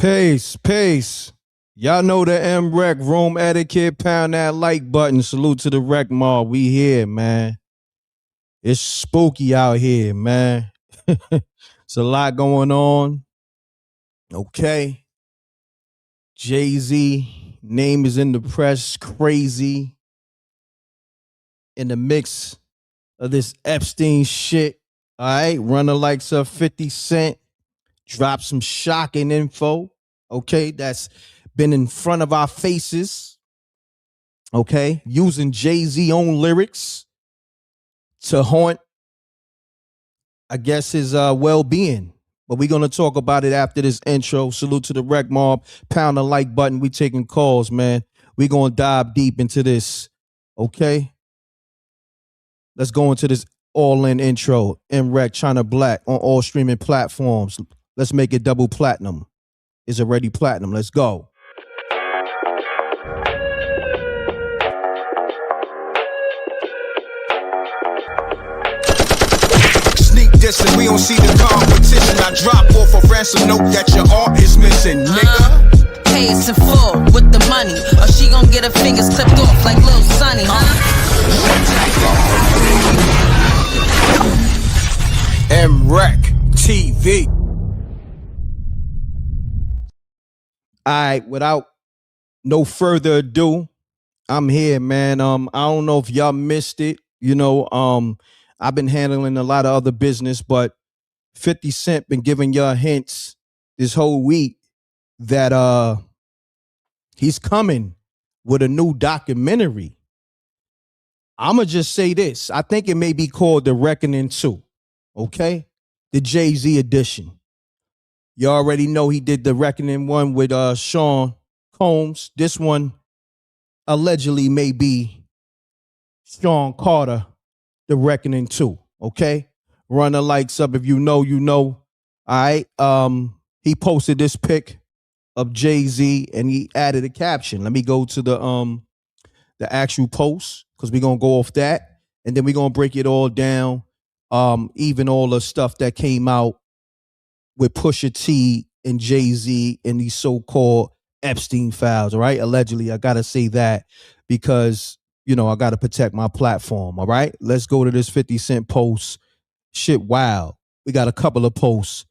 Peace, peace. Y'all know the M.Reck room etiquette. Pound that like button. Salute to the Rec Mall. We here, man. It's spooky out here, man. It's a lot going on. Okay. Jay-Z name is in the press. Crazy. In the mix of this Epstein shit. All right. Run the likes of 50 Cent. Drop some shocking info. Okay. That's been in front of our faces. Okay. Using Jay-Z own lyrics to haunt, I guess, his well-being. But we're going to talk about it after this intro. Salute to the Rec Mob. Pound the like button. We taking calls, man. We're going to dive deep into this. Okay. Let's go into this all-in intro. M.Reck, China Black on all streaming platforms. Let's make it double platinum. It's already platinum. Let's go. Dissing, we don't see the competition. I drop off a ransom note that your art is missing, nigga. Pay us in full with the money, or she gon' get her fingers clipped off like Lil Sonny, MRecktv. All right, without no further ado, I'm here, man. I don't know if y'all missed it. I've been handling a lot of other business, but 50 Cent been giving y'all hints this whole week that he's coming with a new documentary. I'ma just say this. I think it may be called The Reckoning 2. Okay? The Jay-Z edition. You already know he did the Reckoning 1 with Sean Combs. This one allegedly may be Sean Carter. The Reckoning 2, okay? Run the likes up. If you know, you know. All right. He posted this pic of Jay-Z and he added a caption. Let me go to the actual post because we're gonna go off that. And then we're gonna break it all down. Even all the stuff that came out with Pusha T and Jay-Z and these so-called Epstein files, all right? Allegedly, I gotta say that because I got to protect my platform, all right? Let's go to this 50 Cent post. Shit, wow. We got a couple of posts.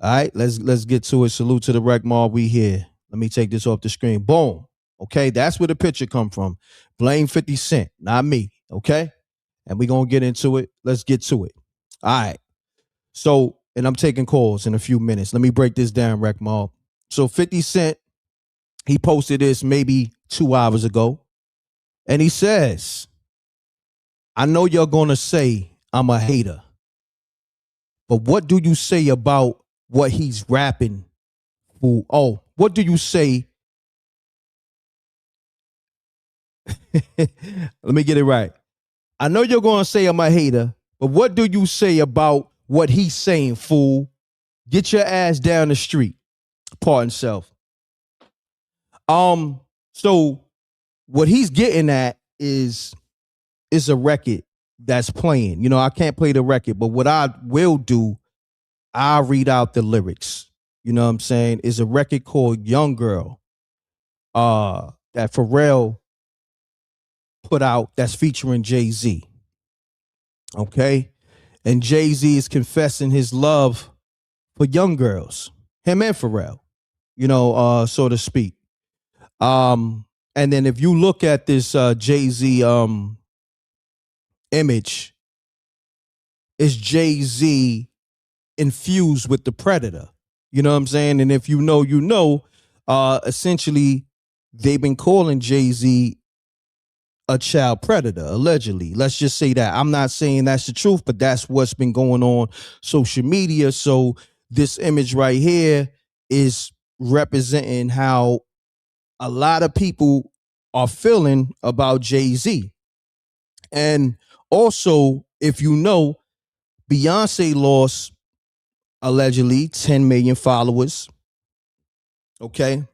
All right, let's get to it. Salute to the Rec Mob. We here. Let me take this off the screen. Boom. Okay, that's where the picture come from. Blame 50 Cent, not me, okay? And we going to get into it. Let's get to it. All right. So, and I'm taking calls in a few minutes. Let me break this down, Rec Mob. So 50 Cent, he posted this maybe 2 hours ago. And he says, I know you're going to say I'm a hater, but what do you say about what he's rapping for? Oh, what do you say? Let me get it right. I know you're going to say I'm a hater, but what do you say about what he's saying, fool? Get your ass down the street. Pardon self. So what he's getting at is a record that's playing. I can't play the record, but what I will do, I'll read out the lyrics. You know what I'm saying? It's a record called Young Girl that Pharrell put out that's featuring Jay-Z. Okay? And Jay-Z is confessing his love for young girls, him and Pharrell, so to speak. And then if you look at this Jay-Z image, it's Jay-Z infused with the Predator. You know what I'm saying? And if you know, essentially they've been calling Jay-Z a child predator, allegedly. Let's just say that. I'm not saying that's the truth, but that's what's been going on social media. So this image right here is representing how a lot of people are feeling about Jay-Z. And also, if you know, Beyonce lost allegedly 10 million followers. Okay.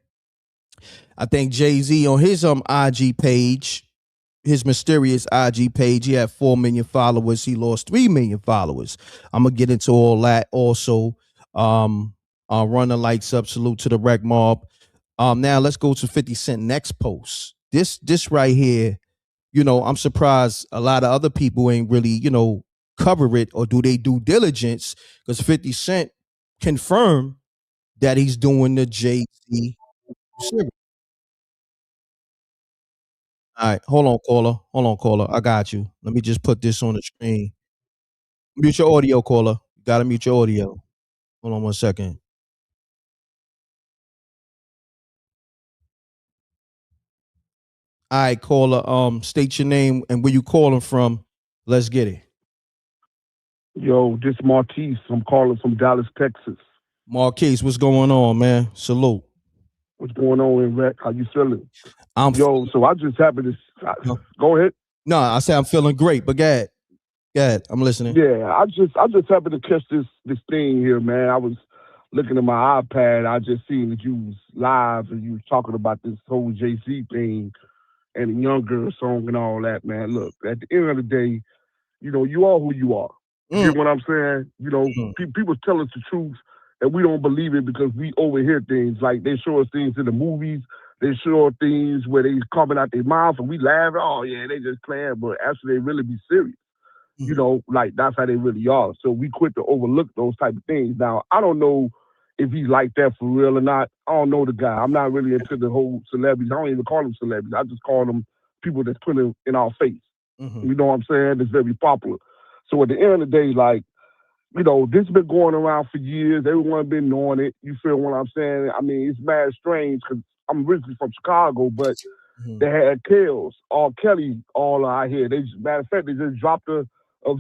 I think Jay-Z on his IG page, his mysterious IG page, he had 4 million followers. He lost 3 million followers. I'm going to get into all that also. Run the lights up. Salute to the Wreck Mob. Now let's go to 50 Cent next post. This right here, I'm surprised a lot of other people ain't really, cover it or do they due diligence, because 50 Cent confirmed that he's doing the Jay-Z series. All right, hold on, caller. Hold on, caller. I got you. Let me just put this on the screen. Mute your audio, caller. You gotta mute your audio. Hold on 1 second. All right, caller. State your name and where you calling from. Let's get it. Yo, this Marquise. I'm calling from Dallas, Texas. Marquise, what's going on, man? Salute. What's going on, M.Reck? How you feeling? I'm so I just happened to go ahead. No, I say I'm feeling great, but go ahead. Go ahead. I'm listening. Yeah, I just happened to catch this thing here, man. I was looking at my iPad. I just seen that you was live and you was talking about this whole Jay-Z thing and the Young Girl song and all that, man. Look, at the end of the day, you are who you are. You get what I'm saying? People tell us the truth and we don't believe it because we overhear things. Like they show us things in the movies. They show us things where they coming out their mouth and we laugh. Oh, yeah, they just playing. But actually, they really be serious. Like that's how they really are. So we quit to overlook those type of things. Now, I don't know if he's like that for real or not. I don't know the guy. I'm not really into the whole celebrities. I don't even call them celebrities. I just call them people that's putting in our face. You know what I'm saying? It's very popular. So at the end of the day, like, this been going around for years. Everyone been knowing it. You feel what I'm saying? I mean, it's mad strange because I'm originally from Chicago, but they had Kells, all Kelly, all out here. Matter of fact, they just dropped a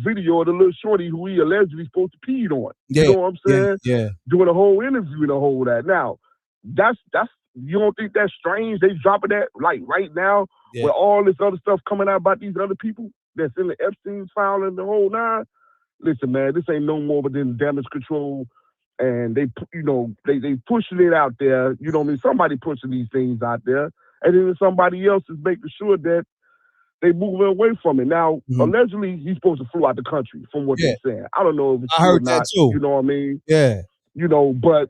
video of the little shorty who he allegedly supposed to pee on. Yeah, you know what I'm saying? Yeah. Doing a whole interview and a whole that. Now, that's you don't think that's strange? They dropping that like right now with all this other stuff coming out about these other people that's in the Epstein file and the whole nine. Listen, man, this ain't no more than damage control, and they pushing it out there. You know what I mean? Somebody pushing these things out there, and then somebody else is making sure that they moving away from it. Now, allegedly, he's supposed to flew out the country, from what they're saying. I don't know if it's true or not. Too. You know what I mean? Yeah. But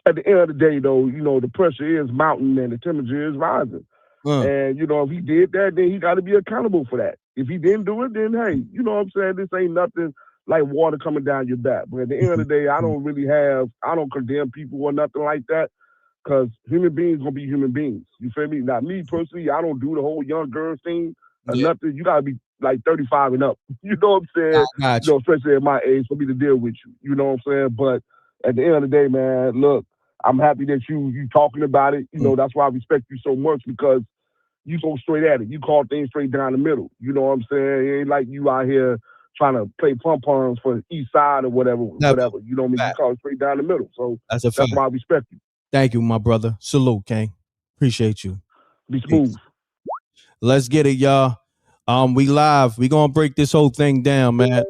at the end of the day, though, the pressure is mounting and the temperature is rising. And, if he did that, then he got to be accountable for that. If he didn't do it, then, hey, you know what I'm saying? This ain't nothing like water coming down your back. But at the end of the day, I don't condemn people or nothing like that because human beings going to be human beings. You feel me? Now, me personally, I don't do the whole young girl thing or nothing. You got to be like 35 and up. You know what I'm saying? Especially at my age, for me to deal with you. You know what I'm saying? But at the end of the day, man, look, I'm happy that you talking about it. That's why I respect you so much because you go straight at it. You call things straight down the middle. You know what I'm saying? It ain't like you out here trying to play pom-poms for the east side or whatever. Whatever. You know what I mean? You call it straight down the middle. So that's why I respect you. Thank you, my brother. Salute, King. Appreciate you. Be smooth. Let's get it, y'all. We live. We gonna break this whole thing down, man.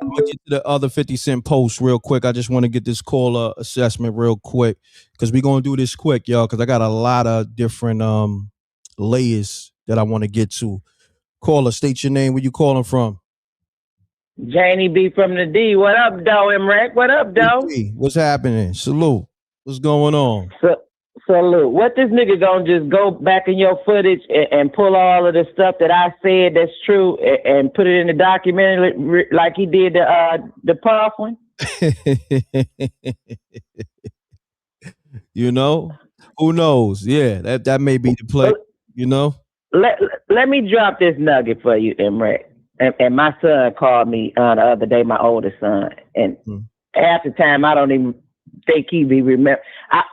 I'm gonna get to the other 50 Cent post real quick. I just want to get this caller assessment real quick because we're gonna do this quick, y'all, because I got a lot of different layers that I want to get to. Caller, state your name. Where you calling from? Janie B from the D. What up, though, M.Reck? What up, though? What's happening? Salute. What's going on? Salute. What this nigga gonna just go back in your footage and pull all of the stuff that I said that's true and put it in the documentary like he did the Puff one? Who knows? Yeah, that may be the play. Let me drop this nugget for you, M.Reck. And my son called me the other day, my oldest son, and half the time I don't even think he be remember.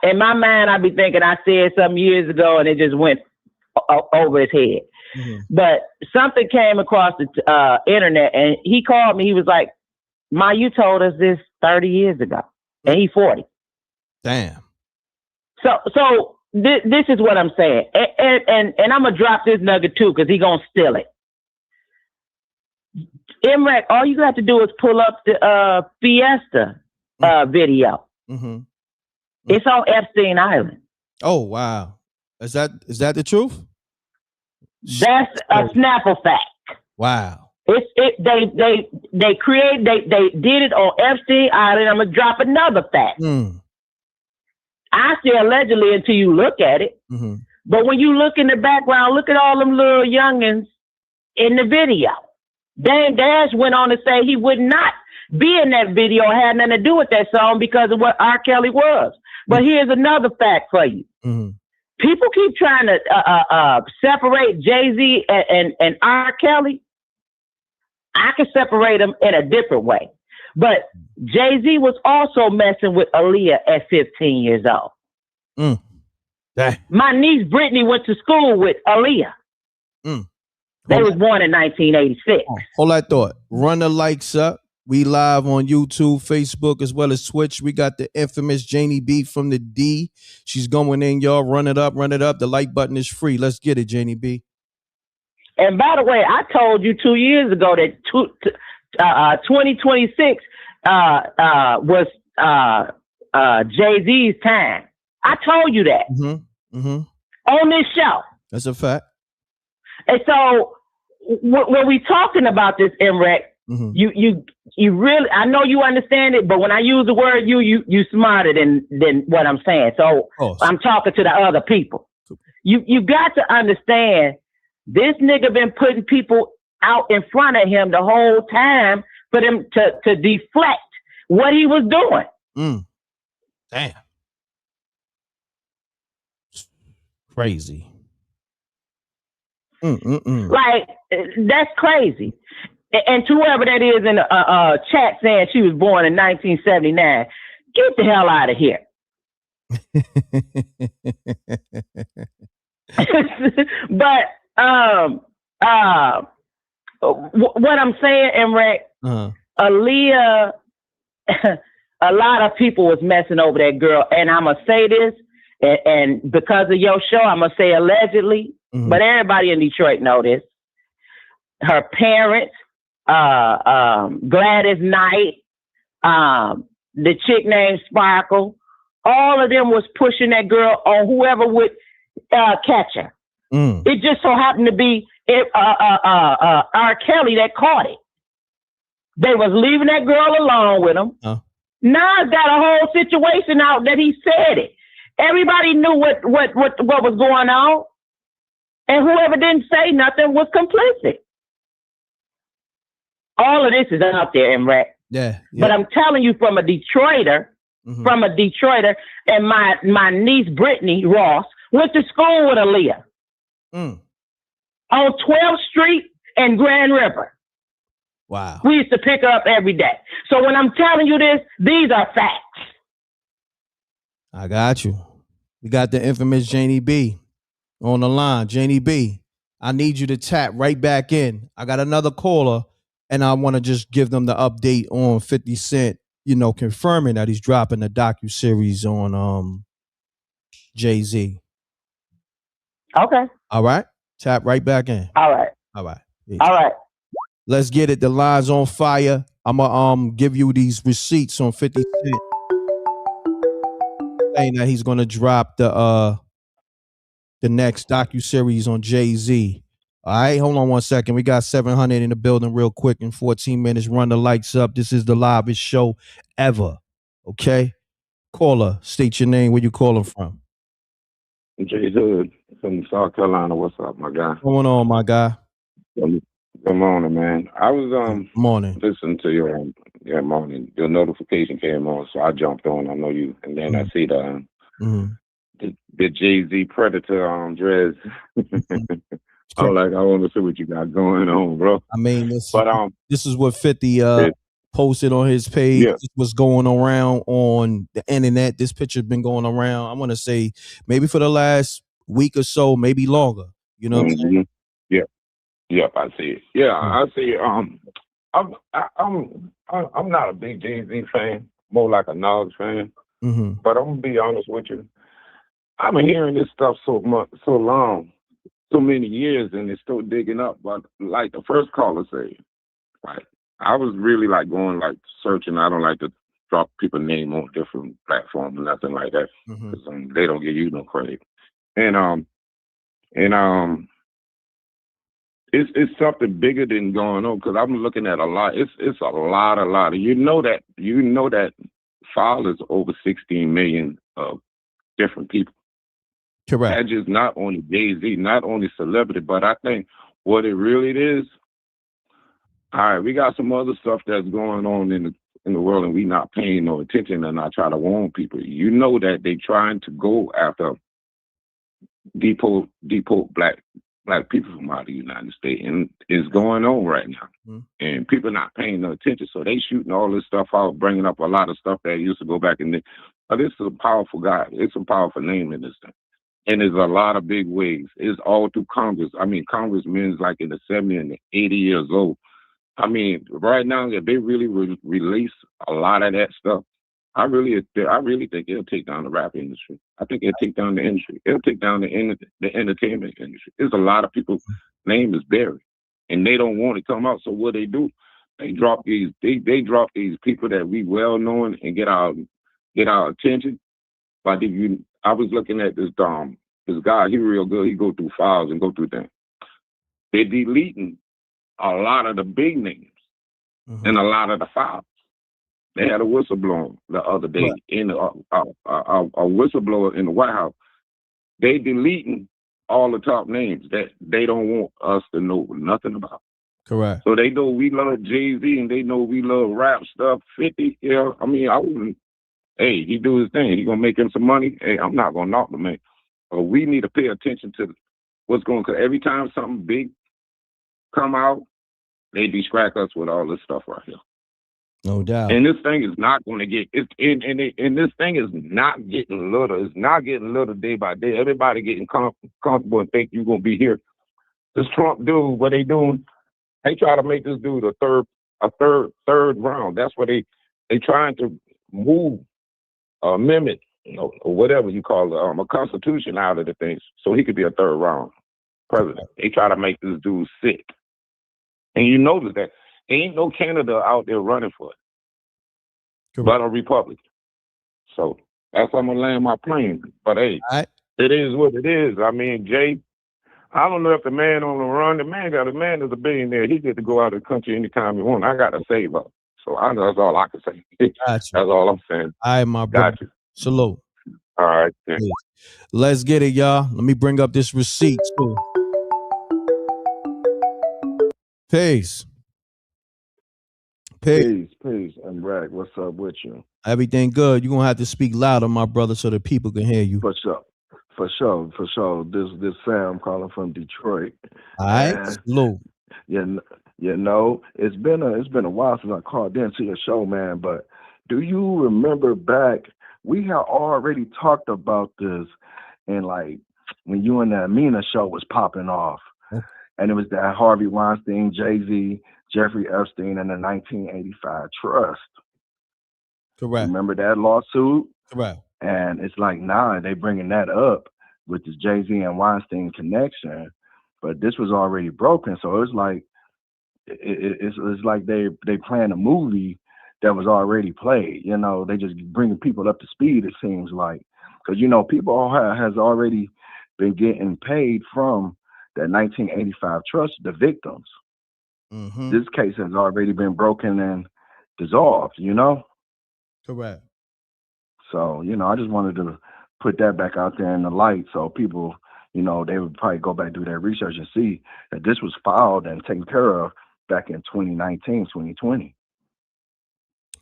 In my mind, I be thinking I said something years ago and it just went over his head. But something came across the internet and he called me. He was like, "Ma, you told us this 30 years ago," and he's 40. Damn. So this is what I'm saying, and I'm gonna drop this nugget too because he gonna steal it. M.Reck, all you have to do is pull up the Fiesta video. It's on Epstein Island. Oh wow, is that the truth? That's a Snapple fact. Wow. They did it on Epstein Island. I'm gonna drop another fact. I say allegedly until you look at it. But when you look in the background, look at all them little youngins in the video. Dame Dash went on to say he would not be in that video, had nothing to do with that song because of what R. Kelly was. But here's another fact for you. People keep trying to separate Jay-Z and R. Kelly. I can separate them in a different way. But Jay-Z was also messing with Aaliyah at 15 years old. My niece Brittany went to school with Aaliyah. They was born in 1986. Hold that thought. Run the likes up. We live on YouTube, Facebook, as well as Twitch. We got the infamous Janie B from the D. She's going in, y'all. Run it up, run it up. The like button is free. Let's get it, Janie B. And by the way, I told you 2 years ago that 2026 was Jay-Z's time. I told you that on this show. That's a fact. And so when we talking about this, M.Reck, you really, I know you understand it, but when I use the word you smarter than what I'm saying. So I'm talking to the other people. You got to understand this nigga been putting people out in front of him the whole time for them to deflect what he was doing. Damn. Crazy. Like, that's crazy. And to whoever that is in the chat saying she was born in 1979, get the hell out of here. But what I'm saying, M.Reck, Aaliyah, a lot of people was messing over that girl. And I'm going to say this, and because of your show, I'm going to say allegedly, but everybody in Detroit know this. Her parents, Gladys Knight, the chick named Sparkle, all of them was pushing that girl on whoever would catch her. It just so happened to be R. Kelly that caught it. They was leaving that girl alone with him. Nas got a whole situation out that he said it. Everybody knew what was going on, and whoever didn't say nothing was complicit. All of this is out there, M.Reck. Yeah. But I'm telling you, from a Detroiter, and my niece Brittany Ross went to school with Aaliyah on 12th Street and Grand River. Wow. We used to pick her up every day. So when I'm telling you this, these are facts. I got you. We got the infamous Janie B on the line. Janie B, I need you to tap right back in. I got another caller, and I want to just give them the update on 50 Cent, confirming that he's dropping a docuseries on Jay-Z. Okay. All right. Tap right back in. All right. All right. Peace. All right. Let's get it. The line's on fire. I'm gonna give you these receipts on 50 Cent, saying that he's gonna drop the next docuseries on Jay-Z. All right, hold on 1 second. We got 700 in the building real quick in 14 minutes. Run the lights up. This is the livest show ever. Okay? Caller, state your name. Where you calling from? Jay Hood from South Carolina. What's up, my guy? What's going on, my guy? Good morning, man. I was morning listening to your morning. Your notification came on, so I jumped on. I know you, and then I see the Jay-Z Predator dress. I'm like, I want to see what you got going on, bro. I mean, this is what 50 posted on his page. Yeah. This was going around on the internet. This picture's been going around, I want to say, maybe for the last week or so, maybe longer. You know what I'm saying? Yep, I see it. Yeah, I see it. I'm not a big Jay-Z fan, more like a Nas fan. But I'm gonna be honest with you. I've been hearing this stuff so long, so many years, and it's still digging up. But like the first caller said, right? I was really like going like searching. I don't like to drop people's name on different platforms and nothing like that because they don't give you no credit. And it's something bigger than going on, because I'm looking at a lot. It's a lot. You know that file is over 16 million different people. Correct. That's just not only Jay-Z, not only celebrity, but I think what it really is. All right, we got some other stuff that's going on in the world, and we not paying no attention, and I try to warn people. You know that they trying to go after deport black people from out of the United States, and it's going on right now. And people not paying no attention, so they shooting all this stuff out, bringing up a lot of stuff that used to go back in the. This is a powerful guy. It's a powerful name in this thing. And there's a lot of big waves. It's all through Congress. I mean, congressmen's like in the 70 and the 80 years old. I mean, right now, if they really release a lot of that stuff, I really think it'll take down the rap industry. I think it'll take down the industry. It'll take down the entertainment industry. There's a lot of people's name is buried, and they don't want to come out. So what they do, they drop these people that we well known and get our attention. But I was looking at this guy. He real good. He go through files and go through things. They're deleting a lot of the big names and a lot of the files. They had a whistleblower the other day in a whistleblower in the White House. They deleting all the top names that they don't want us to know nothing about. Correct. So they know we love Jay-Z and they know we love rap stuff. 50, yeah. I mean, I wouldn't. Hey, he do his thing. He gonna make him some money. Hey, I'm not gonna knock the man. But we need to pay attention to what's going on. Because every time something big come out, they distract us with all this stuff right here. No doubt. And this thing is not going to get. And this thing is not getting little. It's not getting little day by day. Everybody getting comfortable and think you're gonna be here. This Trump dude, what they doing? They try to make this dude a third round. That's what they trying to move, amendment, or whatever you call it, a constitution out of the things, so he could be a third round president. They try to make this dude sick, and you notice that ain't no candidate out there running for it, but a Republican. So that's how I'm gonna land my plane. But hey, It is what it is. I mean, Jay, I don't know if the man on the run. The man is a billionaire. He get to go out of the country anytime he want. I got to save up. So that's all I can say. That's all I'm saying. All right, my brother. Got you. Salute. All right. Yeah. Let's get it, y'all. Let me bring up this receipt too. Peace. Peace. M.Reck, what's up with you? Everything good. You're going to have to speak louder, my brother, so that people can hear you. For sure. This Sam calling from Detroit. All right. Salute. You know, it's been a while since I called into your show, man, but do you remember back, we had already talked about this, and like when you and the Amina show was popping off, and it was that Harvey Weinstein, Jay-Z, Jeffrey Epstein, and the 1985 trust. Correct. Remember that lawsuit? Correct. And it's like, nah, they bringing that up with the Jay-Z and Weinstein connection, but this was already broken. So it's like, it's like they playing a movie that was already played. You know, they just bringing people up to speed, it seems like. Because, you know, people has already been getting paid from that 1985 trust, the victims. Mm-hmm. This case has already been broken and dissolved, you know? Correct. So, you know, I just wanted to put that back out there in the light so people, you know, they would probably go back and do their research and see that this was filed and taken care of back in 2019, 2020.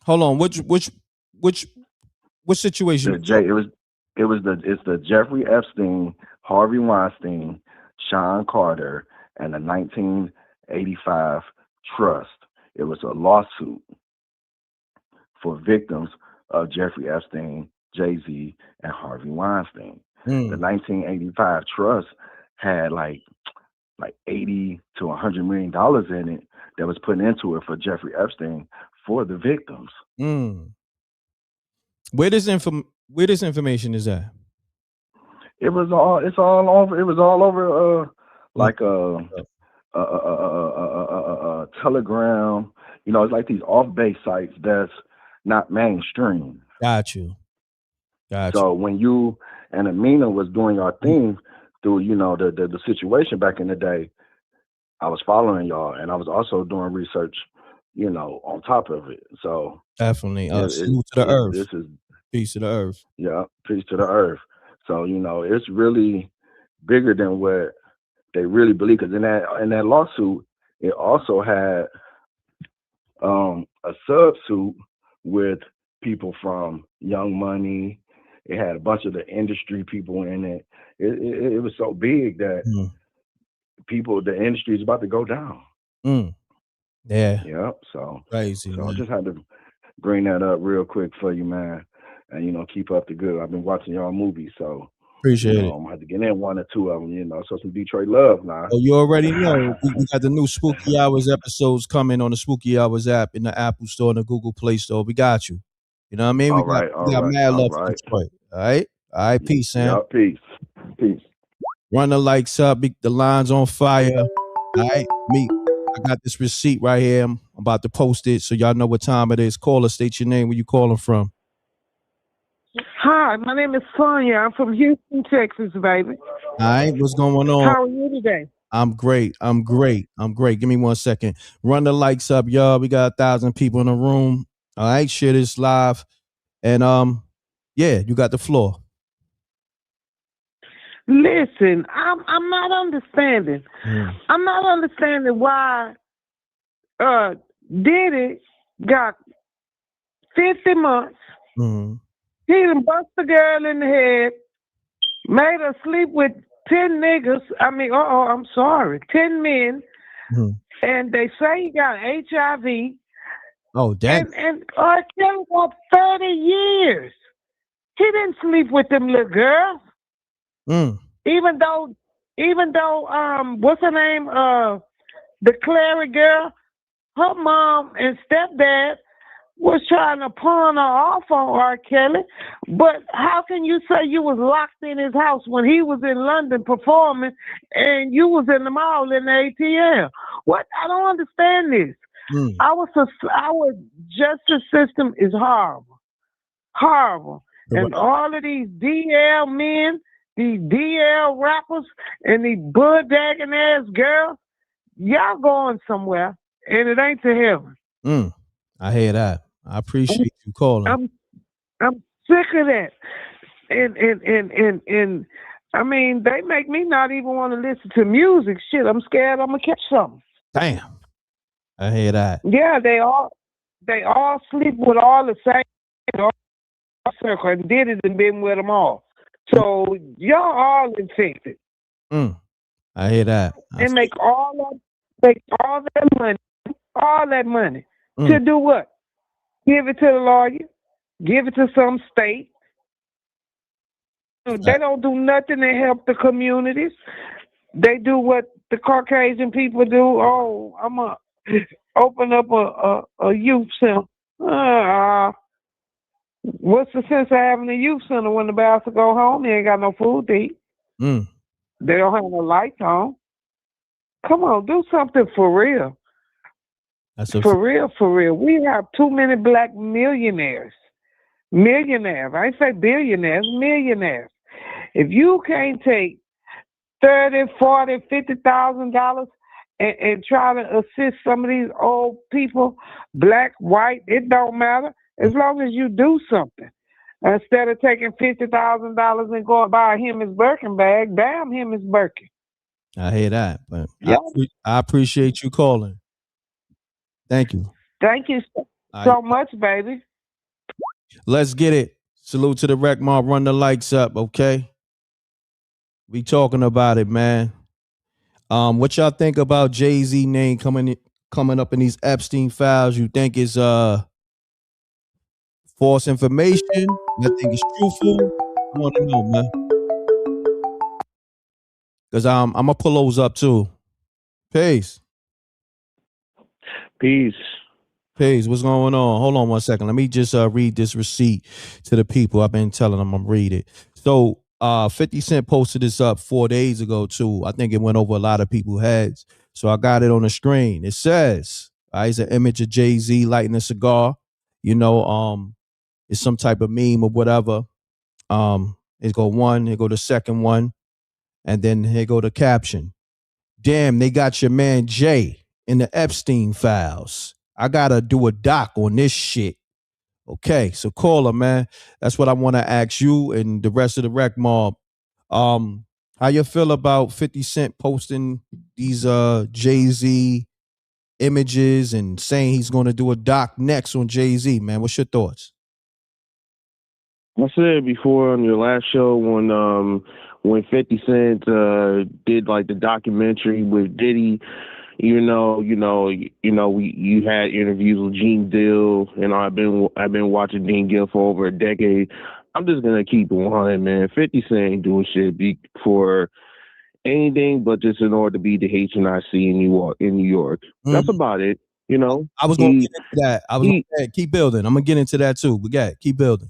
Hold on, which situation? It's the Jeffrey Epstein, Harvey Weinstein, Sean Carter, and the 1985 trust. It was a lawsuit for victims of Jeffrey Epstein, Jay-Z, and Harvey Weinstein. The 1985 trust had like 80 to $100 million in it that was put into it for Jeffrey Epstein for the victims. Where this information is at? It's all over like a Telegram. You know, it's like these off-base sites that's not mainstream. Got you. So when you and Amina was doing our thing through, you know, the situation back in the day, I was following y'all, and I was also doing research, on top of it. So definitely. Salute to the earth. This is peace to the earth. Yeah, peace to the earth. So it's really bigger than what they really believe. Because in that lawsuit, it also had a subsuit with people from Young Money. It had a bunch of the industry people in it. It was so big that the industry is about to go down. Yeah. Yeah. So crazy. So I just had to bring that up real quick for you, man. And keep up the good. I've been watching y'all movies, so appreciate it. I'm gonna have to get in one or two of them. So some Detroit love now. Oh, you already know we got the new Spooky Hours episodes coming on the Spooky Hours app in the Apple Store and the Google Play Store. We got you. You know what I mean? We got mad love for Detroit. All right. Peace, Sam. Yeah, peace. Run the likes up. The line's on fire. All right, I got this receipt right here. I'm about to post it so y'all know what time it is. Call us. State your name. Where you calling from? Hi, my name is Sonia. I'm from Houston, Texas, baby. All right, what's going on? How are you today? I'm great. Give me 1 second. Run the likes up, y'all. We got 1,000 people in the room. All right, shit is live. And yeah, you got the floor. Listen, I'm not understanding. I'm not understanding why Diddy got 50 months. He done bust the girl in the head, made her sleep with 10 niggas. I mean, I'm sorry, 10 men. And they say he got HIV. Oh, damn. And R. Kelly got 30 years. He didn't sleep with them little girls. Even though, what's her name? The Clary girl, her mom and stepdad was trying to pawn her off on R. Kelly. But how can you say you was locked in his house when he was in London performing and you was in the mall in the ATL? What? I don't understand this. Our justice system is horrible. Horrible. And all of these DL men, these DL rappers, and these bull-dagging ass girls, y'all going somewhere, and it ain't to heaven. I hear that. I appreciate you calling. I'm sick of that. And I mean, they make me not even want to listen to music. Shit, I'm scared I'm gonna catch something. Damn. I hear that. Yeah, they all sleep with all the same circle and did it and been with them all. So y'all all infected. I hear that. And make all that money to do what? Give it to the lawyer, give it to some state. They don't do nothing to help the communities. They do what the Caucasian people do. Oh, I'm gonna open up a youth center. What's the sense of having a youth center when the bastards go home? They ain't got no food to eat. They don't have no lights on. Come on, do something for real. For real. We have too many black millionaires. Millionaires. I ain't say billionaires, millionaires. If you can't take $30,000, $40,000, $50,000 and try to assist some of these old people, black, white, it don't matter. As long as you do something. Instead of taking $50,000 and going buy him his Birkin bag, damn him his Birkin. I hear that, but I appreciate you calling. Thank you. Thank you so much, baby. Let's get it. Salute to the Wreck Mob. Run the likes up, okay? We talking about it, man. What y'all think about Jay-Z name coming up in these Epstein files? You think it's false information? I think it's truthful. I want to know, man. Because I'm gonna pull those up too. Peace. What's going on? Hold on 1 second. Let me just read this receipt to the people. I've been telling them I'm gonna read it. So 50 Cent posted this up 4 days ago too. I think it went over a lot of people's heads. So I got it on the screen. It says, it's an image of Jay-Z lighting a cigar. It's some type of meme or whatever. It go one, it go the second one, and then here go the caption. damn, they got your man Jay in the Epstein files. I gotta do a doc on this shit. Okay, so caller, man, that's what I want to ask you and the rest of the rec mob. How you feel about 50 Cent posting these Jay-Z images and saying he's going to do a doc next on Jay-Z, man? What's your thoughts? I said before on your last show when 50 Cent did like the documentary with Diddy, you had interviews with Gene Deal, and I've been watching Gene Deal for over a decade. I'm just gonna keep it 100, man. 50 Cent ain't doing shit for anything but just in order to be the HNIC in New York. That's about it. You know. I was gonna get into that. Gonna keep building. I'm gonna get into that too. But yeah, keep building.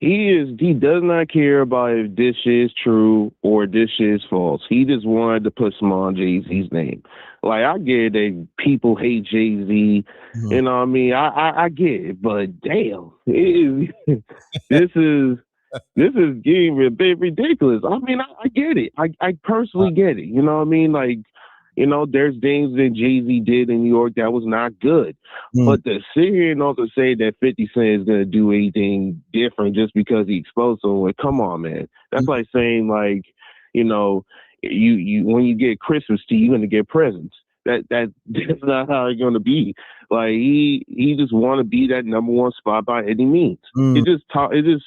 He does not care about if this shit is true or this shit is false. He just wanted to put some on Jay-Z's name. Like, I get that people hate Jay-Z, you know what I mean? I get it, but damn, this is getting a bit ridiculous. I mean, I get it. I personally get it. You know what I mean? Like, you know, there's things that Jay-Z did in New York that was not good. But to sit here and also say that 50 Cent is going to do anything different just because he exposed someone, come on, man. That's like saying, like, you know, you when you get Christmas tea, you're going to get presents. That's not how it's going to be. Like, he just want to be that number one spot by any means. It just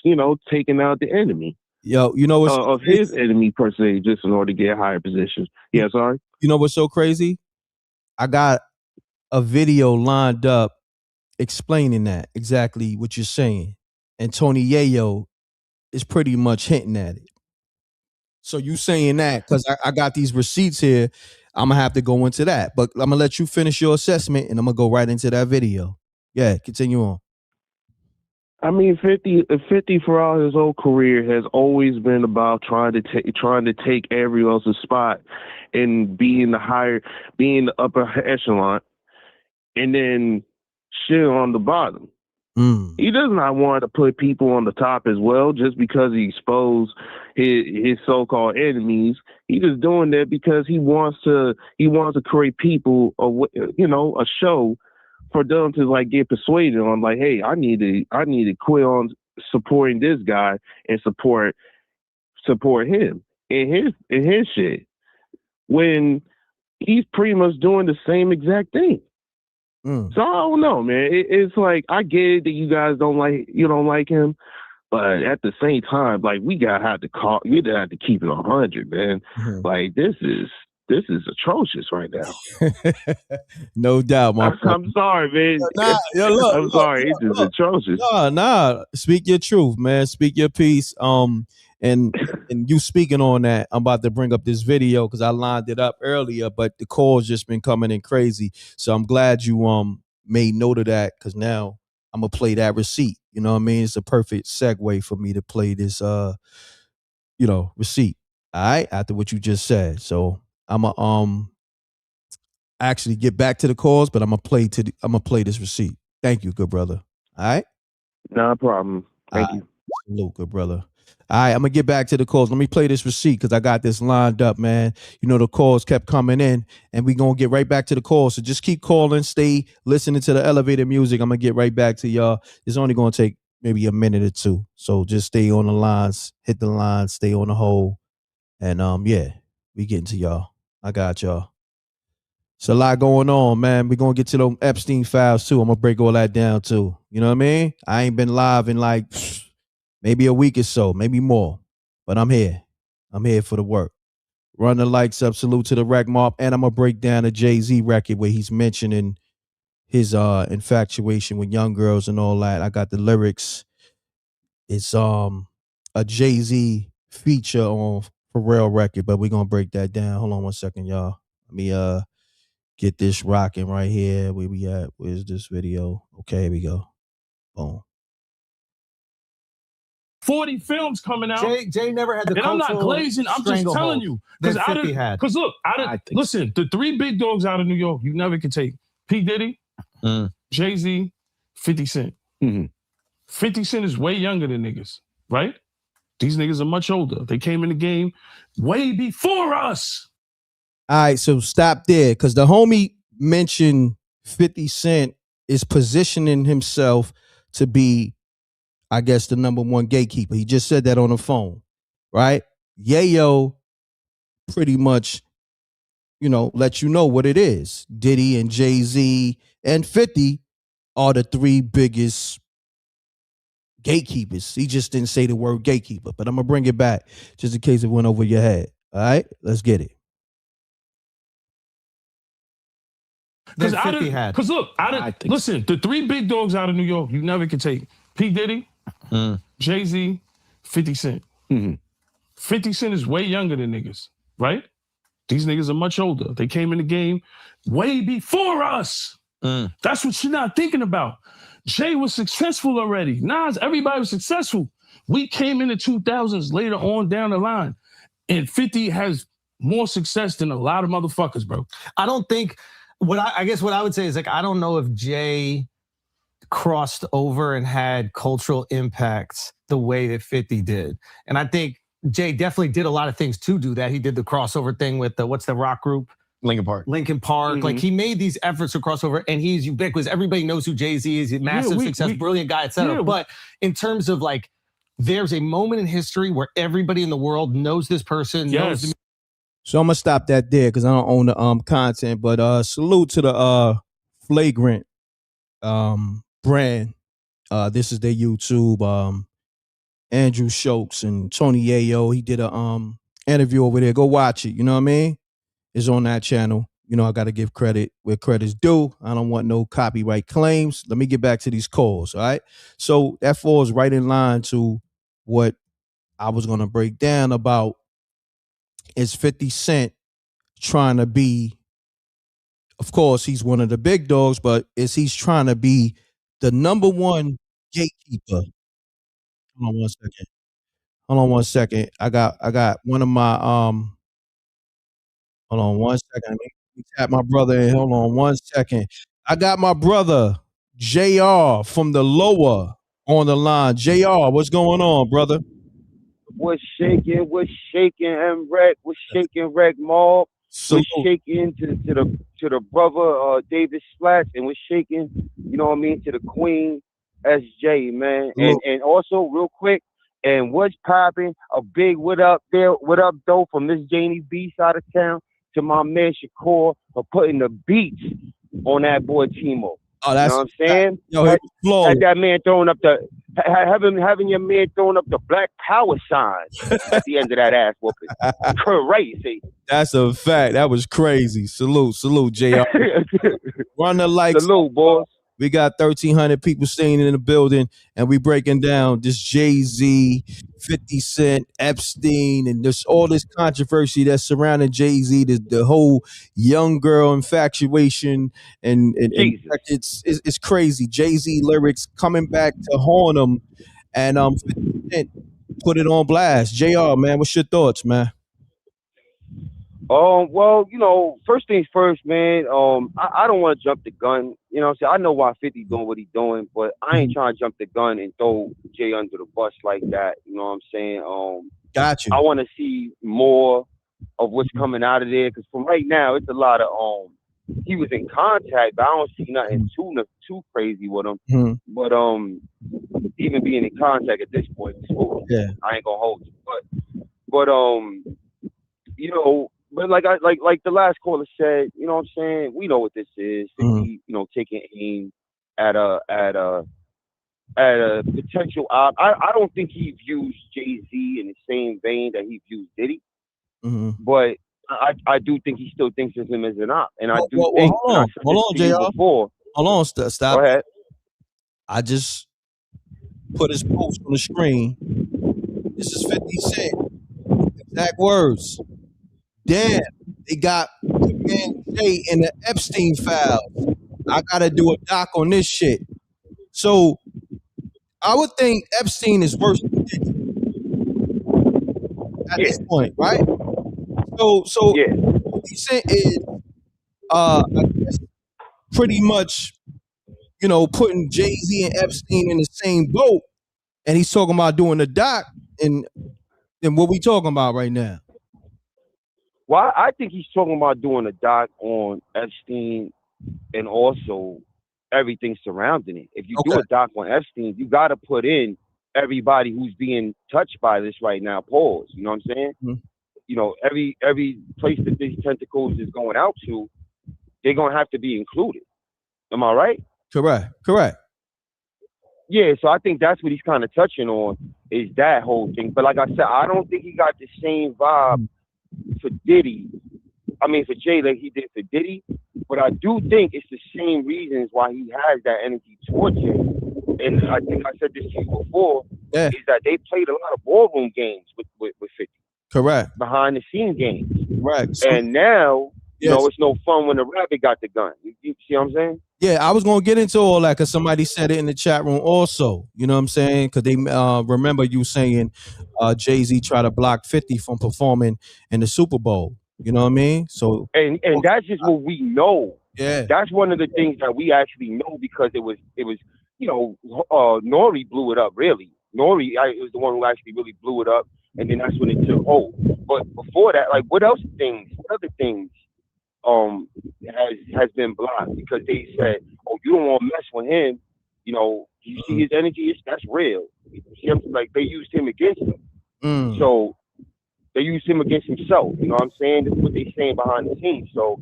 you know, taking out the enemy. Yo, you know what's of his enemy per se, just in order to get higher positions. Yeah, sorry. You know what's so crazy? I got a video lined up explaining that exactly what you're saying, and Tony Yayo is pretty much hinting at it. So you saying that because I got these receipts here, I'm gonna have to go into that. But I'm gonna let you finish your assessment, and I'm gonna go right into that video. Yeah, continue on. I mean, 50 throughout his whole career has always been about trying to take everyone else's spot and being the upper echelon, and then shit on the bottom. He does not want to put people on the top as well just because he exposed his so-called enemies. He just doing that because he wants to create people, a show for them to like get persuaded on, like, hey, I need to quit on supporting this guy and support him in his shit, when he's pretty much doing the same exact thing. So I don't know, man. It's like, I get it that you guys don't like him, but at the same time, like, we have to keep it 100, man. Like, this is atrocious right now. No doubt, I'm sorry, man. I'm sorry, it's just atrocious. Nah. Speak your truth, man. Speak your piece. And you speaking on that, I'm about to bring up this video because I lined it up earlier, but the call's just been coming in crazy. So I'm glad you made note of that, because now I'm gonna play that receipt. You know what I mean? It's a perfect segue for me to play this receipt. All right, after what you just said. So I'm gonna actually get back to the calls, but I'm gonna play this receipt. Thank you, good brother. All right? No problem. Thank you. Salute, good brother. All right, I'm gonna get back to the calls. Let me play this receipt because I got this lined up, man. You know, the calls kept coming in, and we're gonna get right back to the calls. So just keep calling, stay listening to the elevator music. I'm gonna get right back to y'all. It's only gonna take maybe a minute or two. So just stay on the lines, hit the lines, stay on the hold. And yeah, we getting to y'all. I got y'all. It's a lot going on, man. We're gonna get to the Epstein files too. I'm gonna break all that down too. You know what I mean? I ain't been live in like maybe a week or so, maybe more. But I'm here. I'm here for the work. Run the lights up, salute to the rec mob, and I'm gonna break down a Jay-Z record where he's mentioning his infatuation with young girls and all that. I got the lyrics. It's a Jay-Z feature on Pharrell record, but we're gonna break that down. Hold on one second, y'all. Let me get this rocking right here. Where we at? Where's this video? Okay, here we go. Boom. 40 films coming out. Jay never had the and I'm not glazing. I'm just telling you. Because look, listen, the three big dogs out of New York, you never can take P. Diddy, Jay-Z, 50 Cent. 50 Cent is way younger than niggas, right? These niggas are much older. They came in the game way before us. All right, so stop there because the homie mentioned 50 Cent is positioning himself to be, I guess, the number one gatekeeper. He just said that on the phone, right? Yayo pretty much, let you know what it is. Diddy and Jay-Z and 50 are the three biggest gatekeepers. He just didn't say the word gatekeeper, but I'm going to bring it back just in case it went over your head. All right, let's get it. Because look, listen, the three big dogs out of New York, you never can take P. Diddy, Jay-Z, 50 Cent. 50 Cent is way younger than niggas, right? These niggas are much older. They came in the game way before us. That's what you're not thinking about. Jay was successful already. Nas, everybody was successful. We came in the 2000s later on down the line, and 50 has more success than a lot of motherfuckers, bro. I don't think... I guess what I would say is I don't know if Jay crossed over and had cultural impacts the way that 50 did. And I think Jay definitely did a lot of things to do that. He did the crossover thing with what's the rock group? Linkin Park. Mm-hmm. Like he made these efforts to cross over and he's ubiquitous. Everybody knows who Jay-Z is. He's a massive success, brilliant guy, etc. Yeah, but in terms of there's a moment in history where everybody in the world knows this person, knows the So I'm gonna stop that there because I don't own the content. But salute to the Flagrant brand. This is their YouTube. Andrew Schultz and Tony Yayo. He did a interview over there. Go watch it. You know what I mean? It's on that channel. I got to give credit where credit's due. I don't want no copyright claims. Let me get back to these calls. All right. So that falls right in line to what I was gonna break down about. Is 50 Cent trying to be, of course, he's one of the big dogs, but he's trying to be the number one gatekeeper. Hold on one second. I got one of my hold on one second. Let me tap my brother in. Hold on one second. I got my brother JR from the Lower on the line. JR, what's going on, brother? What's shaking, M.Reck, what's shaking, Reg Mob, what's shaking to the brother David Slats, and what's shaking, to the Queen SJ, man. And also real quick, and what's popping, a big what up though from Miss Janie B side of town to my man Shakur for putting the beats on that boy Timo. Oh, that's you know what I'm saying? Had that man throwing up having your man throwing up the Black Power sign at the end of that ass whooping. Crazy. That's a fact. That was crazy. Salute, JR. Run the likes. Salute, boys. We got 1,300 people staying in the building, and we breaking down this Jay-Z, 50 Cent, Epstein, and there's all this controversy that's surrounding Jay-Z, the whole young girl infatuation, and it's crazy. Jay-Z lyrics coming back to haunt him, and 50 Cent put it on blast. JR, man, what's your thoughts, man? Well, first things first, man. I don't want to jump the gun. I know why 50 doing what he's doing, but I ain't trying to jump the gun and throw Jay under the bus like that. You know what I'm saying? Got you. I want to see more of what's coming out of there because from right now, it's a lot of he was in contact, but I don't see nothing too crazy with him. But even being in contact at this point, I ain't gonna hold you. But But like the last caller said, you know what I'm saying? We know what this is. 50, taking aim at a potential op. I don't think he views Jay-Z in the same vein that he views Diddy. But I do think he still thinks of him as an op. And I do think hold on, JR. Hold on, stop. Go ahead. I just put his post on the screen. This is 50 Cent. Exact words. Damn, they got the man Jay in the Epstein files. I gotta do a doc on this shit. So I would think Epstein is worse than Diddy at this point, right? So what he's saying is, I guess pretty much, putting Jay-Z and Epstein in the same boat, and he's talking about doing a doc. And what we talking about right now? Well, I think he's talking about doing a doc on Epstein and also everything surrounding it. If you do a doc on Epstein, you got to put in everybody who's being touched by this right now. Pause. You know what I'm saying? Mm-hmm. You know, every place that these tentacles is going out to, they're gonna have to be included. Am I right? Correct. Yeah, so I think that's what he's kind of touching on, is that whole thing. But like I said, I don't think he got the same vibe for Diddy. I mean, for Jay, like he did for Diddy. But I do think it's the same reasons why he has that energy towards Jay. And I think I said this to you before, is that they played a lot of ballroom games with 50. Correct. Behind the scene games. Right. And now, you know, it's no fun when the rabbit got the gun. You see what I'm saying? Yeah, I was going to get into all that because somebody said it in the chat room also. You know what I'm saying? Because they remember you saying Jay-Z tried to block 50 from performing in the Super Bowl. You know what I mean? So and that's just what we know. Yeah. That's one of the things that we actually know, because it was you know, Nori blew it up, really. Nori was the one who actually really blew it up, and then that's when it took hold. But before that, like, what other things has been blocked because they said, oh, you don't want to mess with him, you know, you see his energy, that's real. You see, like, they used him against him. So they used him against himself, you know what I'm saying? That's what they're saying behind the scenes. So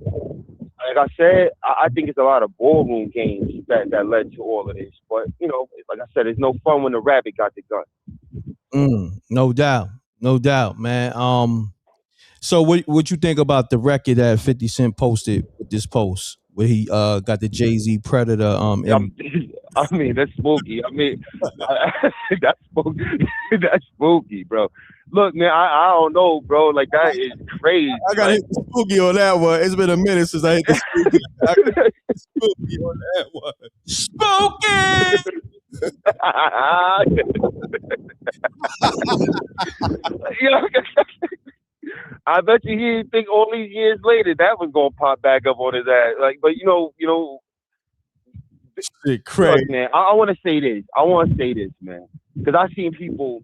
like I said, I think it's a lot of ballroom games that led to all of this. But, you know, like I said, it's no fun when the rabbit got the gun. No doubt, man. So what you think about the record that 50 Cent posted with this post where he got the Jay-Z Predator? I mean, that's spooky. I mean, that's spooky. That's spooky, bro. Look, man, I don't know, bro. Like, that is crazy. I got hit the spooky on that one. It's been a minute since I hit the spooky. I got hit the spooky on that one. Spooky! I bet you he didn't think all these years later that was gonna pop back up on his ass. Like, but you know, shit crazy. Look, man, I want to say this, man, because I seen people,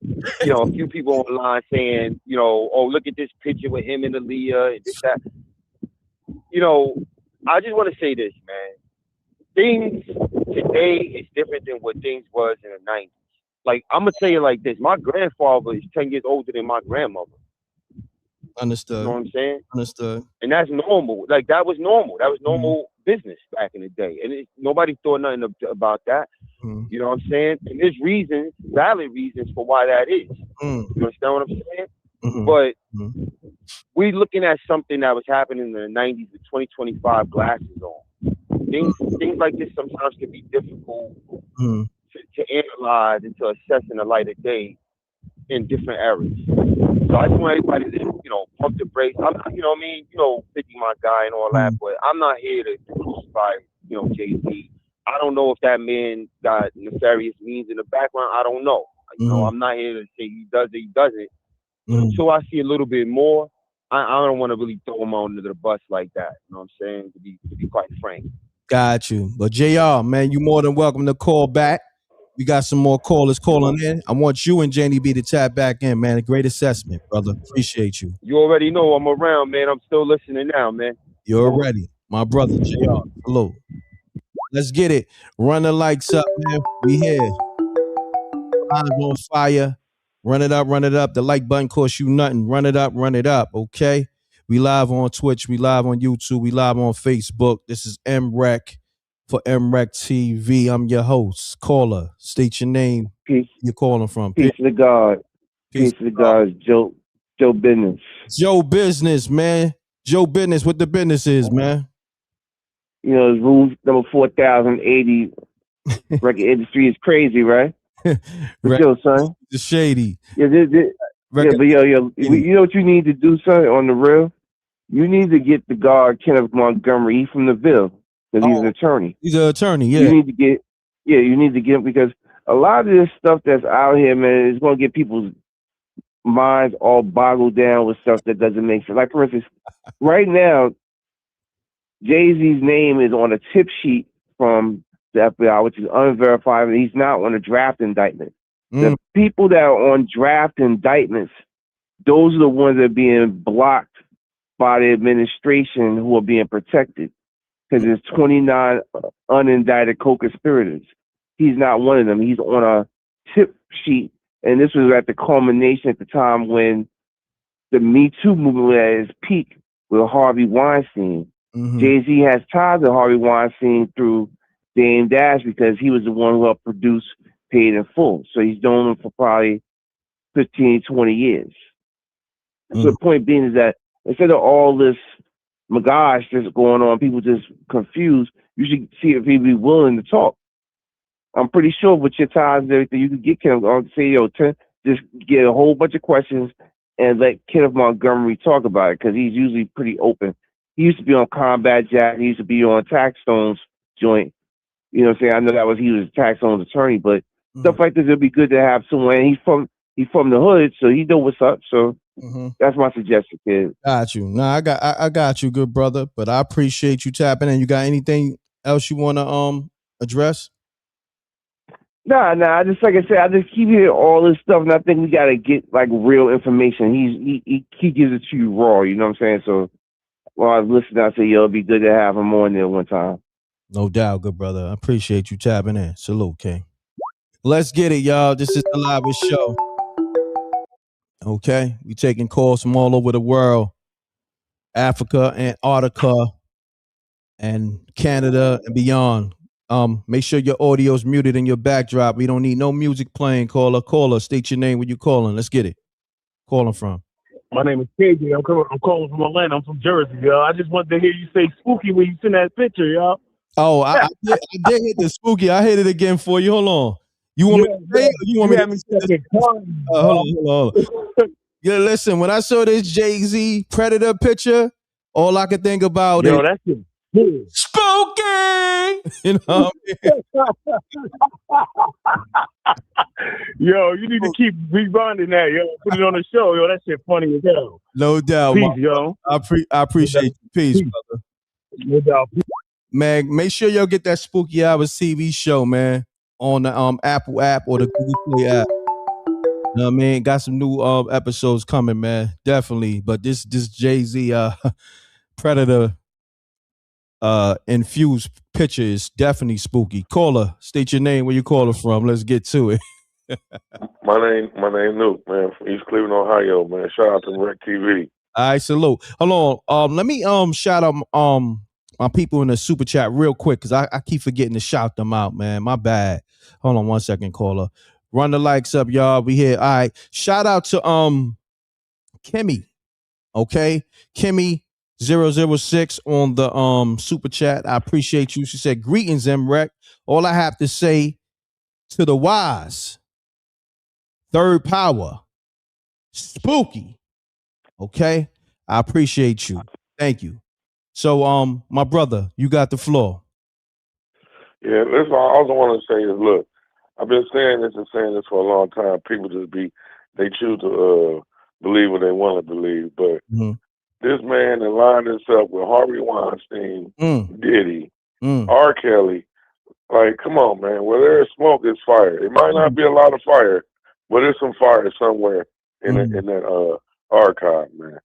you know, a few people online saying, you know, oh, look at this picture with him and Aaliyah and that. You know, I just want to say this, man. Things today is different than what things was in the 90s. Like, I'm gonna tell you like this: my grandfather is 10 years older than my grandmother. Understood. You know what I'm saying? Understood. And that's normal. Like, that was normal. That was normal business back in the day. And nobody thought nothing about that. You know what I'm saying? And there's reasons, valid reasons for why that is. You understand what I'm saying? But we looking at something that was happening in the 90s with 2025 glasses on. Things like this sometimes can be difficult to analyze and to assess in the light of day in different eras. So I just want everybody to, you know, pump the brakes. I'm, you know what I mean? You know, 50 my guy and all that, but I'm not here to crucify, you know, Jay-Z. I don't know if that man got nefarious means in the background. I don't know. You know, I'm not here to say he does it, he doesn't. Until I see a little bit more, I don't want to really throw him under the bus like that. You know what I'm saying? To be quite frank. Got you. But JR, man, you more than welcome to call back. We got some more callers calling in. I want you and Janie B to tap back in, man. A great assessment, brother. Appreciate you. You already know I'm around, man. I'm still listening now, man. You're ready. My brother, JR. Hello. Let's get it. Run the lights up, man. We here. Lines on fire. Run it up, run it up. The like button costs you nothing. Run it up, okay? We live on Twitch. We live on YouTube. We live on Facebook. This is M.Reck for MRecktv. I'm your host. Caller, state your name. Peace. You're calling from. Peace to God. Peace to God. Joe Business. Joe Business, man. Joe Business. What the business is, man? You know, rule number 4080. Record industry is crazy, right? Right. Yo, son. It's shady. Yeah, but yo, you know what you need to do, son, on the real? You need to get the guard Kenneth Montgomery. He's from the Ville. Because he's an attorney. He's an attorney, yeah. You need to get him, because a lot of this stuff that's out here, man, is going to get people's minds all boggled down with stuff that doesn't make sense. Like, for instance, right now, Jay-Z's name is on a tip sheet from the FBI, which is unverified, and he's not on a draft indictment. The people that are on draft indictments, those are the ones that are being blocked by the administration who are being protected, because there's 29 unindicted co-conspirators. He's not one of them. He's on a tip sheet, and this was at the culmination at the time when the Me Too movement was at its peak with Harvey Weinstein. Jay-Z has ties to Harvey Weinstein through Dame Dash because he was the one who helped produce Paid in Full. So he's known him for probably 15, 20 years. So the point being is that instead of all this magage that's going on, people just confused, you should see if he'd be willing to talk. I'm pretty sure with your ties and everything, you could get Kenneth on say, yo, just get a whole bunch of questions and let Kenneth Montgomery talk about it, because he's usually pretty open. He used to be on Combat Jack. He used to be on Taxstone's joint. You know what I'm saying? I know that he was Taxstone's attorney, but stuff like this, it'd be good to have someone. And he's from the hood, so he know what's up. So that's my suggestion, kid. Got you. No, I got you, good brother. But I appreciate you tapping in. You got anything else you want to address? Nah. I just, like I said, I just keep hearing all this stuff, and I think we gotta get like real information. He gives it to you raw. You know what I'm saying? So while I was listening, I said, yo, it'd be good to have him on there one time. No doubt, good brother. I appreciate you tapping in. Salute, King. Let's get it, y'all. This is the livest show. Okay, we taking calls from all over the world, Africa, Antarctica, and Canada and beyond. Make sure your audio is muted in your backdrop. We don't need no music playing. Caller. State your name when you calling. Let's get it. Calling from. My name is KJ. I'm calling from Atlanta. I'm from Jersey, y'all. I just wanted to hear you say spooky when you send that picture, y'all. Oh, I did hit the spooky. I hit it again for you. Hold on. You want me to say it, or you want me to? Hold on. Yeah, listen. When I saw this Jay-Z Predator picture, all I could think about is that's it. Spooky. You know what I mean? Yo, you need to keep rewinding that, yo. Put it on the show, yo. That shit funny as hell. No doubt, peace, yo. I appreciate you. Peace, brother. No doubt. Man, make sure y'all get that Spooky Hours TV show, man, on the Apple app or the Google Play app. You know what I mean? Got some new episodes coming, man. Definitely. But this Jay-Z Predator infused picture is definitely spooky. Caller, state your name, where you calling from. Let's get to it. My name Nuke, man, from East Cleveland, Ohio, man. Shout out to MRecktv. All right, salute. Hold on. Let me shout out my people in the super chat real quick, because I keep forgetting to shout them out, man. My bad. Hold on 1 second, caller. Run the likes up, y'all. We here. All right. Shout out to Kimmy. Okay. Kimmy 006 on the super chat. I appreciate you. She said, greetings, M.Reck. All I have to say to the wise, third power, spooky. Okay. I appreciate you. Thank you. So, my brother, you got the floor. Yeah, listen, all I also want to say is, look, I've been saying this for a long time. People they choose to believe what they want to believe. But this man that lined himself with Harvey Weinstein, Diddy, R. Kelly, like, come on, man. Where there's smoke, there's fire. It might not be a lot of fire, but there's some fire somewhere in that archive, man.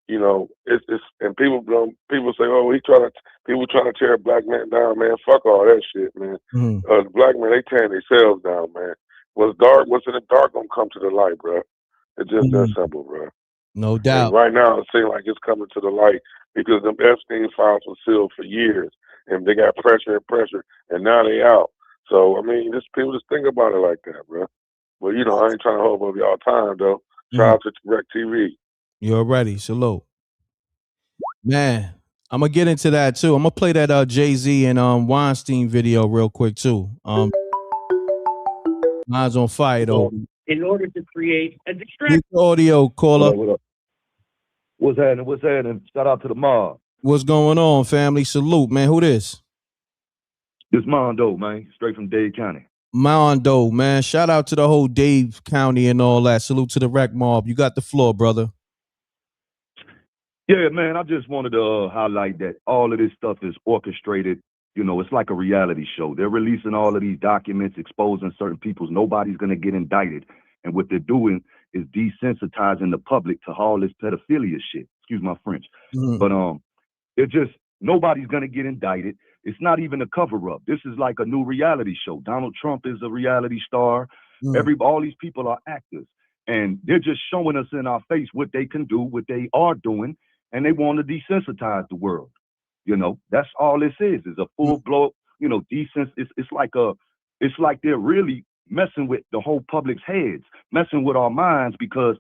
You know, it's and people say, oh, people trying to tear a black man down, man. Fuck all that shit, man. The black men, they tearing themselves down, man. What's in the dark gonna come to the light, bro. It's just that simple, bro. No doubt. And right now, it seems like it's coming to the light because them Epstein files were sealed for years, and they got pressure, and now they out. So I mean, people just think about it like that, bro. Well, you know, I ain't trying to hold up y'all time though. Shout out to MRecktv. You're ready. Salute. Man, I'm gonna get into that too. I'm gonna play that Jay-Z and Weinstein video real quick too. Mine's on fire though. In order to create a distraction. Audio, caller. What up? What's happening? Shout out to the mob. What's going on, family? Salute, man. Who this? This Mondo, man. Straight from Dade County. Mondo, man. Shout out to the whole Dade County and all that. Salute to the Wreck Mob. You got the floor, brother. Yeah, man, I just wanted to highlight that all of this stuff is orchestrated. You know, it's like a reality show. They're releasing all of these documents, exposing certain people. Nobody's going to get indicted. And what they're doing is desensitizing the public to all this pedophilia shit. excuse my French. But it just, nobody's gonna get indicted. It's not even a cover-up. This is like a new reality show. Donald Trump is a reality star. All these people are actors. And they're just showing us in our face what they can do, what they are doing, and they want to desensitize the world. You know, that's all this is a full-blown, you know, it's like they're really messing with the whole public's heads, messing with our minds, because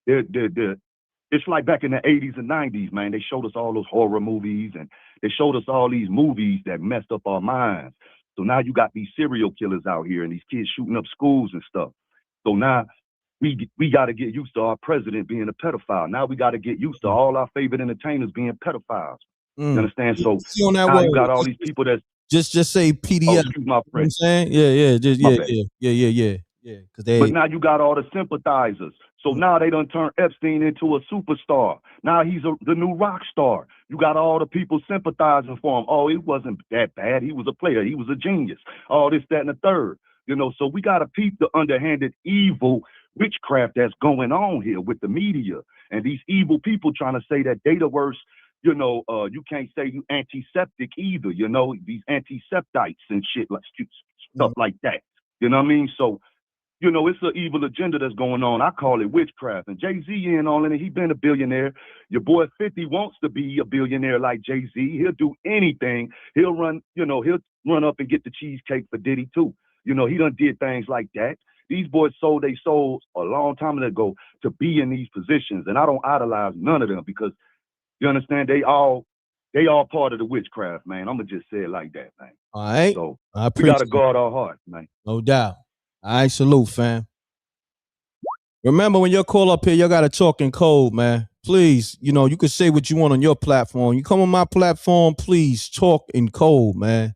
it's like back in the 80s and 90s, man. They showed us all those horror movies, and they showed us all these movies that messed up our minds. So now you got these serial killers out here and these kids shooting up schools and stuff. So now we got to get used to our president being a pedophile. Now we got to get used to all our favorite entertainers being pedophiles. You understand? So now you got all these people that just say PDF. Oh, excuse my friend. You know what I'm saying? Yeah. But now you got all the sympathizers. So now they done turned Epstein into a superstar. Now he's the new rock star. You got all the people sympathizing for him. Oh, it wasn't that bad. He was a player. He was a genius. All this, that, and the third. You know, so we got to peep the underhanded evil witchcraft that's going on here with the media and these evil people trying to say that data worse. You know, you can't say you antiseptic either. You know, these antiseptites and shit, like stuff like that. You know what I mean? So, you know, it's an evil agenda that's going on. I call it witchcraft. And Jay-Z in on it. He been a billionaire. Your boy 50 wants to be a billionaire like Jay-Z. He'll do anything. He'll run up and get the cheesecake for Diddy too. You know, he done did things like that. These boys sold their souls a long time ago to be in these positions. And I don't idolize none of them because, you understand, they all part of the witchcraft, man. I'm going to just say it like that, man. All right. So I we got to guard our hearts, man. No doubt. All right, salute, fam. Remember, when you call up here, you got to talk in code, man. Please, you know, you can say what you want on your platform. You come on my platform, please talk in code, man.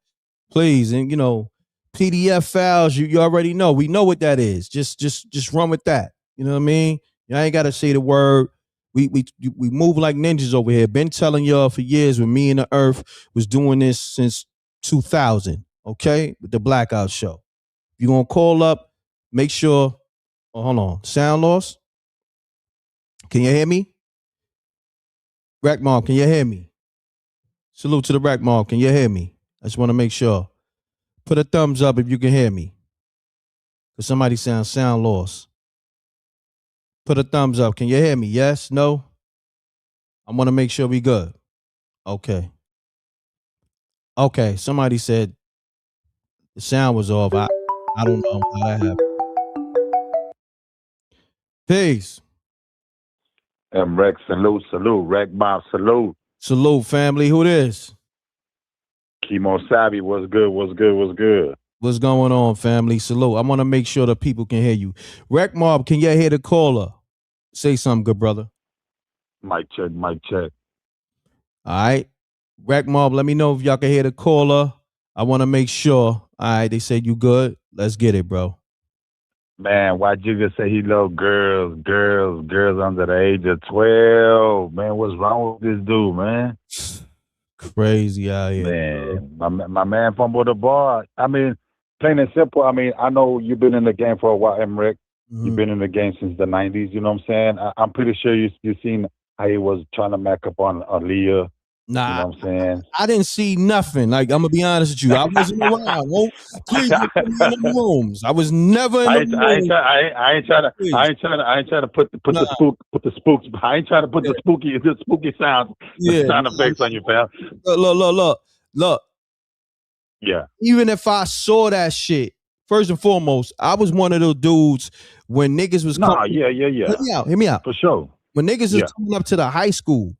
Please. And, you know, PDF files, you already know. We know what that is. Just run with that. You know what I mean? You ain't got to say the word. We move like ninjas over here. Been telling y'all for years when Me and the Earth was doing this since 2000, okay? With the Blackout Show. If you're going to call up, make sure, hold on, sound loss? Can you hear me? Rack Mom, can you hear me? Salute to the Rack Mom, can you hear me? I just want to make sure. Put a thumbs up if you can hear me. Because somebody sound loss. Put a thumbs up. Can you hear me? Yes? No? I want to make sure we good. Okay. Okay. Somebody said the sound was off. I don't know how that happened. Peace. M.Reck, salute. Rack Bob, salute. Salute, family. Who this? Chemo Savvy, what's good? What's going on, family? Salute. I want to make sure the people can hear you. Rack Mob, can you hear the caller? Say something, good brother. Mic check. All right. Rack Mob, let me know if y'all can hear the caller. I want to make sure. All right, they said you good. Let's get it, bro. Man, why Jigga say he love girls under the age of 12? Man, what's wrong with this dude, man? Crazy out here. Man, my man fumbled the ball. I mean, plain and simple. I mean, I know you've been in the game for a while, M.Reck. You've been in the game since the 90s, you know what I'm saying? I'm pretty sure you've seen how he was trying to mac up on Aaliyah. Nah, you know what I'm saying? I didn't see nothing. Like, I'm gonna be honest with you. I wasn't around. Please look at me in the rooms. I was never in the room. I ain't trying to put the spooky sound effects on you, pal. Look. Yeah. Even if I saw that shit, first and foremost, I was one of those dudes when niggas was coming. Yeah. Hear me out. For sure. When niggas was coming up to the high school,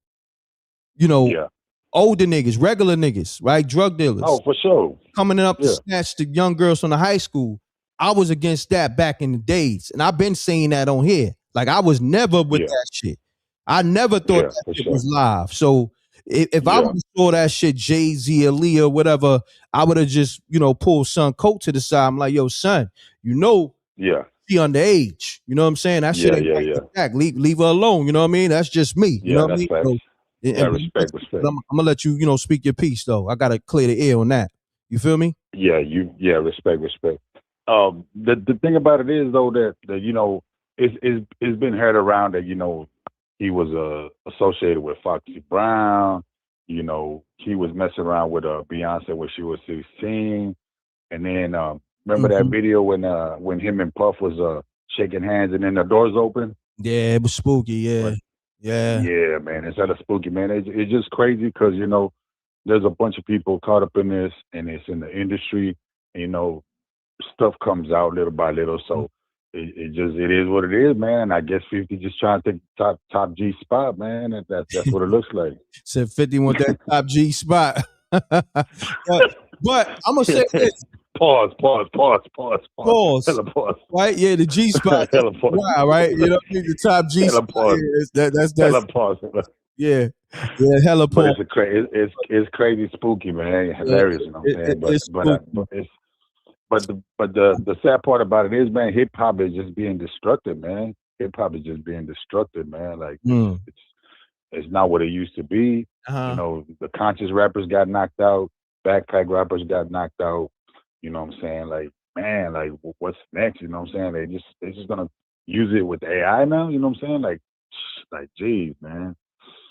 you know, older niggas, regular niggas, right? Drug dealers. Oh, for sure. Coming up to snatch the young girls from the high school. I was against that back in the days. And I've been saying that on here. Like, I was never with that shit. I never thought that shit was live. So if I would have saw that shit, Jay-Z, Aaliyah, whatever, I would have just, you know, pulled son coat to the side. I'm like, yo, son, you know, she underage. You know what I'm saying? That shit ain't back. Leave her alone. You know what I mean? That's just me. You know what I mean? So, respect. I'm gonna let you, you know, speak your piece though. I gotta clear the air on that. You feel me? Respect. The thing about it is though that you know it's been heard around that, you know, he was associated with Foxy Brown. You know, he was messing around with Beyonce when she was 16. And then remember that video when him and Puff was shaking hands and then the doors open? Yeah, it was spooky. Yeah. Yeah, man. It's hella spooky, man. It's just crazy because, you know, there's a bunch of people caught up in this, and it's in the industry. And, you know, stuff comes out little by little. So it is what it is, man. I guess 50 just trying to take top G spot, man. That's what it looks like. Said 50 want that top G spot. but I'm gonna say this. Pause. Hella pause. Right? Yeah, the G spot. Wow, right? You know, the top G hella spot. Pause. Yeah, that's hella pause. Yeah, hella pause. But it's crazy spooky, man. Hilarious, you know what I'm saying? But the sad part about it is, man, hip hop is just being destructive, man. Hip hop is just being destructive, man. Like it's not what it used to be. You know, the conscious rappers got knocked out, backpack rappers got knocked out. You know what I'm saying? Like, man, like what's next? You know what I'm saying? They're just gonna use it with AI now. You know what I'm saying? Like, geez, man.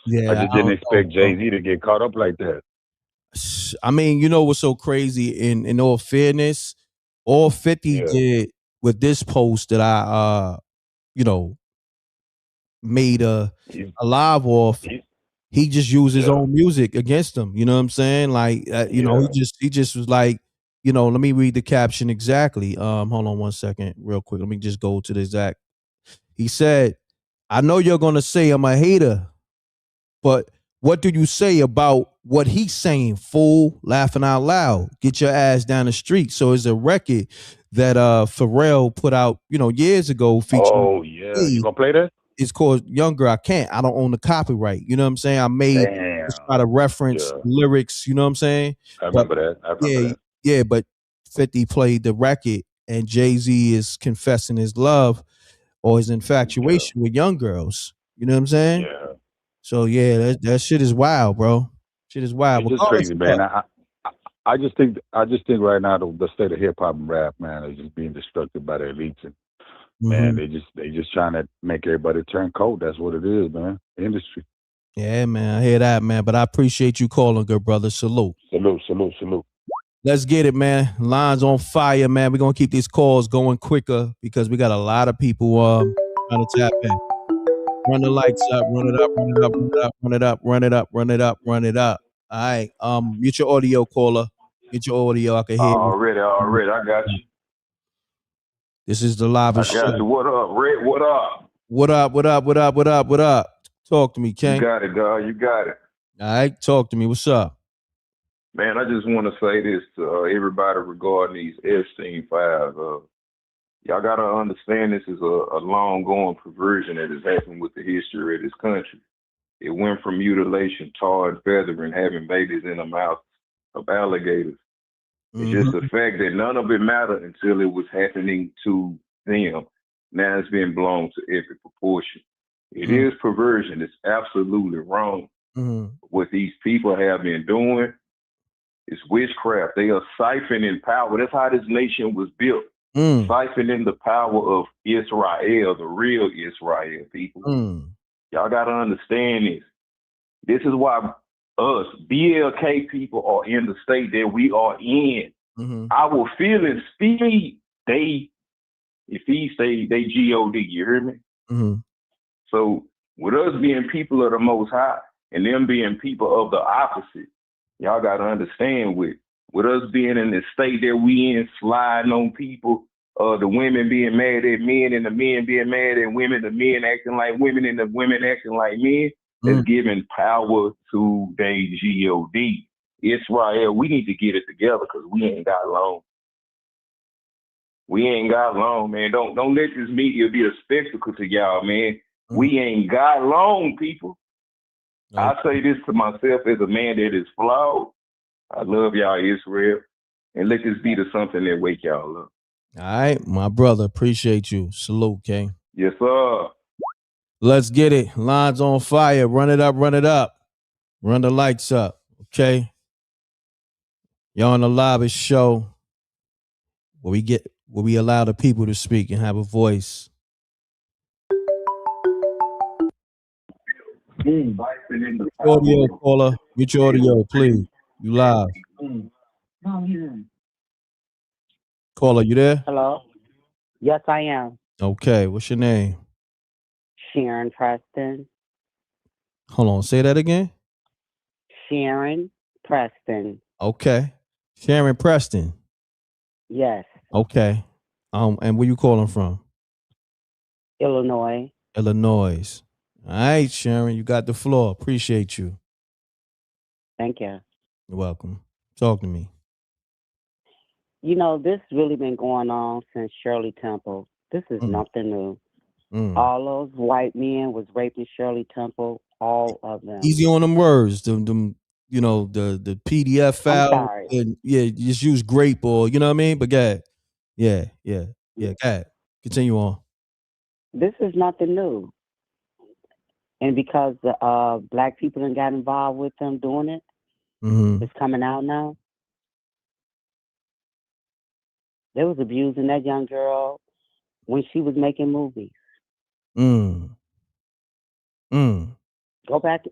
Yeah, I just didn't expect Jay-Z to get caught up like that. I mean, you know what's so crazy? In all fairness, all 50 did with this post that I you know, made a live off. He just used his own music against him. You know what I'm saying? Like, you know, he just was like, you know, let me read the caption exactly. Hold on one second, real quick. Let me just go to the exact. He said, "I know you're gonna say I'm a hater, but what do you say about what he's saying, fool? Laughing out loud. Get your ass down the street." So it's a record that Pharrell put out, you know, years ago featuring. Oh yeah, you gonna play that? It's called Younger. I can't. I don't own the copyright. You know what I'm saying? I made just try to reference lyrics. You know what I'm saying? I remember that. Yeah, but 50 played the record, and Jay-Z is confessing his love or his infatuation with young girls. You know what I'm saying? Yeah. So yeah, that shit is wild, bro. Shit is wild. It's just crazy, man. I just think right now the state of hip hop and rap, man, is just being destructed by the elites, and man, they just trying to make everybody turn cold. That's what it is, man. The industry. Yeah, man. I hear that, man. But I appreciate you calling, good brother. Salute. Salute. Let's get it, man. Lines on fire, man. We're gonna keep these calls going quicker because we got a lot of people trying to tap in. Run the lights up, run it up, run it up, run it up, run it up, run it up, run it up, run it up. All right. Get your audio, caller. Get your audio. I can hear already. I got you. This is the live show. I got you. What up, Red? What up? What up? Talk to me, King. You got it, dog. You got it. All right, talk to me. What's up? Man, I just want to say this to everybody regarding these Epstein files. Y'all got to understand this is a long-going perversion that has happened with the history of this country. It went from mutilation, tar and feathering, having babies in the mouth of alligators. It's just the fact that none of it mattered until it was happening to them. Now it's been blown to every proportion. It is perversion. It's absolutely wrong. What these people have been doing is witchcraft. They are siphoning power. That's how this nation was built. Siphoning the power of Israel, the real Israel, people. Y'all got to understand this. This is why us, BLK people, are in the state that we are in. Our feelings feed, they G-O-D, you hear me? So with us being people of the Most High and them being people of the opposite, y'all got to understand with us being in the state that we in, sliding on people, the women being mad at men and the men being mad at women, the men acting like women and the women acting like men, that's giving power to they G-O-D. Israel, we need to get it together because we ain't got long. We ain't got long, man. Don't let this media be a spectacle to y'all, man. We ain't got long, people. I say this to myself as a man that is flawed. I love y'all, Israel. And let this be to something that wake y'all up. All right, my brother. Appreciate you. Salute, King. Yes, sir. Let's get it. Lines on fire. Run it up, run it up. Run the lights up, okay? Y'all on the lobby show where we allow the people to speak and have a voice. Audio caller, get your audio, please. You live. Caller, you there? Hello? Yes, I am. Okay, what's your name? Sharon Preston. Hold on, say that again. Sharon Preston. Okay. Sharon Preston. Yes. Okay. And where you calling from? Illinois. Illinois. All right, Sharon, you got the floor. Appreciate you. Thank you. You're welcome. Talk to me. You know, this really been going on since Shirley Temple. This is nothing new. All those white men was raping Shirley Temple, all of them. Easy on them words. Them you know, the PDF file. I'm sorry. And yeah, you just use grape or you know what I mean? But go ahead. Yeah. Go ahead. Continue on. This is nothing new. And because the black people done got involved with them doing it, it's coming out now. They was abusing that young girl when she was making movies. Go back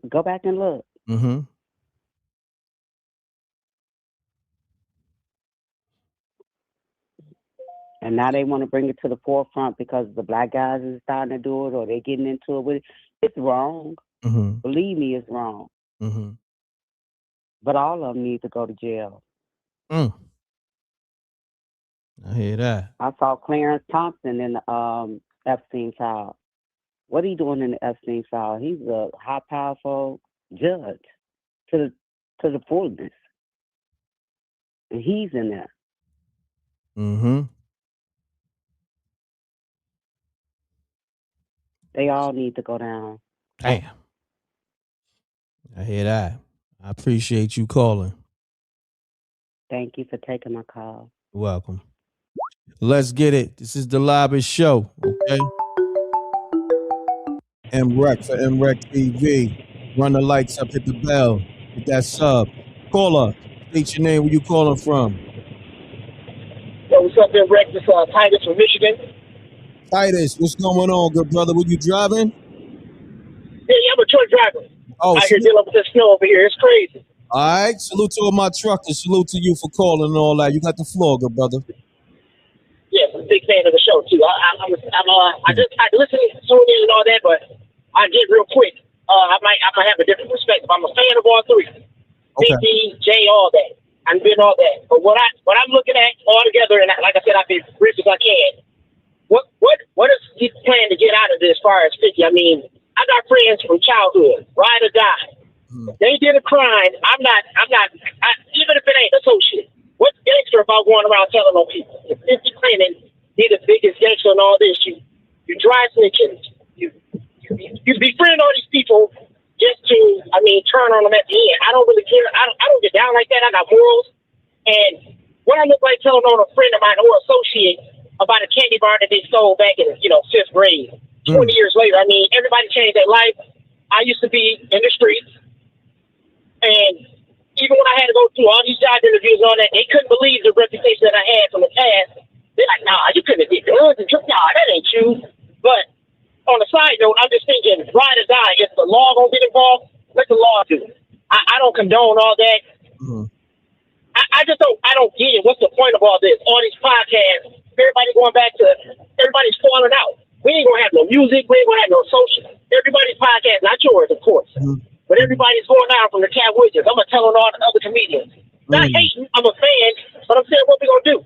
and look. And now they want to bring it to the forefront because the black guys is starting to do it or they're getting into it with it. It's wrong. Believe me, it's wrong. But all of them need to go to jail. I hear that. I saw Clarence Thompson in the Epstein file. What are you doing in the Epstein file? He's a high, powerful judge to the fullness. And he's in there. They all need to go down. Damn. I hear that. I appreciate you calling. Thank you for taking my call. You're welcome. Let's get it. This is the Wildest show, okay? M.Reck for MRecktv. Run the lights up, hit the bell, hit that sub. Caller, state your name, where you calling from? Yo, what's up, M.Reck? This is Titus from Michigan. Titus, what's going on, good brother? Were you driving? Yeah, I'm a truck driver. Oh, I hear dealing with this snow over here. It's crazy. All right, salute to all my truckers. Salute to you for calling and all that. You got the floor, good brother. Yeah, I'm a big fan of the show too. I listen, tune in and all that, but I get real quick. I might have a different perspective. I'm a fan of all three. Okay. Jay, all that. I've been all that. But what I'm looking at all together, and like I said, I'll be brief as I can. What is he planning to get out of this as far as 50? I mean, I got friends from childhood, ride or die. They did a crime. I'm not, even if it ain't associate. What's gangster about going around telling on people? If 50 claiming he the biggest gangster and all this, you dry snitching. You befriend all these people just to, turn on them at the end. I don't really care. I don't get down like that. I got morals. And what I look like telling on a friend of mine or associate about a candy bar that they stole back in, 5th grade. 20 years later, everybody changed their life. I used to be in the streets. And even when I had to go through all these job interviews and all that, they couldn't believe the reputation that I had from the past. They're like, nah, you couldn't have did guns and nah, that ain't you. But on a side note, I'm just thinking, ride or die, if the law gonna get involved, let the law do it. I don't condone all that. I just don't get it. What's the point of all this? All these podcasts, everybody going back to, everybody's falling out. We ain't gonna have no music, we ain't gonna have no social. Everybody's podcast, not yours, of course. But everybody's going down from the Cat Widgets. I'm gonna tell on all the other comedians. Not hating, I'm a fan, but I'm saying what we gonna do.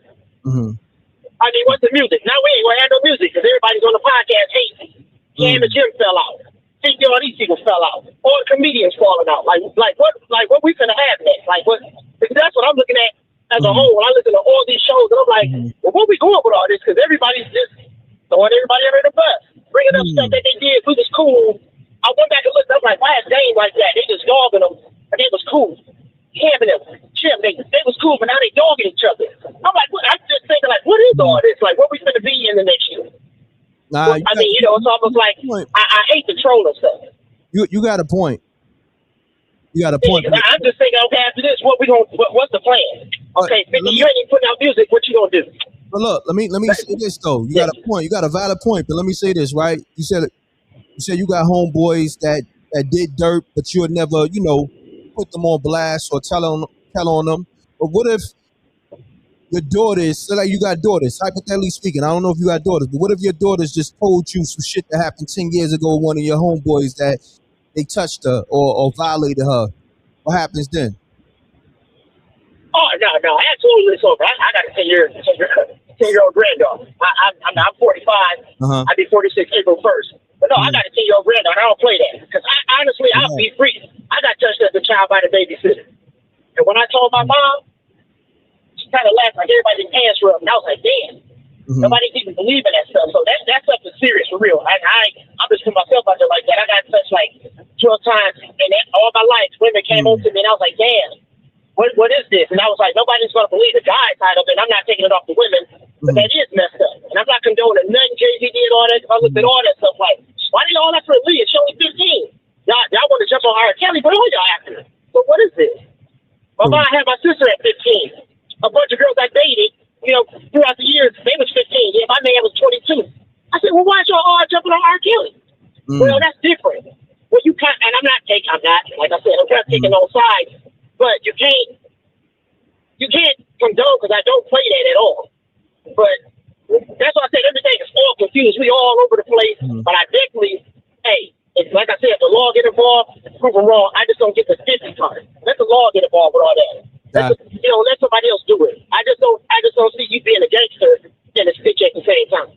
What's the music? Now we ain't gonna have no music because everybody's on the podcast hating. Cam and Jim fell out. Think all these people fell out. All the comedians falling out. Like what we finna have next? Like what? Because that's what I'm looking at as a whole. When I listen to all these shows, and I'm like, well, what we going with all this? Because everybody's just throwing everybody under the bus, bringing up stuff that they did. We was cool. I went back and looked. I was like, why is Dane like that? They just dogging them, and they was cool. Cam and them, Jim, they was cool, but now they dogging each other. I'm like, I'm just thinking, like, what is all this? Like, what we finna be in the next year? It's almost like I hate the trolling stuff. You got a point. You got a point. I'm just thinking, okay, after this, what's the plan? Okay, 50, you ain't even putting out music. What you gonna do? But look, let me say this though. You got a point. You got a valid point. But let me say this, right? You said you got homeboys that that did dirt, but you'll never, put them on blast or tell on them. But what if your daughters, so like you got daughters, hypothetically speaking, I don't know if you got daughters, but what if your daughters just told you some shit that happened 10 years ago with one of your homeboys that they touched her or violated her? What happens then? Oh, no, absolutely. So I got a 10-year-old granddaughter. I'm 45. I'll be 46 April 1st. But no, I got a 10-year-old granddaughter. I don't play that. Because honestly, I'll be free. I got touched as a child by the babysitter. And when I told my mom, she kind of laughed like everybody didn't answer up. And I was like, damn. Nobody even believe in that stuff. So that stuff is serious for real. I'm just putting myself out there like that. I got touched like 12 times. And all my life, women came over to me and I was like, damn. What is this? And I was like, nobody's going to believe the guy side of it. I'm not taking it off the women, but that is messed up. And I'm not condoning nothing Jay-Z did, all that. I looked at all that stuff like, why did all that for Aaliyah? She only 15. Y'all want to jump on R. Kelly, but all y'all after her. So what is this? My mom had my sister at 15. A bunch of girls I dated, throughout the years, they was 15. Yeah, my man was 22. I said, well, why y'all all jumping on R. Kelly? Well, that's different. Well, you can't, and I'm not, like I said, I'm not taking no sides. But you can't condone because I don't play that at all. But that's why I said everything is all confused. We all over the place. But I definitely, it's like I said, if the law get involved, prove them wrong. I just don't get the 50 part. Let the law get involved with all that. Let somebody else do it. I just don't see you being a gangster and a snitch at the same time.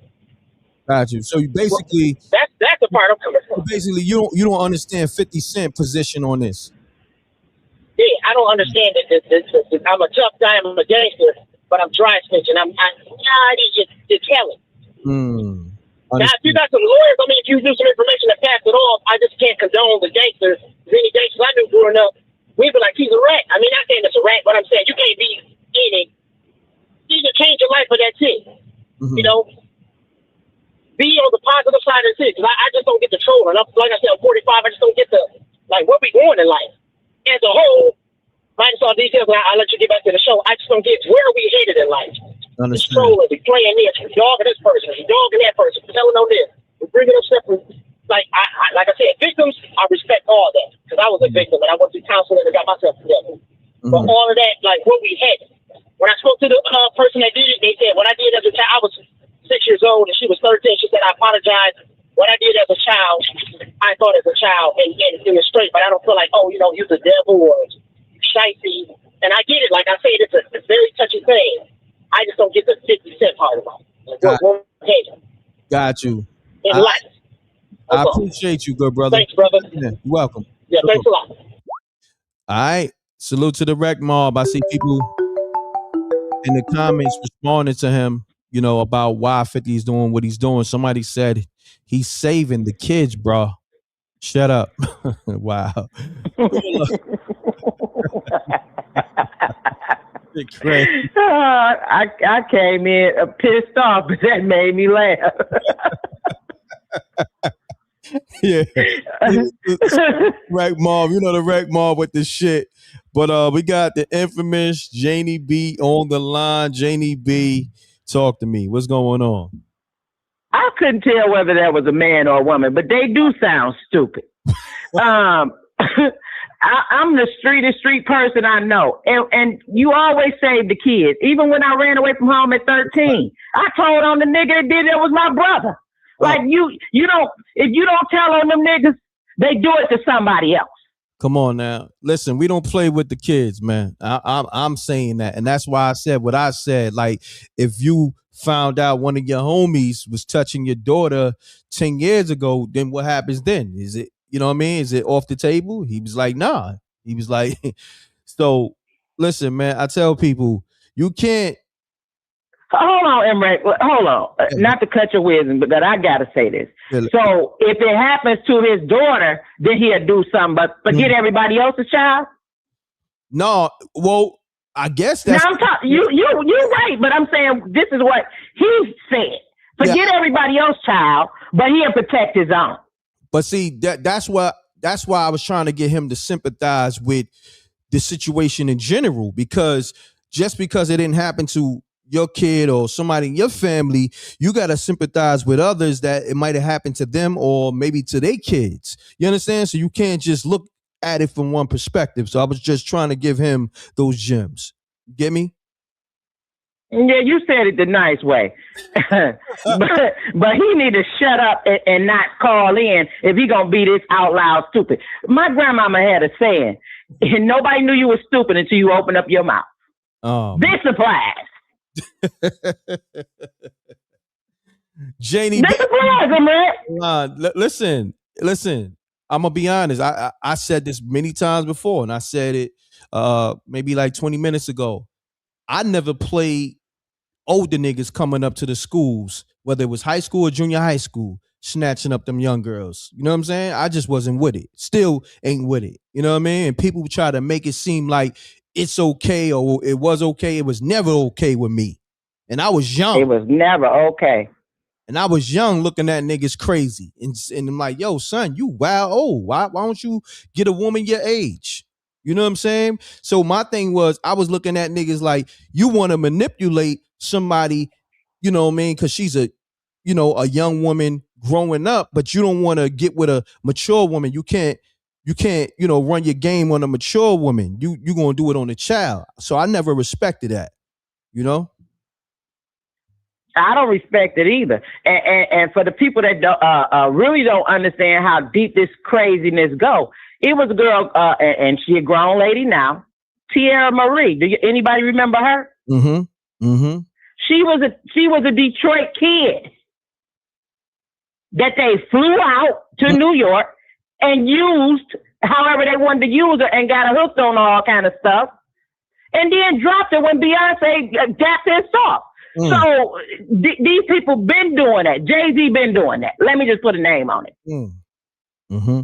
Got you. So you basically that's the part I'm coming from. Basically, you don't understand 50 Cent position on this. Yeah, I don't understand it. I'm a tough guy. I'm a gangster, but I'm dry snitching. You're telling. Now, if you got some lawyers, if you do some information to pass it off, I just can't condone the gangsters. Any gangsters I knew growing up, we'd be like, he's a rat. Not saying it's a rat, but I'm saying you can't be in it. You can change your life, but that's it. Be on the positive side of the city. Because I just don't get the trolling. Like I said, I'm 45. I just don't get the, where we going in life. As a whole, minus all details, I'll let you get back to the show. I just don't get where are we headed in life. It's trolling, we playing this, we dogging this person, we dogging that person, we telling on this, we bringing up stuff. Like I said, victims, I respect all that because I was a victim and I went through counseling and got myself together. But all of that, where we headed. When I spoke to the person that did it, they said what I did as a child, I was 6 years old and she was 13. She said, I apologize. What I did as a child, I thought as a child, and it was straight, but I don't feel like, you're the devil or shifty. And I get it. Like I said, it's a very touchy thing. I just don't get the 50 Cent part of it. Got you. In life. I appreciate you, good brother. Thanks, brother. Yeah, you're welcome. Yeah, thanks a lot. All right. Salute to the Wreck Mob. I see people in the comments responding to him, about why 50 is doing what he's doing. Somebody said he's saving the kids, bro. Shut up. Wow. I came in pissed off, but that made me laugh. Yeah. Wreck Mob. The Wreck Mob with the shit. But we got the infamous Janie B on the line. Janie B, talk to me. What's going on? I couldn't tell whether that was a man or a woman, but they do sound stupid. I'm the street person I know. And you always save the kids. Even when I ran away from home at 13, I told on the nigga that did it was my brother. Like you don't, if you don't tell on them niggas, they do it to somebody else. Come on now. Listen, we don't play with the kids, man. I'm saying that. And that's why I said what I said. Like, if you found out one of your homies was touching your daughter 10 years ago, then what happens then? Is it, is it off the table? He was like, nah. He was like, so listen, man, I tell people, you can't. Hold on, M.Reck. Hold on. Not to cut your wisdom, but I got to say this. So if it happens to his daughter, then he'll do something, but forget everybody else's child? No, well, I guess that's... Now, I'm talking, you're right, but I'm saying this is what he said. Forget everybody else's child, but he'll protect his own. But see, that's why I was trying to get him to sympathize with the situation in general, because just because it didn't happen to your kid or somebody in your family, you got to sympathize with others that it might have happened to them or maybe to their kids. You understand? So you can't just look at it from one perspective. So I was just trying to give him those gems. Get me? Yeah, you said it the nice way. but he need to shut up and not call in if he gonna be this out loud stupid. My grandmama had a saying, and nobody knew you were stupid until you open up your mouth. This applies. Janie, this applies, man. Listen. I'm gonna be honest. I said this many times before, and I said it maybe like 20 minutes ago. I never played older niggas coming up to the schools, whether it was high school or junior high school, snatching up them young girls. You know what I'm saying? I just wasn't with it. Still ain't with it. You know what I mean? And people try to make it seem like it's okay or it was okay. It was never okay with me. And I was young. It was never okay. And I was young looking at niggas crazy. And I'm like, yo, son, you wild old. Why don't you get a woman your age? You know what I'm saying? So my thing was, I was looking at niggas like, you want to manipulate somebody, you know what I mean? Because she's a young woman growing up, but you don't want to get with a mature woman. You can't, run your game on a mature woman. You gonna do it on a child. So I never respected that, you know? I don't respect it either. And for the people that really don't understand how deep this craziness go, it was a girl, and she a grown lady now, Tierra Marie. Anybody remember her? Mm-hmm. Mm-hmm. She was a Detroit kid that they flew out to New York and used however they wanted to use her and got her hooked on all kind of stuff, and then dropped her when Beyonce got pissed off. So these people been doing that. Jay-Z been doing that. Let me just put a name on it. Mm-hmm.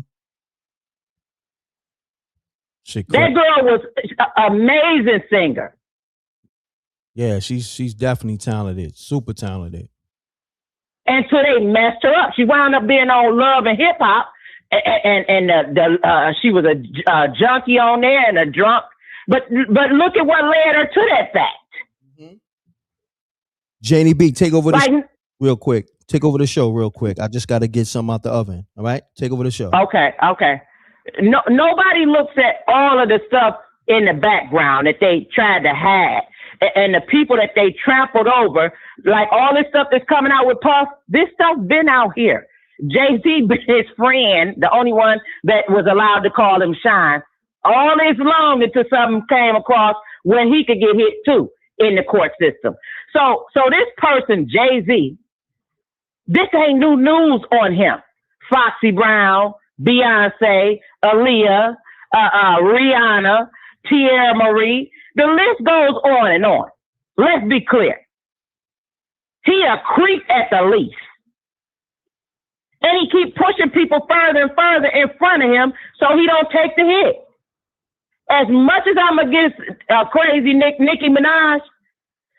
That girl was an amazing singer. Yeah, she's definitely talented, super talented. And so they messed her up. She wound up being on Love and Hip Hop, and she was a junkie on there and a drunk. But look at what led her to that fact. Janie B, take over the show real quick. Take over the show real quick. I just got to get something out the oven. All right? Take over the show. Okay. No, nobody looks at all of the stuff in the background that they tried to hide and the people that they trampled over. Like all this stuff that's coming out with Puff, this stuff been out here. Jay-Z been his friend, the only one that was allowed to call him Shine, all this long until something came across when he could get hit too in the court system. So this person, Jay-Z, this ain't new news on him. Foxy Brown, Beyonce, Aaliyah, Rihanna, Tierra Marie. The list goes on and on. Let's be clear. He a creep at the least. And he keep pushing people further and further in front of him so he don't take the hit. As much as I'm against crazy Nicki Minaj,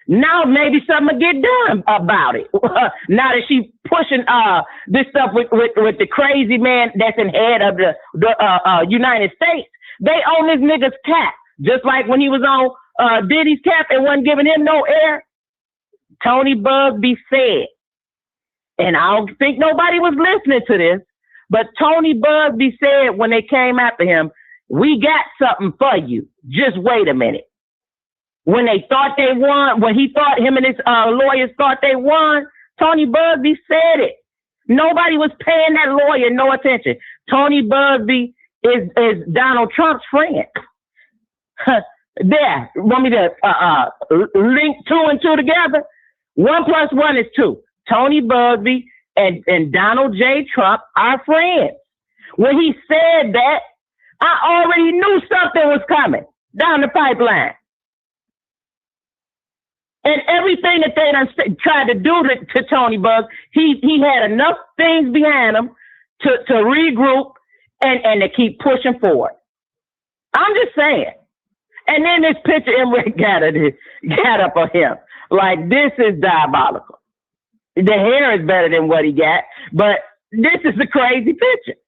now maybe something will get done about it. Now that she pushing this stuff with the crazy man that's in head of the United States. They own this nigga's cap. Just like when he was on Diddy's cap and wasn't giving him no air. Tony Busby said, and I don't think nobody was listening to this, but Tony Busby said when they came after him, we got something for you. Just wait a minute. When they thought they won, when he thought him and his lawyers thought they won, Tony Busby said it. Nobody was paying that lawyer no attention. Tony Busby is Donald Trump's friend. There, want me to link 2 and 2 together? 1 + 1 is 2. Tony Busby and Donald J. Trump are friends. When he said that, I already knew something was coming down the pipeline. And everything that they done tried to do to Tony Buzz, he had enough things behind him to regroup and to keep pushing forward. I'm just saying. And then this picture M.Reck got up on him. Like, this is diabolical. The hair is better than what he got, but this is a crazy picture.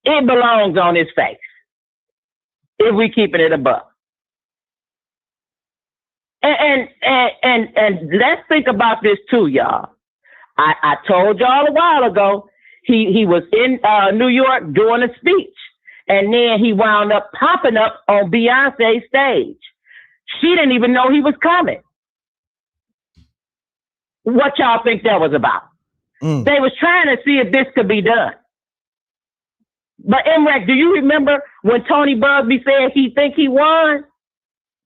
It belongs on his face. If we keeping it above. And let's think about this too, y'all. I told y'all a while ago he was in New York doing a speech, and then he wound up popping up on Beyonce's stage. She didn't even know he was coming. What y'all think that was about? They was trying to see if this could be done. But M.Reck, do you remember when Tony Busby said he think he won?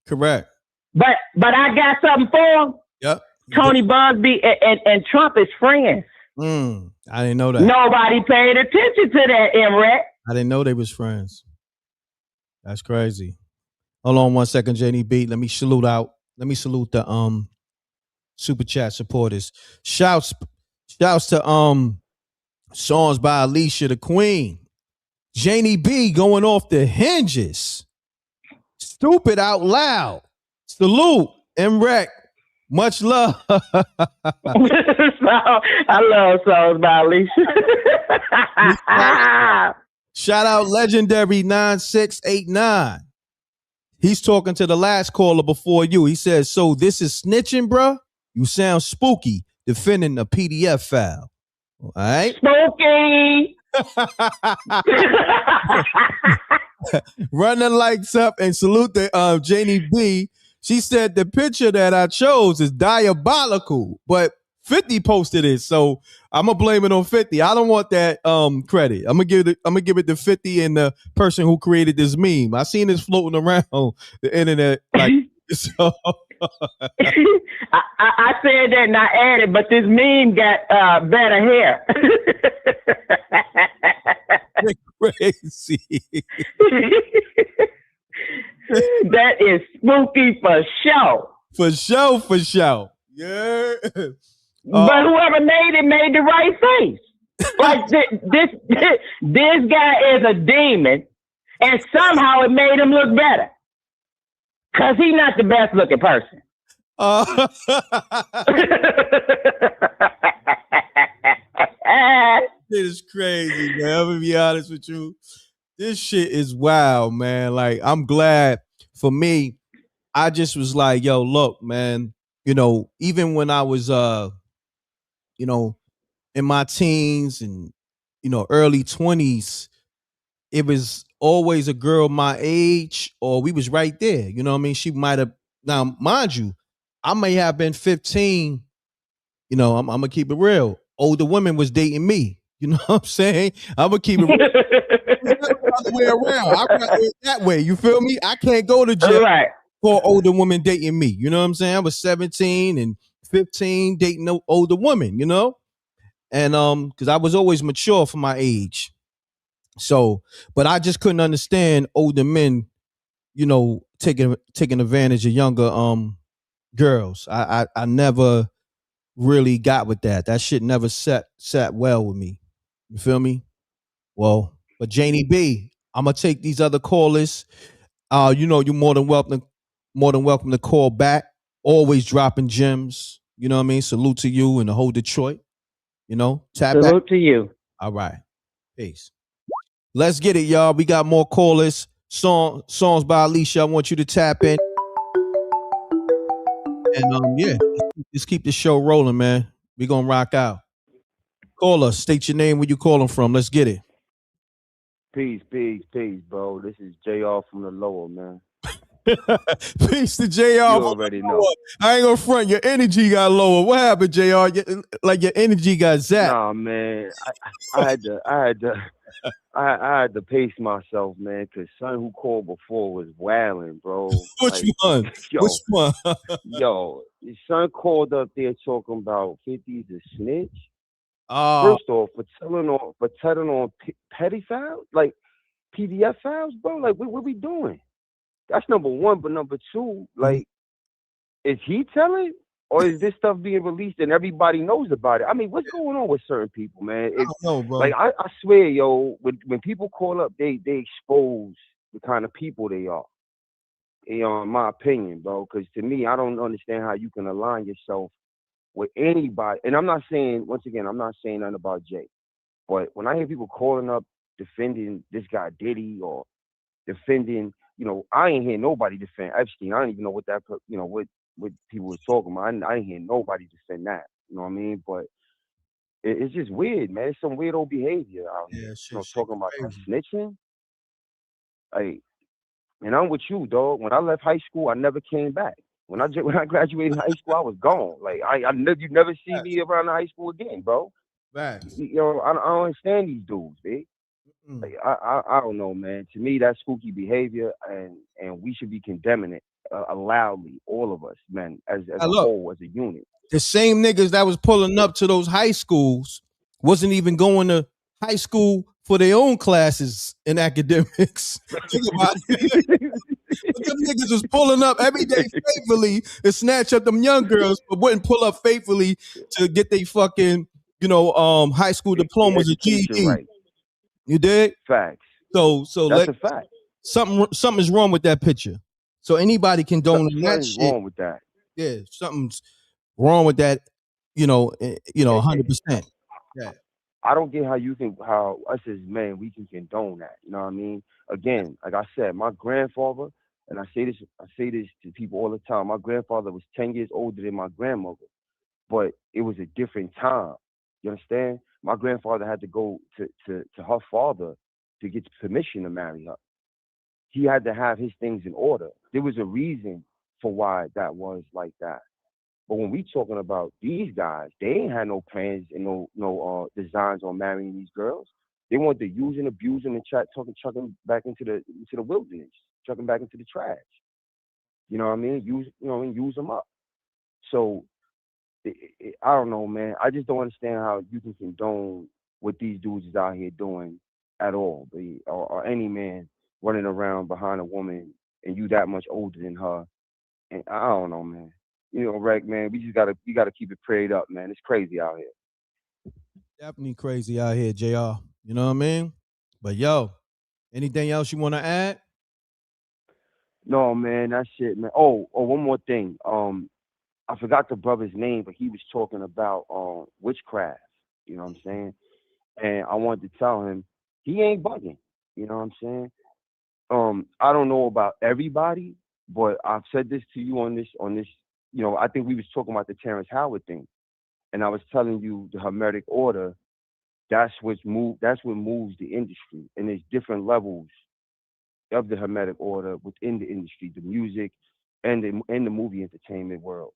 Correct. But I got something for him. Yep. Tony Busby and Trump is friends. I didn't know that. Nobody paid attention to that, M.Reck. I didn't know they was friends. That's crazy. Hold on 1 second, JDB. Let me salute the super chat supporters. Shouts to songs by Alicia the Queen. Janie B going off the hinges. Stupid out loud. Salute. M.Reck. Much love. I love songs by Alicia. Shout out legendary 9689. He's talking to the last caller before you. He says, so this is snitching, bruh? You sound spooky defending a PDF file. All right. Spooky. Run the lights up and salute the Janie B. She said the picture that I chose is diabolical, but 50 posted it, so I'm gonna blame it on 50. I don't want that credit. I'm gonna give it to 50 and the person who created this meme. I seen this floating around the internet like so. I said that and I added, but this meme got better hair. Crazy. That is spooky for sure. For sure. Yeah. But whoever made it made the right face. Like this guy is a demon, and somehow it made him look better. Cause he's not the best looking person. It is crazy, man. I'm gonna be honest with you. This shit is wild, man. Like, I'm glad for me. I just was like, yo, look, man, even when I was in my teens and early 20s, it was always a girl my age, or we was right there. You know what I mean? She might have, now mind you, I may have been 15. I'm gonna keep it real. Older women was dating me. You know what I'm saying? I'm gonna keep it real. Other way around. I got it that way. You feel me? I can't go to jail for an older woman dating me. You know what I'm saying? I was 17 and 15 dating no older woman, and because I was always mature for my age. So, but I just couldn't understand older men, taking advantage of younger girls. I never really got with that. That shit never sat well with me. You feel me? Well, but Janie B, I'm gonna take these other callers. You're more than welcome to call back. Always dropping gems. You know what I mean? Salute to you and the whole Detroit. Tap Salute back to you. All right. Peace. Let's get it, y'all. We got more callers. Songs by Alicia. I want you to tap in. And yeah, just keep the show rolling, man. We gonna rock out. Caller, state your name, where you calling from. Let's get it. Peace, bro. This is JR from the lower, man. Peace to JR. You already know. I ain't gonna front. Your energy got lower. What happened, JR? Your energy got zapped. Nah, man. I had to pace myself, man, because son who called before was wailing, bro. Which one? Which one? Yo, his son called up there talking about 50's a snitch. First off, for telling on petty files, like PDF files, bro. Like, what we doing? That's number one. But number two, like, is he telling, or is this stuff being released and everybody knows about it? I mean, what's going on with certain people, man? I don't know, bro. Like, I swear, yo, when people call up, they expose the kind of people they are. In my opinion, bro. Because to me, I don't understand how you can align yourself with anybody. And I'm not saying, once again, I'm not saying nothing about Jay. But when I hear people calling up, defending this guy Diddy, or defending, I ain't hear nobody defend Epstein. I don't even know what that, what what people were talking about. I didn't hear nobody defend that. You know what I mean? But it's just weird, man. It's some weirdo behavior out here. Yeah, You know, shit talking about crazy. snitching. Like, and I'm with you, dog. When I left high school, I never came back. When I graduated high school, I was gone. Like you never see me around the high school again, bro. Facts. You know, I don't understand these dudes, man. Like, I don't know, man. To me, that's spooky behavior, and we should be condemning it loudly, all of us, man, as Now a look, whole, as a unit. the same niggas that was pulling up to those high schools wasn't even going to high school for their own classes in academics. Think about it. But them niggas was pulling up every day faithfully to snatch up them young girls, but wouldn't pull up faithfully to get they fucking, high school diplomas or Education, GED. right? You did? Facts. So That's a fact. something is wrong with that picture. So anybody condone that Something's shit. wrong with that. Yeah, something's wrong with that. 100%. Yeah. I don't get how us as men, we can condone that. You know what I mean? Again, like I said, my grandfather, and I say this to people all the time. My grandfather was 10 years older than my grandmother, but it was a different time. You understand? My grandfather had to go to her father to get permission to marry her. He had to have his things in order. There was a reason for why that was like that. But when we talking about these guys, they ain't had no plans and no designs on marrying these girls. They want to use and abuse them and chuck them back into the wilderness, chuck them back into the trash. You know what I mean? Use them up. So I don't know, man. I just don't understand how you can condone what these dudes is out here doing at all, or any man running around behind a woman and you that much older than her. And I don't know, man. Reck, man, we gotta keep it prayed up, man. It's crazy out here. Definitely crazy out here, JR. You know what I mean? But yo, anything else you want to add? No, man, that's it, man. Oh, one more thing. I forgot the brother's name, but he was talking about witchcraft. You know what I'm saying? And I wanted to tell him he ain't bugging. You know what I'm saying? I don't know about everybody, but I've said this to you on this. I think we was talking about the Terrence Howard thing, and I was telling you the Hermetic order. That's what moves the industry, and there's different levels of the Hermetic order within the industry, the music, and the movie entertainment world.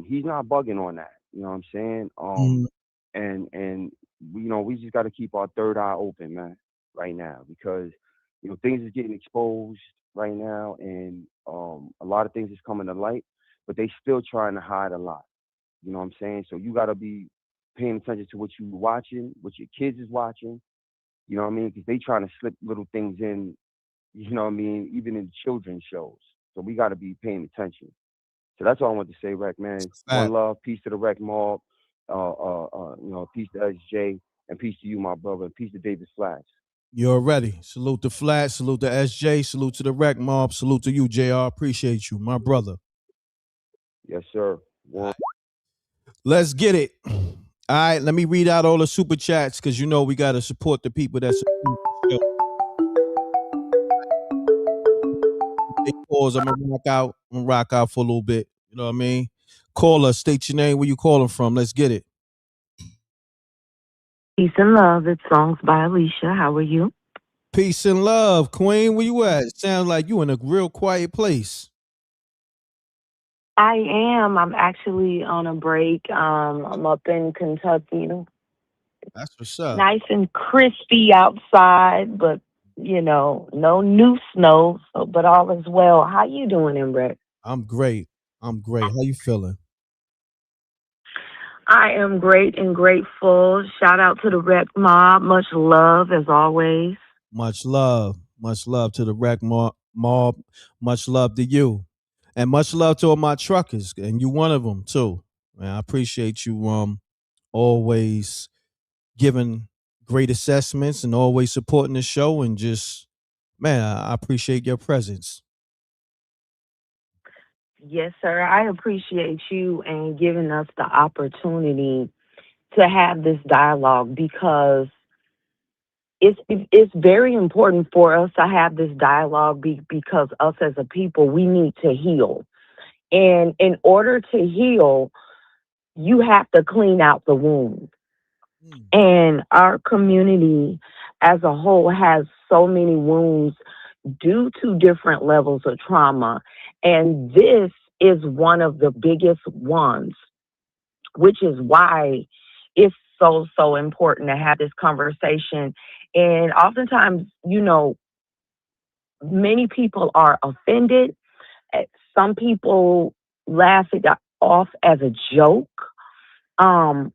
He's not bugging on that. You know what I'm saying? And we just got to keep our third eye open, man, right now, because things is getting exposed right now, and a lot of things is coming to light, but they still trying to hide a lot. You know what I'm saying? So you got to be paying attention to what you watching, what your kids is watching. You know what I mean? Because they trying to slip little things in. You know what I mean? Even in children's shows. So we got to be paying attention. So that's all I want to say, Reck, man. One love, peace to the Reck Mob, peace to SJ, and peace to you, my brother, and peace to David Flats. You're ready. Salute to Flat, salute to SJ, salute to the Reck Mob, salute to you, JR. Appreciate you, my brother. Yes, sir. Let's get it. All right, let me read out all the super chats because we got to support the people that support the show. Pause. I'm gonna rock out for a little bit. You know what I mean? Call us, state your name, where you calling from. Let's get it. Peace and love. It's Songs by Aaliyah. How are you? Peace and love, Queen. Where you at? Sounds like you in a real quiet place. I am. I'm actually on a break. I'm up in Kentucky. That's what's up. Nice and crispy outside, but no new snow. But all is well. How you doing, M.Reck? I'm great. How you feeling? I am great and grateful. Shout out to the Reck Mob. Much love as always. Much love. Much love to the Reck Mob. Much love to you. And much love to all my truckers. And you one of them too. Man, I appreciate you always giving great assessments and always supporting the show, and just, man, I appreciate your presence. Yes, sir. I appreciate you and giving us the opportunity to have this dialogue, because it's very important for us to have this dialogue because us as a people, we need to heal. And in order to heal, you have to clean out the wound. And our community as a whole has so many wounds due to different levels of trauma. And this is one of the biggest ones, which is why it's so important to have this conversation. And oftentimes, you know, many people are offended. Some people laugh it off as a joke. But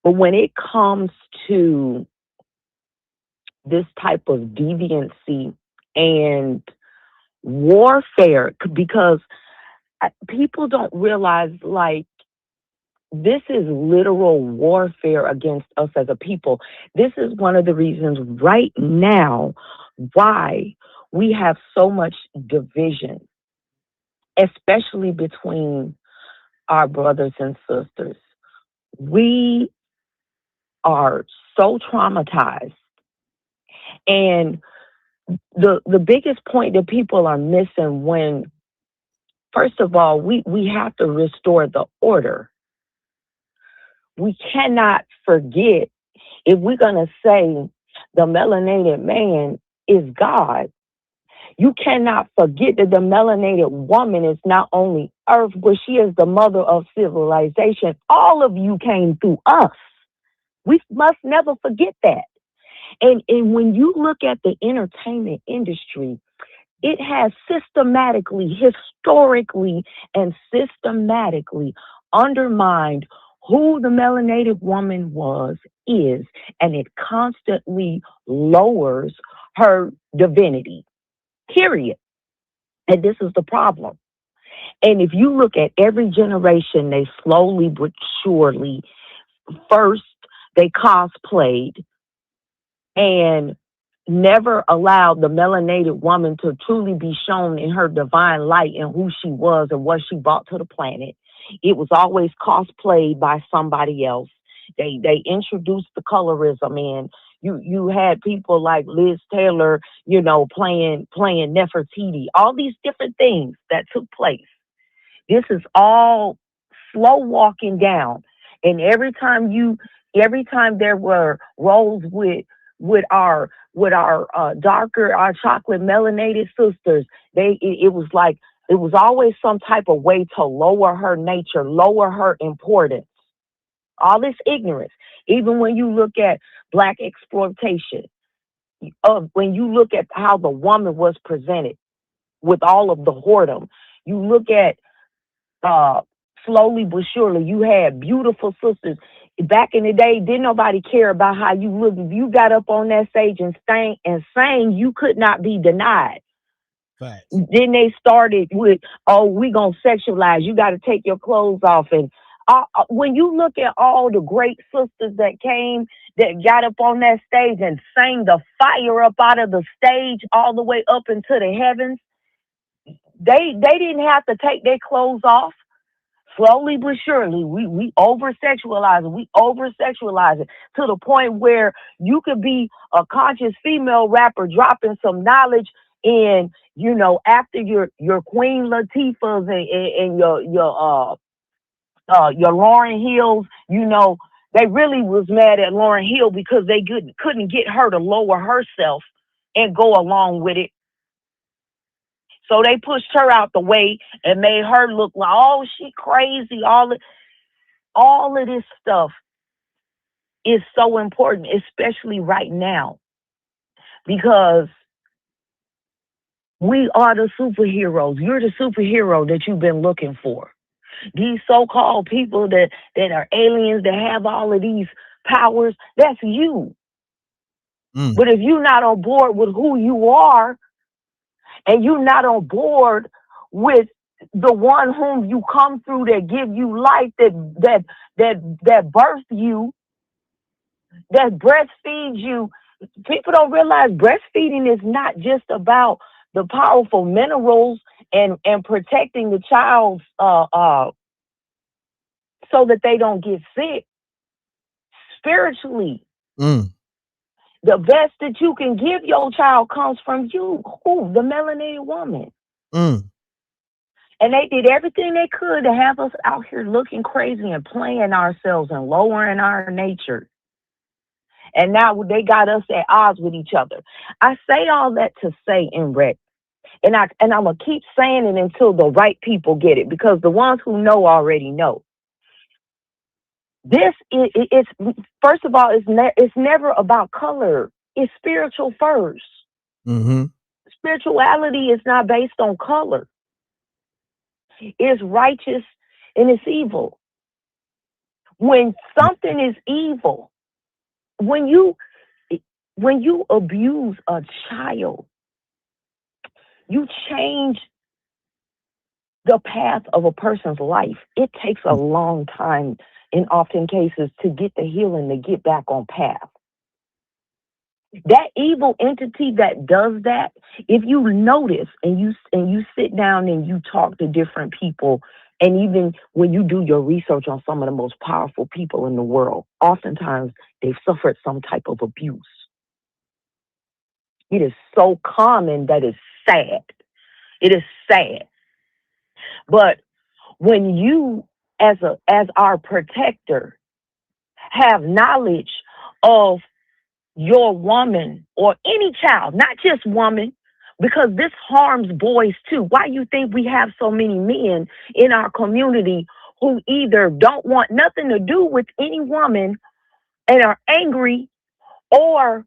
when it comes to this type of deviancy and warfare, because people don't realize, like, this is literal warfare against us as a people. This is one of the reasons right now why we have so much division, especially between our brothers and sisters. We are so traumatized. And the biggest point that people are missing when, first of all, we have to restore the order. We cannot forget, if we're going to say the melanated man is God, you cannot forget that the melanated woman is not only earth, but she is the mother of civilization. All of you came through us. We must never forget that. And when you look at the entertainment industry, it has systematically, historically, and systematically undermined who the melanated woman is, and it constantly lowers her divinity, period. And this is the problem. And if you look at every generation, they slowly but surely, first they cosplayed and never allowed the melanated woman to truly be shown in her divine light and who she was and what she brought to the planet. It was always cosplayed by somebody else. They introduced the colorism in. You had people like Liz Taylor, you know, playing Nefertiti, all these different things that took place. This is all slow walking down. And every time there were roles with our darker, our chocolate melanated sisters, it was always some type of way to lower her nature, lower her importance. All this ignorance. Even when you look at Black exploitation, when you look at how the woman was presented with all of the whoredom, you look at slowly but surely, you had beautiful sisters. Back in the day, didn't nobody care about how you looked. If you got up on that stage and sang, you could not be denied. Facts. Then they started with, oh, we gonna sexualize. You got to take your clothes off. And when you look at all the great sisters that came, that got up on that stage and sang the fire up out of the stage all the way up into the heavens, they didn't have to take their clothes off. Slowly but surely, we over-sexualize it. We over-sexualize it to the point where you could be a conscious female rapper dropping some knowledge in, you know, after your Queen Latifahs and your Lauryn Hills, you know, they really was mad at Lauryn Hill because they couldn't get her to lower herself and go along with it. So they pushed her out the way and made her look like, oh, she crazy. All of this stuff is so important, especially right now, because we are the superheroes. You're the superhero that you've been looking for. These so-called people that are aliens, that have all of these powers, that's you. But if you're not on board with who you are, and you're not on board with the one whom you come through, that give you life, that birthed you, that breastfeeds you. People don't realize breastfeeding is not just about the powerful minerals and protecting the child so that they don't get sick. Spiritually, the best that you can give your child comes from you. Who? The melanated woman. And they did everything they could to have us out here looking crazy and playing ourselves and lowering our nature. And now they got us at odds with each other. I say all that to say, M.Reck, and I'm gonna keep saying it until the right people get it, because the ones who know already know. This is first of all, it's never about color. It's spiritual first. Mm-hmm. Spirituality is not based on color. It's righteous and it's evil. When something is evil, when you abuse a child, you change the path of a person's life. It takes a long time in often cases to get the healing, to get back on path. That evil entity that does that, if you notice and you sit down and you talk to different people, and even when you do your research on some of the most powerful people in the world, oftentimes they've suffered some type of abuse. It is so common that it's sad. It is sad. But when you, as our protector, have knowledge of your woman or any child, not just woman, because this harms boys too. Why you think we have so many men in our community who either don't want nothing to do with any woman and are angry, or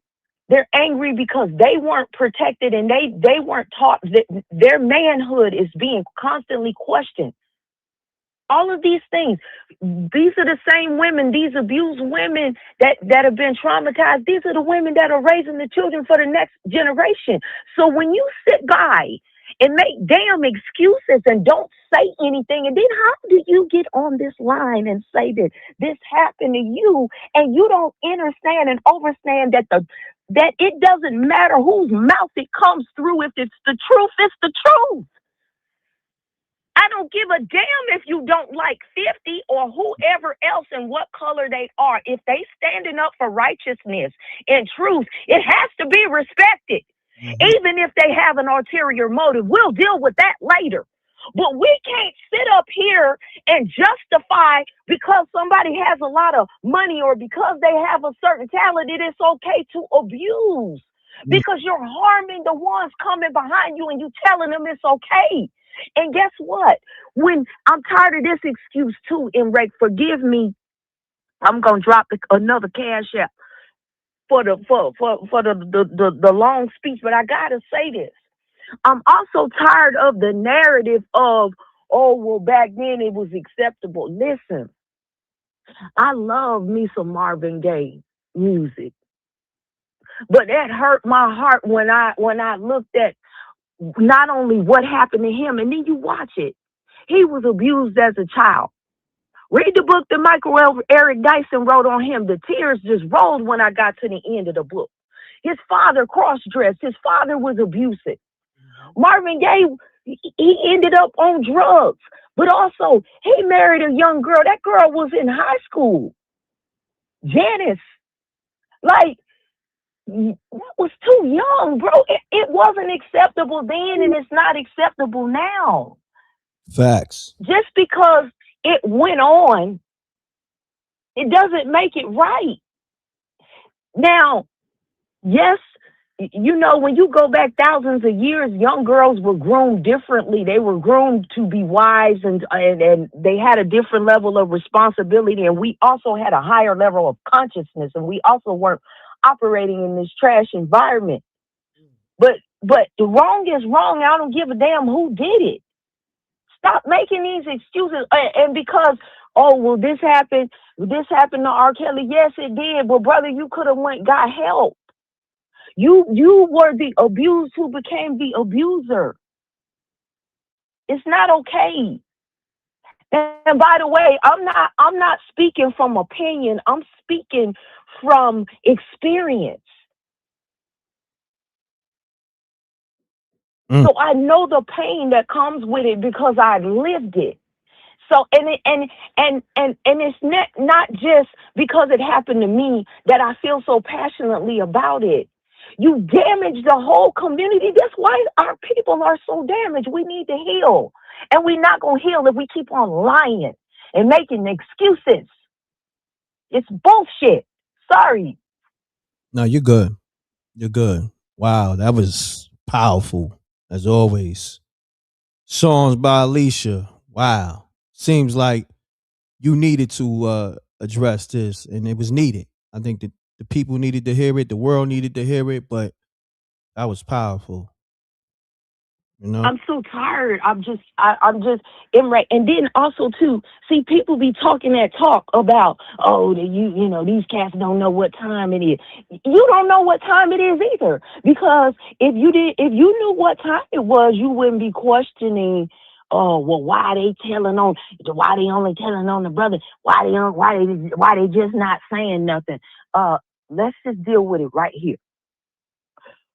they're angry because they weren't protected and they weren't taught that their manhood is being constantly questioned. All of these things, these are the same women, these abused women that have been traumatized. These are the women that are raising the children for the next generation. So when you sit by and make damn excuses and don't say anything, and then how do you get on this line and say that this happened to you, and you don't understand and overstand that it doesn't matter whose mouth it comes through. If it's the truth, it's the truth. I don't give a damn if you don't like 50 or whoever else and what color they are. If they standing up for righteousness and truth, it has to be respected. Mm-hmm. Even if they have an ulterior motive, we'll deal with that later. But we can't sit up here and justify because somebody has a lot of money or because they have a certain talent, it is okay to abuse. Because you're harming the ones coming behind you and you telling them it's okay. And guess what? When I'm tired of this excuse too, M.Reck, forgive me. I'm gonna drop another cash app for the long speech, but I gotta say this. I'm also tired of the narrative of, oh, well, back then it was acceptable. Listen, I love me some Marvin Gaye music, but that hurt my heart when I looked at not only what happened to him, and then you watch it. He was abused as a child. Read the book that Michael Eric Dyson wrote on him. The tears just rolled when I got to the end of the book. His father cross-dressed. His father was abusive. Marvin Gaye, he ended up on drugs. But also, he married a young girl. That girl was in high school. Janice. Like, that was too young, bro. It wasn't acceptable then, and it's not acceptable now. Facts. Just because it went on, it doesn't make it right. Now, yes, you know, when you go back thousands of years, young girls were groomed differently. They were groomed to be wise, and they had a different level of responsibility, and we also had a higher level of consciousness, and we also weren't operating in this trash environment. But the wrong is wrong. I don't give a damn who did it. Stop making these excuses. And because, oh, well, this happened to R. Kelly. Yes, it did. But brother, you could have got help. You were the abused who became the abuser. It's not okay. And by the way, I'm not speaking from opinion. I'm speaking from experience. So I know the pain that comes with it because I lived it. So and it's not just because it happened to me that I feel so passionately about it. You damage the whole community. That's why our people are so damaged. We need to heal. And we're not going to heal if we keep on lying and making excuses. It's bullshit. Sorry. No, you're good. You're good. Wow, that was powerful, as always. Songs by Alicia. Wow. Seems like you needed to address this, and it was needed. I think that the people needed to hear it, the world needed to hear it, but that was powerful. You know? I'm so tired. I'm just M.Reck. And then also too, see, people be talking that talk about, oh, you know, these cats don't know what time it is. You don't know what time it is either. Because if you knew what time it was, you wouldn't be questioning, oh, well, why they only telling on the brother? Why they just not saying nothing? Let's just deal with it right here.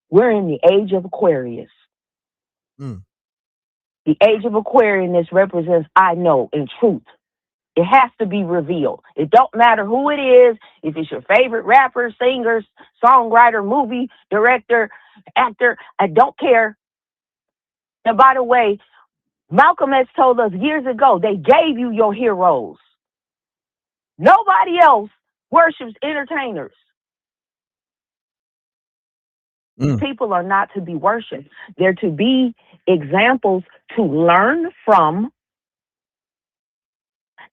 We're in the age of Aquarius. The age of Aquarius represents I know and truth. It has to be revealed. It don't matter who it is, if it's your favorite rapper, singer, songwriter, movie director, actor, I don't care. And by the way, Malcolm X told us years ago, they gave you your heroes. Nobody else worships entertainers. People are not to be worshipped. They're to be examples to learn from.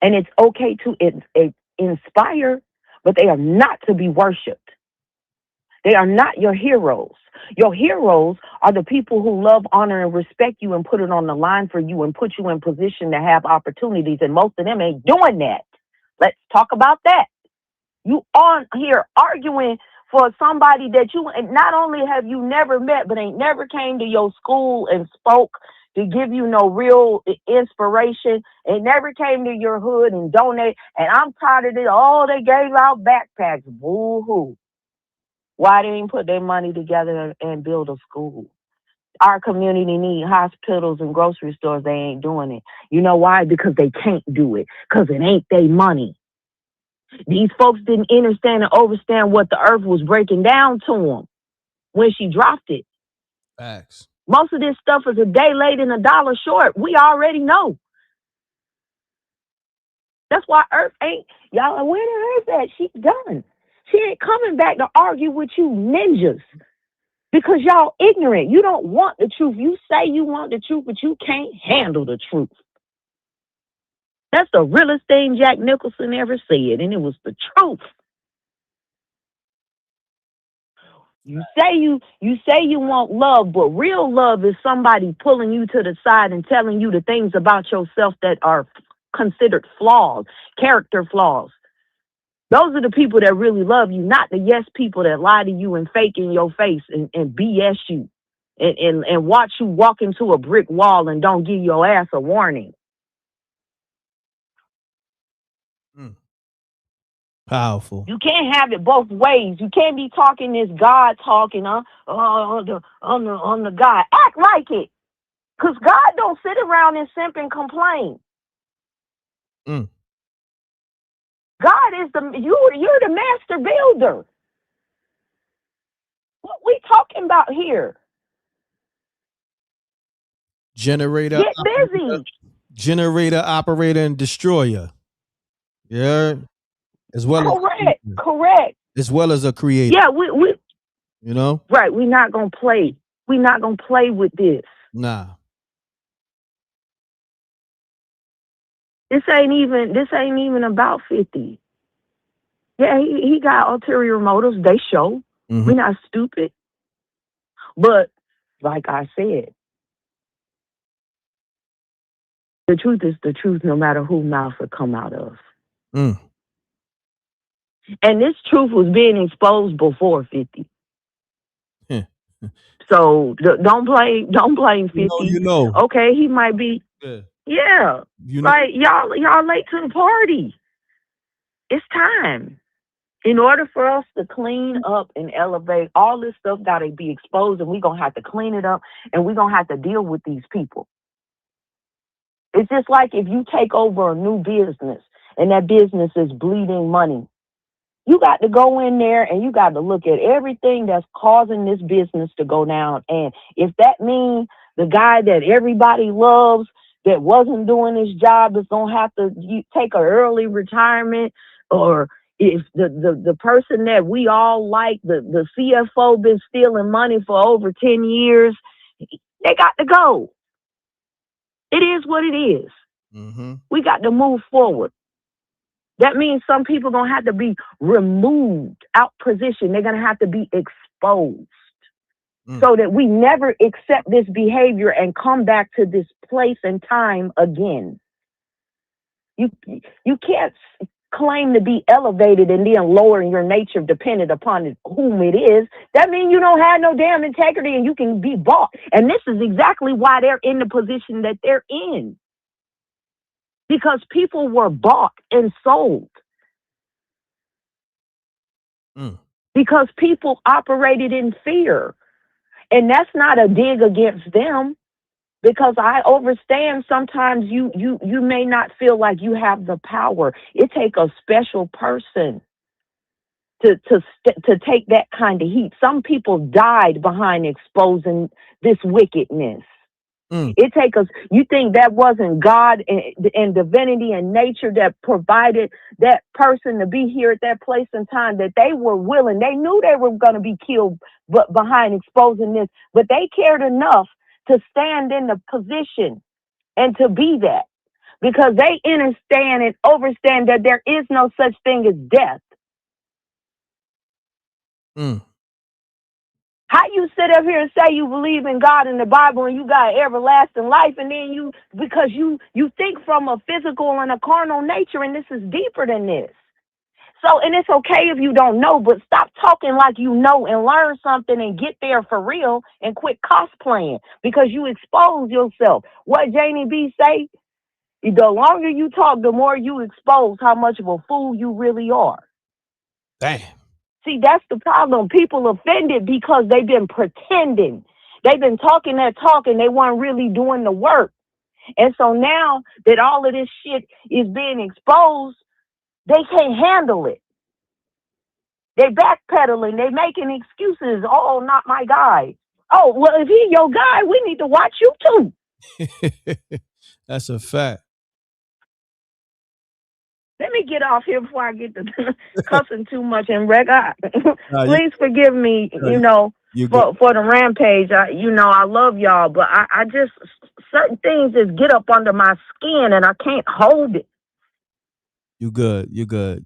And it's okay to inspire, but they are not to be worshipped. They are not your heroes. Your heroes are the people who love, honor, and respect you and put it on the line for you and put you in position to have opportunities. And most of them ain't doing that. Let's talk about that. You on here arguing for somebody that you not only have you never met, but ain't never came to your school and spoke to give you no real inspiration, and never came to your hood and donate. And I'm tired of it. Oh, they gave out backpacks. Boo-hoo. Why they didn't put their money together and build a school? Our community need hospitals and grocery stores. They ain't doing it. You know why? Because they can't do it. Because it ain't their money. These folks didn't understand and overstand what the earth was breaking down to them when she dropped it. Facts. Most of this stuff is a day late and $1 short. We already know. That's why Earth ain't, y'all, where the Earth at? She's done. She ain't coming back to argue with you ninjas because y'all ignorant. You don't want the truth. You say you want the truth, but you can't handle the truth. That's the realest thing Jack Nicholson ever said, and it was the truth. You say you want love, but real love is somebody pulling you to the side and telling you the things about yourself that are considered flaws, character flaws. Those are the people that really love you, not the yes people that lie to you and fake in your face and BS you and watch you walk into a brick wall and don't give your ass a warning. Powerful. You can't have it both ways. You can't be talking this God talking on the God. Act like it. Because God don't sit around and simp and complain. God is you're the master builder. What we talking about here? Generator. Get busy. Generator, operator, and destroyer. Yeah. As well Correct. As well as a creator. Yeah, we you know? Right, we're not gonna play. We're not gonna play with this. Nah. This ain't even about 50. Yeah, he got ulterior motives. They show. We're not stupid. But like I said, the truth is the truth no matter whose mouth it come out of. And this truth was being exposed before 50. So don't blame 50. You know. Okay, he might be. Yeah. You know. Like y'all late to the party. It's time. In order for us to clean up and elevate, all this stuff got to be exposed, and we're going to have to clean it up, and we're going to have to deal with these people. It's just like if you take over a new business, and that business is bleeding money. You got to go in there and you got to look at everything that's causing this business to go down. And if that means the guy that everybody loves that wasn't doing his job is going to have to take an early retirement, or if the person that we all like, the CFO, been stealing money for over 10 years, they got to go. It is what it is. Mm-hmm. We got to move forward. That means some people going to have to be removed out position. They're going to have to be exposed so that we never accept this behavior and come back to this place and time again. You can't claim to be elevated and then lowering your nature dependent upon whom it is. That means you don't have no damn integrity and you can be bought. And this is exactly why they're in the position that they're in. Because people were bought and sold. Because people operated in fear. And that's not a dig against them, because I understand sometimes you may not feel like you have the power. It takes a special person to take that kind of heat. Some people died behind exposing this wickedness. It takes us. You think that wasn't God and divinity and nature that provided that person to be here at that place and time, that they were willing. They knew they were going to be killed, but behind exposing this, but they cared enough to stand in the position and to be that, because they understand and understand that there is no such thing as death. How you sit up here and say you believe in God and the Bible and you got everlasting life, and then because you think from a physical and a carnal nature, and this is deeper than this. So, and it's okay if you don't know, but stop talking like you know and learn something and get there for real and quit cosplaying, because you expose yourself. What Janie B say? The longer you talk, the more you expose how much of a fool you really are. Damn. See, that's the problem. People offended because they've been pretending. They've been talking that talk and they weren't really doing the work. And so now that all of this shit is being exposed, they can't handle it. They backpedaling. They making excuses. Oh, not my guy. Oh, well, if he your guy, we need to watch you too. That's a fact. Let me get off here before I get to cussing too much. And please forgive me, for the rampage. I love y'all, but I just, certain things just get up under my skin and I can't hold it. You good. You good.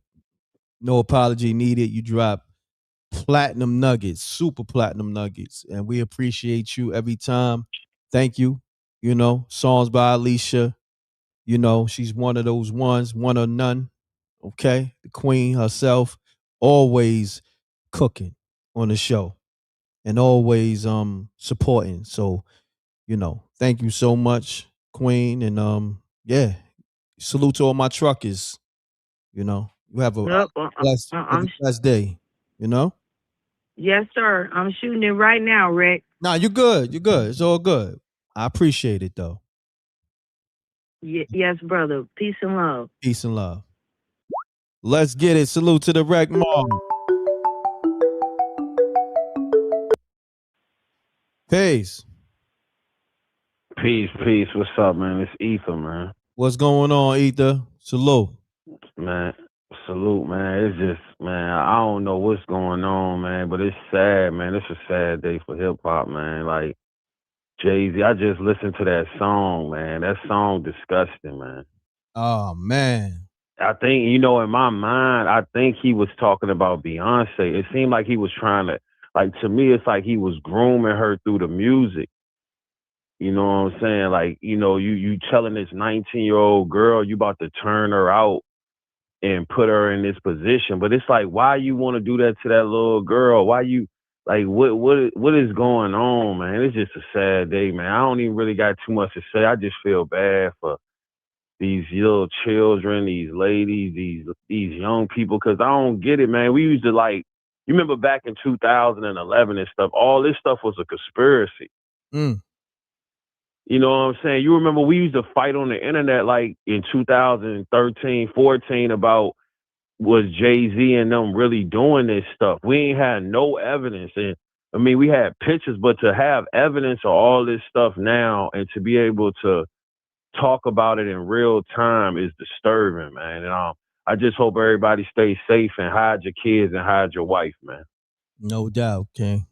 No apology needed. You dropped platinum nuggets, super platinum nuggets, and we appreciate you every time. Thank you. Songs by Alicia. She's one of those ones, one or none. Okay, the queen herself, always cooking on the show and always supporting. So, thank you so much, queen, and yeah, salute to all my truckers. You have a blessed day. Yes, sir. I'm shooting it right now, Rick. Nah, you good. You good. It's all good. I appreciate it though. Yes, brother. Peace and love. Peace and love. Let's get it. Salute to the Wreck Mom. Peace. Peace. What's up, man? It's Ether, man. What's going on, Ether? Salute. Man, salute, man. It's just, man, I don't know what's going on, man, but it's sad, man. It's a sad day for hip-hop, man. Like, Jay-Z, I just listened to that song, man. That song disgusting, man. Oh, man. I think, in my mind, I think he was talking about Beyonce. It seemed like he was trying to, like, to me, it's like he was grooming her through the music. You know what I'm saying? Like, you telling this 19-year-old girl you about to turn her out and put her in this position. But it's like, why you want to do that to that little girl? Why you, like, what is going on, man? It's just a sad day, man. I don't even really got too much to say. I just feel bad for these little children, these ladies, these young people, because I don't get it, man. We used to, like, you remember back in 2011 and stuff, all this stuff was a conspiracy. You know what I'm saying? You remember we used to fight on the internet like in 2013, 14 about was Jay-Z and them really doing this stuff. We ain't had no evidence. And I mean, we had pictures, but to have evidence of all this stuff now and to be able to talk about it in real time is disturbing, man. And I just hope everybody stays safe and hide your kids and hide your wife, man. No doubt, King.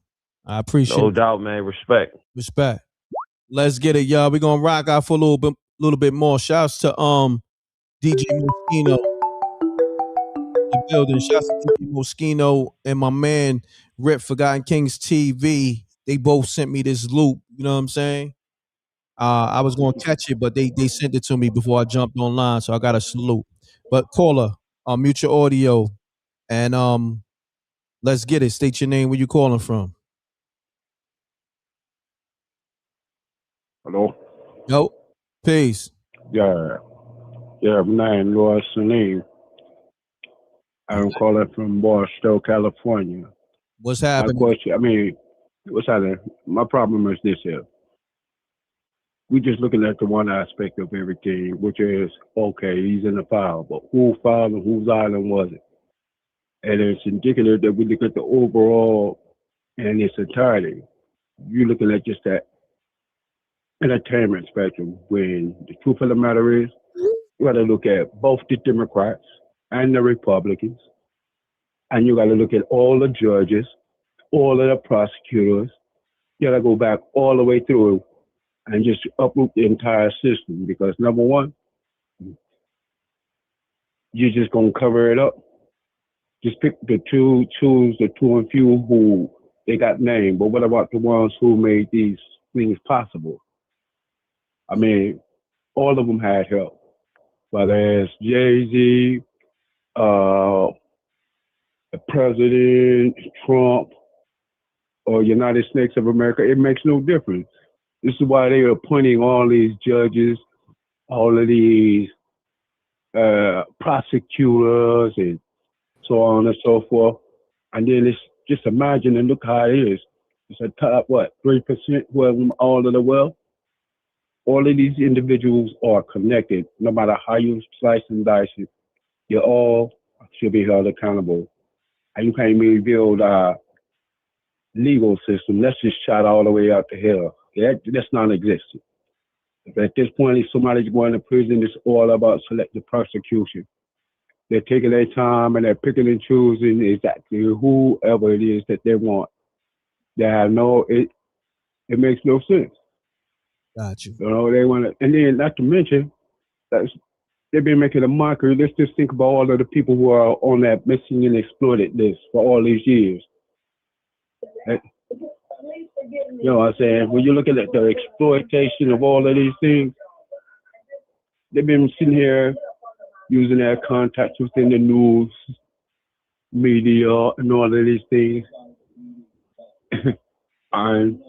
I appreciate No doubt, man. Respect. Respect. Let's get it, y'all. We're gonna rock out for a little bit more. Shouts to DJ Moschino. The building. Shouts to DJ Moschino and my man Rip Forgotten Kings TV. They both sent me this loop. You know what I'm saying? I was gonna catch it, but they sent it to me before I jumped online, so I got a salute. But caller, mute your audio and let's get it. State your name, where you calling from. Hello? Yo, peace. Yeah. Yeah, my name is Louis Salim. I'm calling from Barstow, California. What's happening? What's happening? My problem is this here. We're just looking at the one aspect of everything, which is, okay, he's in the file, but whose file and whose island was it? And it's indicative that we look at the overall in its entirety. You're looking at just that entertainment spectrum, when the truth of the matter is, you got to look at both the Democrats and the Republicans, and you got to look at all the judges, all of the prosecutors. You got to go back all the way through and just uproot the entire system, because number one, you're just going to cover it up. Just pick choose the two and few who they got named, but what about the ones who made these things possible? I mean, all of them had help, whether it's Jay-Z, the President, Trump, or United States of America. It makes no difference. This is why they are appointing all these judges, all of these prosecutors, and so on and so forth. And then it's just imagine and look how it is. It's a top, 3% of all of the wealth? All of these individuals are connected. No matter how you slice and dice it, you all should be held accountable. And you can't even build a legal system. Let's just shout all the way out to hell. That's non-existent. At this point, if somebody's going to prison, it's all about selective prosecution. They're taking their time and they're picking and choosing exactly whoever it is that they want. They have it makes no sense. Got you. You know, they want to, and then not to mention, they've been making a mockery. Let's just think about all of the people who are on that missing and exploited list for all these years. You know what I'm saying? When you look at the exploitation of all of these things, they've been sitting here using their contacts within the news, media, and all of these things. And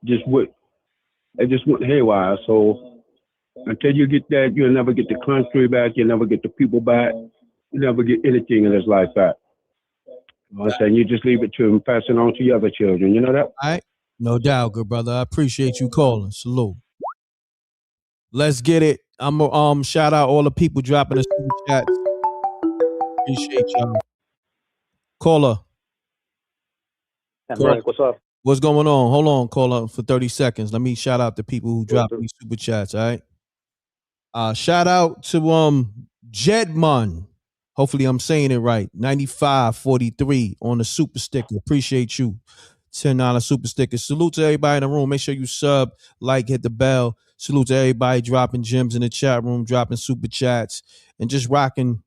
it just went haywire. So until you get that, you'll never get the country back, you'll never get the people back, you'll never get anything in this life back. You know what I'm saying? You just leave it to them, pass it on to your other children. You know that? All right. No doubt, good brother. I appreciate you calling. Salute. Let's get it. I'm gonna shout out all the people dropping the super chats. Appreciate y'all. Caller. Right, what's up? What's going on? Hold on, caller, for 30 seconds. Let me shout out the people who dropped these super chats. All right. Shout out to Jedman. Hopefully I'm saying it right. 9543 on the super sticker. Appreciate you. $10 super sticker. Salute to everybody in the room. Make sure you sub, like, hit the bell. Salute to everybody dropping gems in the chat room, dropping super chats, and just rocking,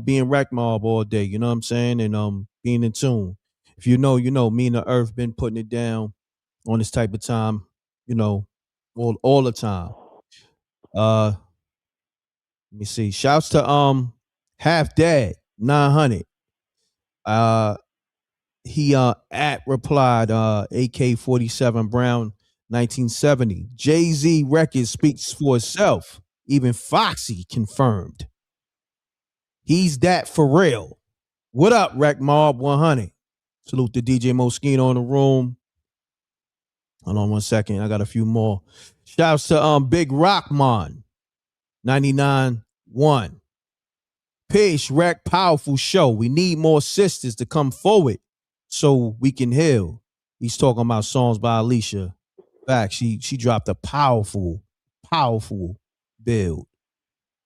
being Wreck Mob all day. You know what I'm saying? And being in tune. If you know, me and the Earth been putting it down on this type of time, all the time. Let me see. Shouts to Half Dad 900. He replied AK-47 Brown 1970. Jay-Z record speaks for itself. Even Foxy confirmed. He's that for real. What up, Wreck Mob 100? Salute to DJ Moschino in the room. Hold on 1 second. I got a few more. Shouts to Big Rockman 99-1. Peace, Wreck, powerful show. We need more sisters to come forward so we can heal. He's talking about songs by Alicia. Fact, she dropped a powerful build.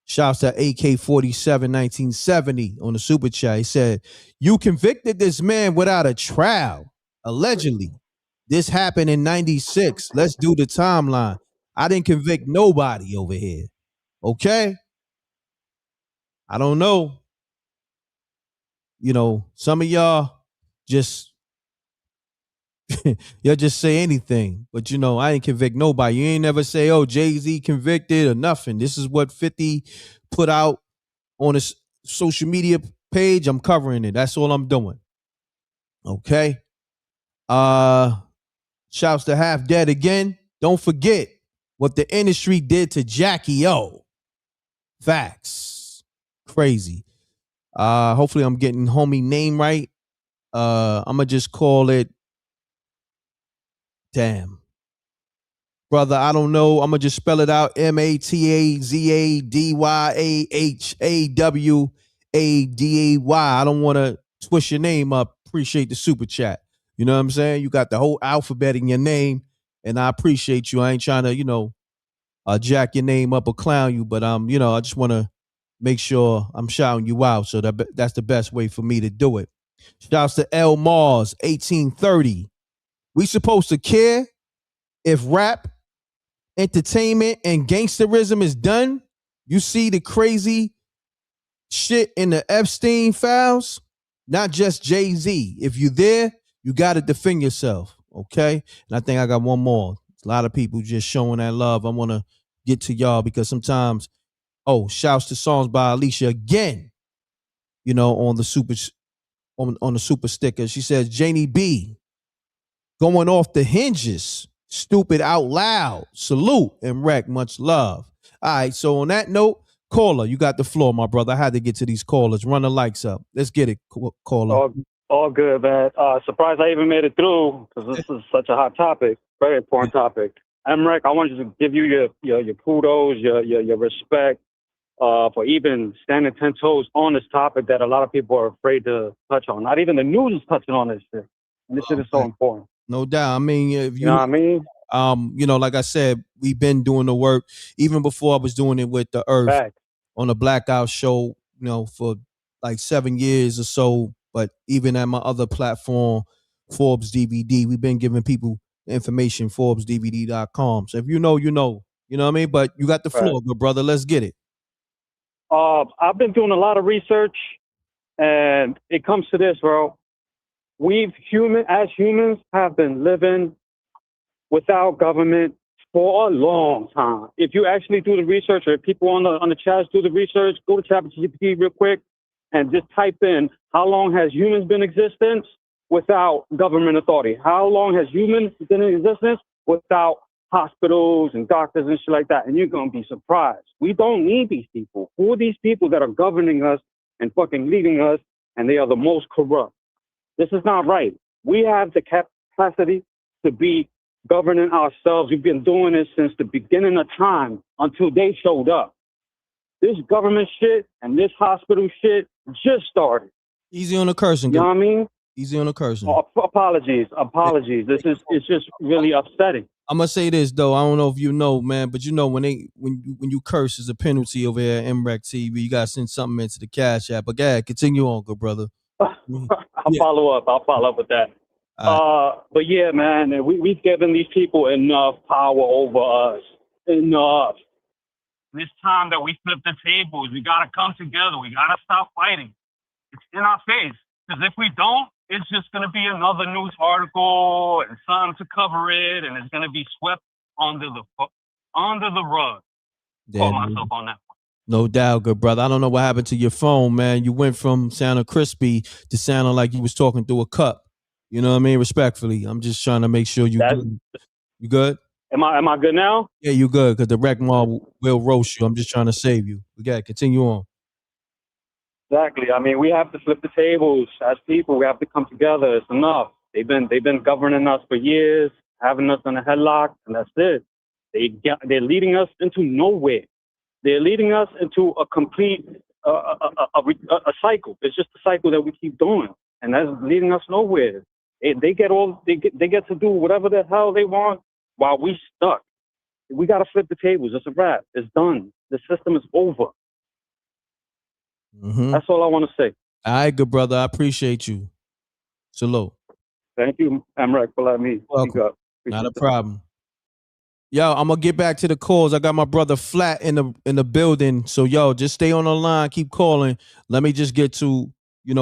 Shouts to AK-47 1970 on the super chat. He said, "You convicted this man without a trial, allegedly. This happened in 96. Let's do the timeline. I didn't convict nobody over here. Okay? I don't know. You know, some of y'all just y'all just say anything. But you know, I ain't convict nobody. You ain't never say, oh, Jay-Z convicted or nothing. This is what 50 put out on his social media page. I'm covering it. That's all I'm doing. Okay. Shouts to Half Dead again. Don't forget what the industry did to Jackie O. Facts. Crazy. Hopefully I'm getting homie name right. I'ma just call it, damn. Brother, I don't know. I'm gonna just spell it out. MATAZADYAHAWADAY. I don't want to twist your name up. Appreciate the super chat. You know what I'm saying? You got the whole alphabet in your name, and I appreciate you. I ain't trying to, jack your name up or clown you, but I just want to make sure I'm shouting you out. So that's the best way for me to do it. Shouts to L Mars 1830. We supposed to care if rap, entertainment, and gangsterism is done? You see the crazy shit in the Epstein files? Not just Jay-Z. If you there, you got to defend yourself, okay? And I think I got one more. A lot of people just showing that love. I want to get to y'all because sometimes, shouts to songs by Alicia again, on the super on the super sticker. She says, Janie B, going off the hinges. Stupid out loud. Salute, M.Reck. Much love. All right, so on that note, caller, you got the floor, my brother. I had to get to these callers. Run the lights up. Let's get it, caller. All good, man. Surprised I even made it through because this is such a hot topic, very important topic. M.Reck, I wanted to give you your kudos, your respect for even standing 10 toes on this topic that a lot of people are afraid to touch on. Not even the news is touching on this shit. And this shit is so important. No doubt. I mean, if you know what I mean? Like I said, we've been doing the work even before I was doing it with the Earth on the Blackout show, for like 7 years or so. But even at my other platform, Forbes DVD, we've been giving people information, ForbesDVD.com. So if you know, you know what I mean? But you got the floor, good brother. Let's get it. I've been doing a lot of research, and it comes to this, bro. As humans, have been living without government for a long time. If you actually do the research, or if people on the chats do the research, go to ChatGPT real quick and just type in how long has humans been in existence without government authority? How long has humans been in existence without hospitals and doctors and shit like that? And you're gonna be surprised. We don't need these people. Who are these people that are governing us and fucking leading us, and they are the most corrupt? This is not right. We have the capacity to be governing ourselves. We've been doing this since the beginning of time until they showed up. This government shit and this hospital shit just started. Easy on the cursing. You know what I mean? Easy on the cursing. Apologies. It's just really upsetting. I'm gonna say this though. I don't know if you know, man, but when you curse is a penalty over here at MRecktv. You gotta send something into the Cash App. But yeah, continue on, good brother. I'll follow up with that. But yeah, man, we've given these people enough power over us. Enough. It's time that we flip the tables. We gotta come together. We gotta stop fighting. It's in our face. Because if we don't, it's just gonna be another news article and something to cover it, and it's gonna be swept under the rug. Call myself on that. No doubt, good brother. I don't know what happened to your phone, man. You went from sounding crispy to sounding like you was talking through a cup. You know what I mean? Respectfully, I'm just trying to make sure you good. You good? Am I good now? Yeah, you good, because the Wreck Mob will roast you. I'm just trying to save you. We got to continue on. Exactly. I mean, we have to flip the tables as people. We have to come together. It's enough. They've been governing us for years, having us in a headlock, and that's it. They're leading us into nowhere. They're leading us into a complete a cycle. It's just a cycle that we keep doing, and that's leading us nowhere. They get to do whatever the hell they want while we stuck. We got to flip the tables. It's a wrap. It's done. The system is over. That's all I want to say. All right, good brother. I appreciate you. Salute. Thank you, M.Reck, for letting me speak up. Not a problem. Yo, I'm gonna get back to the calls. I got my brother Flat in the building. So yo, just stay on the line, keep calling. Let me just get to,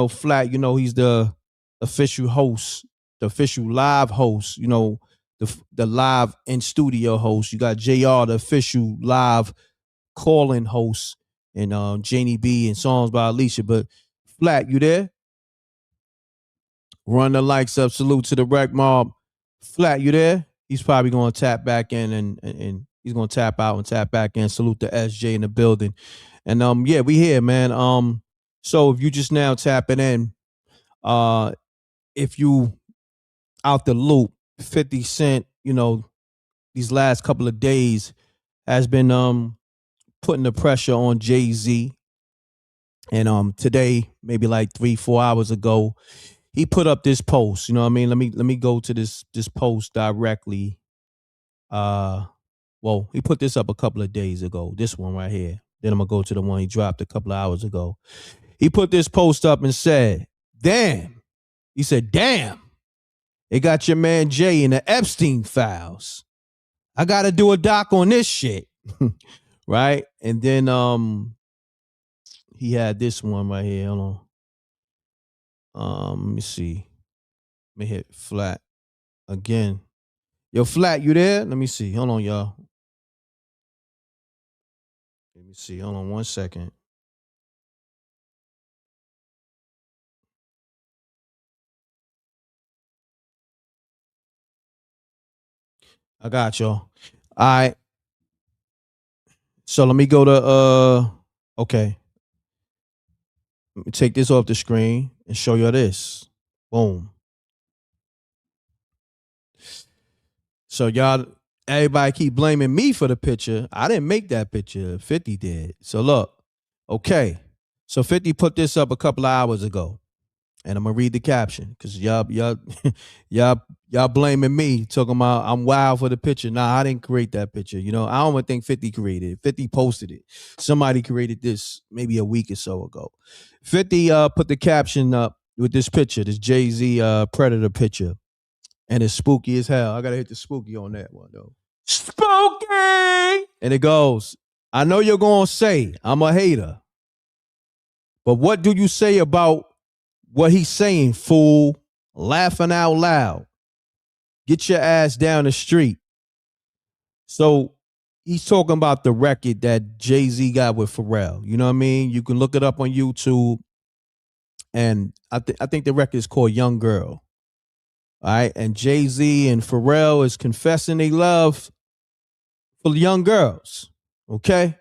Flat. He's the official host, the official live host, the live in studio host. You got JR, the official live calling host, and Janie B and songs by Alicia. But Flat, you there? Run the likes up. Salute to the Wreck Mob. Flat, you there? He's probably going to tap back in and he's going to tap out and tap back in. Salute to SJ in the building. And yeah, we here, man. So if you just now tapping in, if you out the loop, 50 Cent, these last couple of days has been putting the pressure on Jay-Z. And today, maybe like 3-4 hours ago, he put up this post. You know what I mean? Let me go to this post directly. Well, he put this up a couple of days ago. This one right here. Then I'm gonna go to the one he dropped a couple of hours ago. He put this post up and said, "Damn." He said, "Damn. They got your man Jay in the Epstein files. I gotta do a doc on this shit." Right? And then he had this one right here. Hold on. Let me see. Let me hit Flat again. Yo, Flat, you there? Let me see. Hold on, y'all. Let me see. Hold on 1 second. I got y'all. All right. So let me go to okay. Let me take this off the screen and show you this. Boom. So y'all, everybody keep blaming me for the picture. I didn't make that picture. 50 did. So look, okay. So 50 put this up a couple of hours ago. And I'm gonna read the caption because y'all blaming me, talking about I'm wild for the picture. Nah, I didn't create that picture. I don't even think 50 created it. 50 posted it. Somebody created this maybe a week or so ago. 50 put the caption up with this picture, this Jay-Z Predator picture. And it's spooky as hell. I gotta hit the spooky on that one though. Spooky! And it goes, "I know you're gonna say I'm a hater, but what do you say about what he's saying, fool? Laughing out loud. Get your ass down the street." So he's talking about the record that Jay-Z got with Pharrell. You know what I mean? You can look it up on YouTube. And I think the record is called Young Girl. All right. And Jay-Z and Pharrell is confessing they love for young girls. Okay.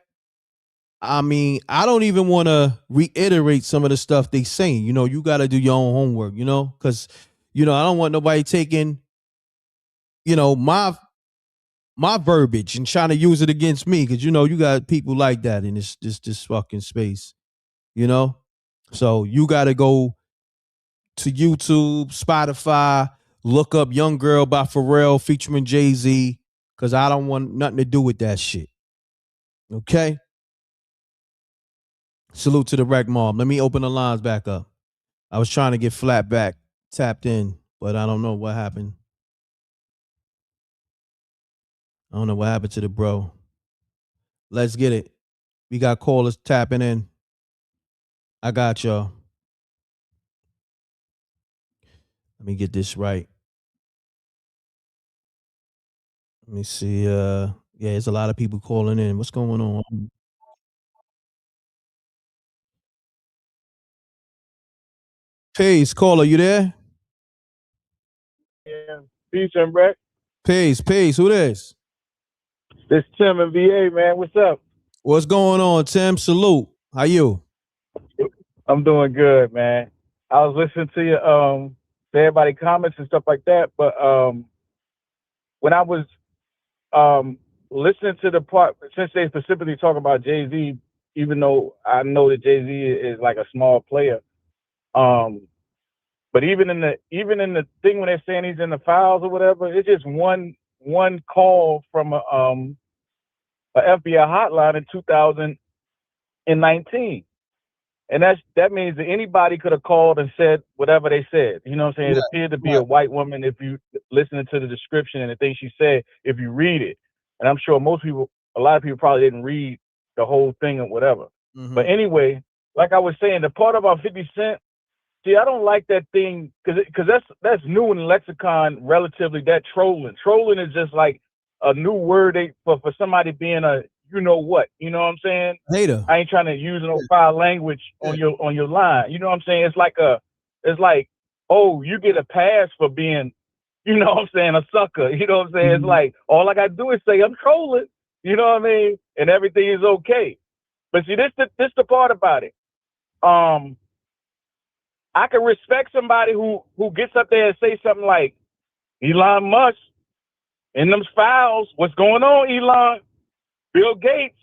I mean, I don't even want to reiterate some of the stuff they saying. You got to do your own homework, because, I don't want nobody taking, my verbiage and trying to use it against me, because, you got people like that in this fucking space, So you got to go to YouTube, Spotify, look up Young Girl by Pharrell featuring Jay-Z, because I don't want nothing to do with that shit. Okay? Salute to the Wreck Mob. Let me open the lines back up. I was trying to get Flat back tapped in, but I don't know what happened. I don't know what happened to the bro. Let's get it. We got callers tapping in. I got y'all. Let me get this right. Let me see. Yeah, there's a lot of people calling in. What's going on? Peace, caller, you there? Yeah. Peace, M.Reck. Peace. Who this? This Tim in VA, man. What's up? What's going on, Tim? Salute. How you? I'm doing good, man. I was listening to you, to everybody comments and stuff like that, but when I was listening to the part, since they specifically talk about Jay-Z even though I know that Jay-Z is like a small player. But even in the thing when they're saying he's in the files or whatever, it's just one call from a FBI hotline in 2019. And that means that anybody could have called and said whatever they said. You know what I'm saying? It appeared to be a white woman if you listen to the description and the things she said, if you read it. And I'm sure a lot of people probably didn't read the whole thing or whatever. But anyway, like I was saying, the part about 50 Cent, see, I don't like that thing because that's new in the lexicon relatively, that trolling. Trolling is just like a new word for somebody being a you know what. You know what I'm saying? Hater. I ain't trying to use no foul language on your line. You know what I'm saying? It's like, oh, you get a pass for being, you know what I'm saying, a sucker. You know what I'm saying? It's like, all I got to do is say I'm trolling. You know what I mean? And everything is okay. But see, this the part about it. I can respect somebody who gets up there and say something like, Elon Musk, in them files, what's going on, Elon? Bill Gates,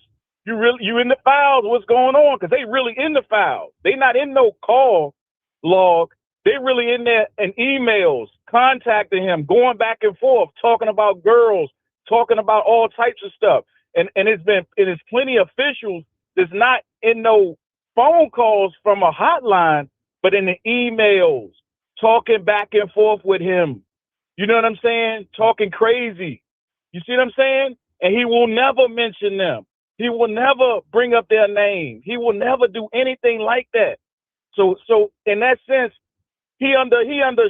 you in the files, what's going on? Because they really in the files. They not in no call log. They really in there in emails, contacting him, going back and forth, talking about girls, talking about all types of stuff. And it's plenty of officials that's not in no phone calls from a hotline, but in the emails, talking back and forth with him. You know what I'm saying? Talking crazy. You see what I'm saying? And he will never mention them. He will never bring up their name. He will never do anything like that. So in that sense, he under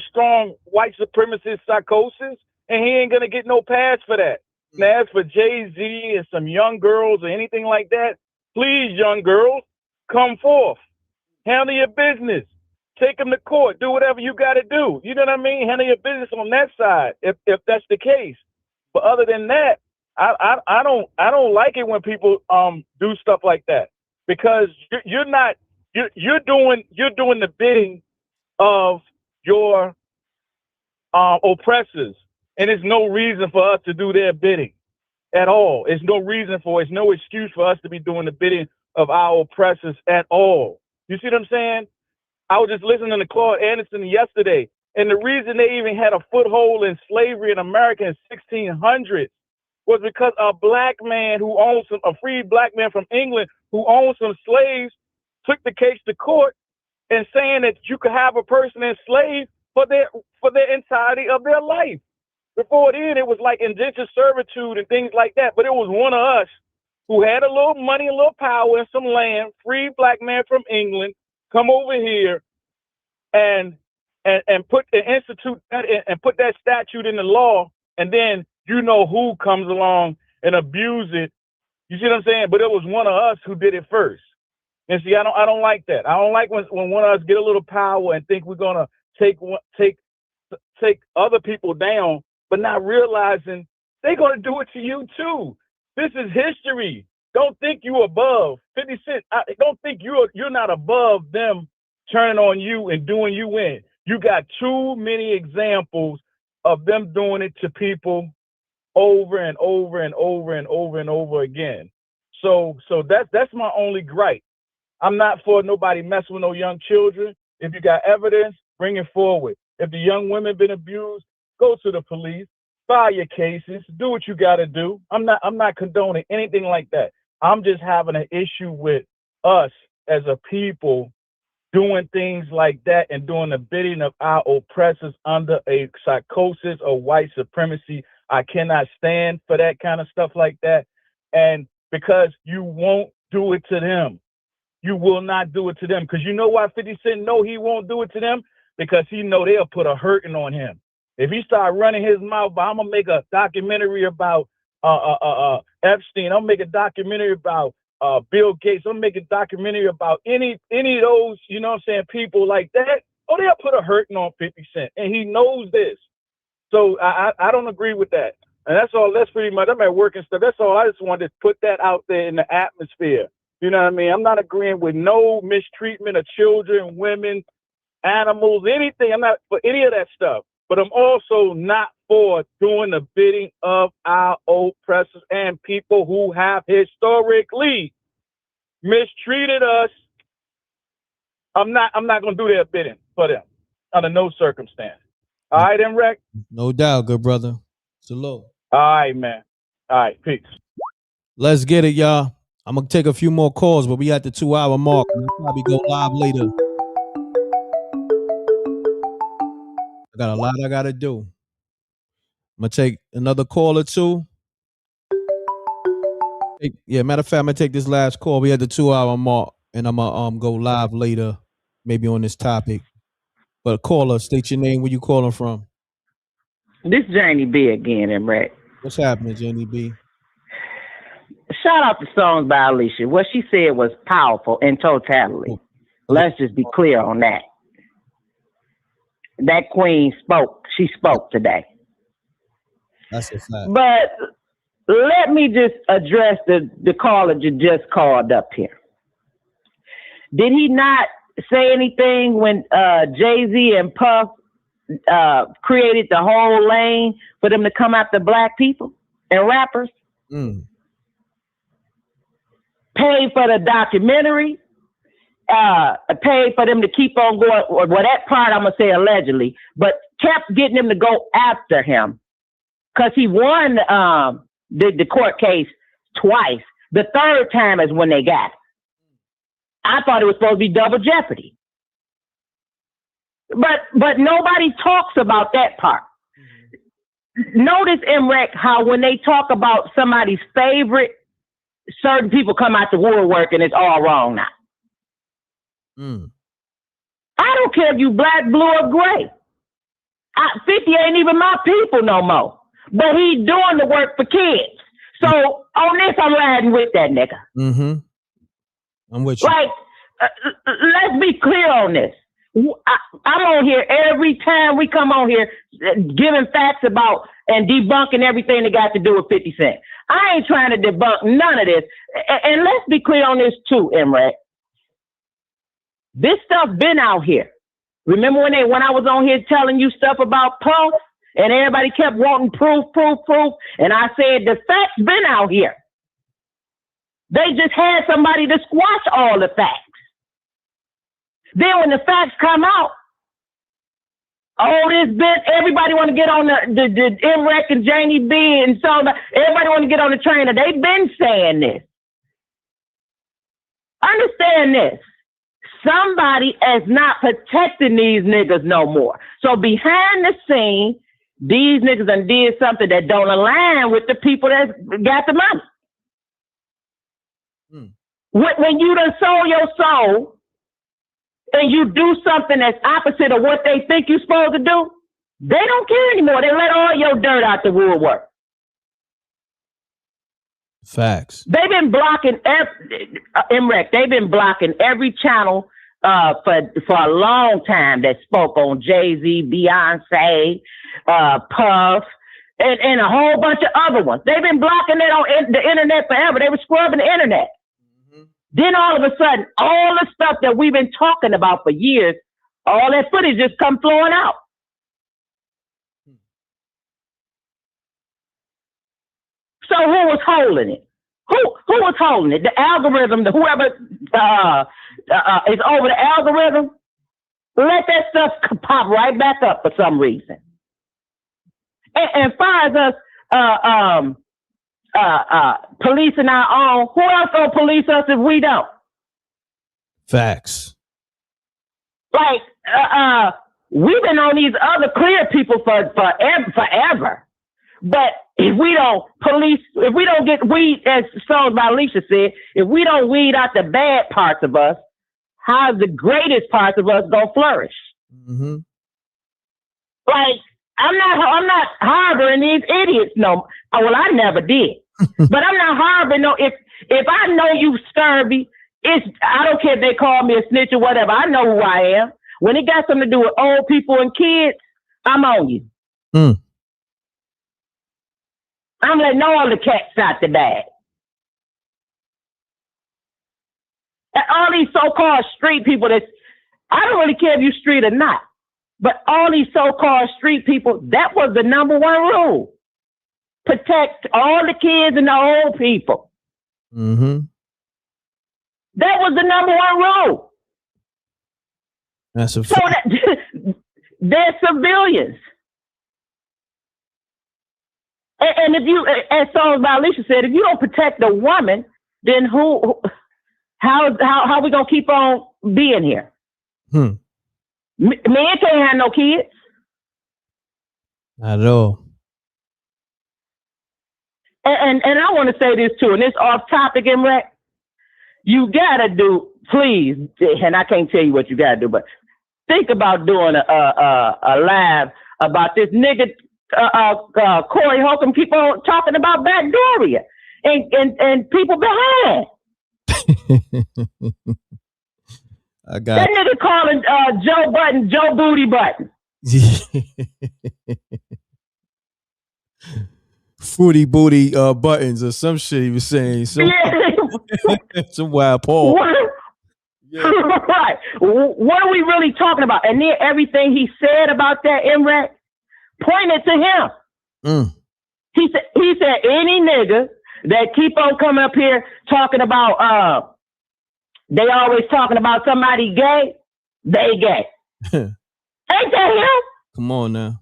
strong white supremacist psychosis, and he ain't gonna get no pass for that. Now, as for Jay-Z and some young girls or anything like that, please, young girls, come forth. Handle your business. Take them to court. Do whatever you got to do. You know what I mean? Handle your business on that side, if that's the case. But other than that, I don't like it when people do stuff like that, because you're doing the bidding of your oppressors, and there's no reason for us to do their bidding at all. It's no reason it's no excuse for us to be doing the bidding of our oppressors at all. You see what I'm saying? I was just listening to Claude Anderson yesterday, and the reason they even had a foothold in slavery in America in 1600s was because a black man a free black man from England who owned some slaves took the case to court and saying that you could have a person enslaved for their entirety of their life. Before then, it was like indentured servitude and things like that. But it was one of us who had a little money, a little power, and some land, free black man from England, come over here and put the institute and put that statute in the law, and then you know who comes along and abuse it. You see what I'm saying? But it was one of us who did it first. And see, I don't like that. I don't like when one of us get a little power and think we're gonna take other people down, but not realizing they're gonna do it to you too. This is history. Don't think you above 50 Cent. Don't think you're not above them turning on you and doing you in. You got too many examples of them doing it to people over and over and over and over and over again. So that's my only gripe. I'm not for nobody messing with no young children. If you got evidence, bring it forward. If the young women been abused, go to the police, file your cases, do what you got to do. I'm not condoning anything like that. I'm just having an issue with us as a people doing things like that and doing the bidding of our oppressors under a psychosis of white supremacy. I cannot stand for that kind of stuff like that. And because you won't do it to them. You will not do it to them. Because you know why 50 Cent know he won't do it to them? Because he know they'll put a hurting on him. If he start running his mouth, I'm going to make a documentary about Epstein. I'm going to make a documentary about Bill Gates. I'm going to make a documentary about any of those, you know what I'm saying, people like that. Oh, they'll put a hurting on 50 Cent. And he knows this. So I don't agree with that. And that's all. That's pretty much, I'm at work and stuff. That's all. I just wanted to put that out there in the atmosphere. You know what I mean? I'm not agreeing with no mistreatment of children, women, animals, anything. I'm not for any of that stuff. But I'm also not for doing the bidding of our oppressors and people who have historically mistreated us. I'm not gonna do their bidding for them under no circumstance. All right, M.Reck? No doubt, good brother. Salute. All right, man. All right, peace. Let's get it, y'all. I'm gonna take a few more calls, but we at the 2-hour mark. We'll probably go live later. I got a lot I gotta do. I'm gonna take another call or two. Yeah, matter of fact, I'm gonna take this last call. We at the 2-hour mark, and I'm gonna go live later, maybe on this topic. But caller, state your name, where you calling from. This Janie B again, M.Reck. What's happening, Janie B? Shout out to songs by Aaliyah. What she said was powerful in totality. Let's just be clear on that. That queen spoke. She spoke today. That's a fact. But let me just address the caller you just called up here. Did he not say anything when Jay-Z and Puff created the whole lane for them to come after black people and rappers? Paid for the documentary, paid for them to keep on going. Well, that part I'm gonna say allegedly, but kept getting them to go after him because he won the court case twice. The third time is when they got it. I thought it was supposed to be double jeopardy, but nobody talks about that part. Notice, M.Reck, how when they talk about somebody's favorite, certain people come out the woodwork and it's all wrong now. I don't care if you black, blue, or gray. 50 ain't even my people no more. But he doing the work for kids. So on this, I'm riding with that nigga. I'm with you. Like, let's be clear on this. I'm on here every time we come on here giving facts about and debunking everything that got to do with 50 Cent. I ain't trying to debunk none of this. And let's be clear on this too, M.Reck. This stuff been out here. Remember when I was on here telling you stuff about Puff and everybody kept wanting proof, and I said the facts been out here. They just had somebody to squash all the facts. Then when the facts come out, everybody want to get on the M.Reck and Janie B and so everybody want to get on the train. They've been saying this. Understand this. Somebody is not protecting these niggas no more. So behind the scene, these niggas done did something that don't align with the people that got the money. When you done sold your soul and you do something that's opposite of what they think you're supposed to do, they don't care anymore. They let all your dirt out the woodwork. Facts. They've been blocking M.Reck. They've been blocking every channel for a long time that spoke on Jay-Z, Beyonce, Puff, and a whole bunch of other ones. They've been blocking it on the internet forever. They were scrubbing the internet. Then all of a sudden, all the stuff that we've been talking about for years, all that footage just come flowing out. So who was holding it? Who was holding it? The algorithm, whoever is over the algorithm, let that stuff pop right back up for some reason. And far as us policing our own, who else gonna police us if we don't? Facts. Like, we've been on these other clear people forever. But if we don't police, if we don't get weed, as songs by Alicia said, if we don't weed out the bad parts of us, how's the greatest parts of us gonna flourish? Like, I'm not harboring these idiots no. Well, I never did. But I'm not harboring no. If I know you scurvy, I don't care if they call me a snitch or whatever. I know who I am. When it got something to do with old people and kids, I'm on you. I'm letting all the cats out the bag. And all these so-called street people I don't really care if you street or not, but all these so-called street people, that was the number one rule. Protect all the kids and the old people. That was the number one rule. That's a so that they're civilians. And if you, as Aaliyah said, if you don't protect the woman, then how we gonna keep on being here? Men can't have no kids. Not at all. And I want to say this too, and it's off topic, M.Reck. You gotta do, please, and I can't tell you what you gotta do, but think about doing a live about this nigga Corey Holcomb. Keep on talking about Backdooria and people behind. I got that nigga calling Joe Button Joe Booty Button. Fruity booty buttons or some shit he was saying. Some wild Paul. Right. What are we really talking about? And then everything he said about that M.Reck pointed to him. He said any nigga that keep on coming up here talking about they always talking about somebody gay, they gay. Ain't that him? Come on now.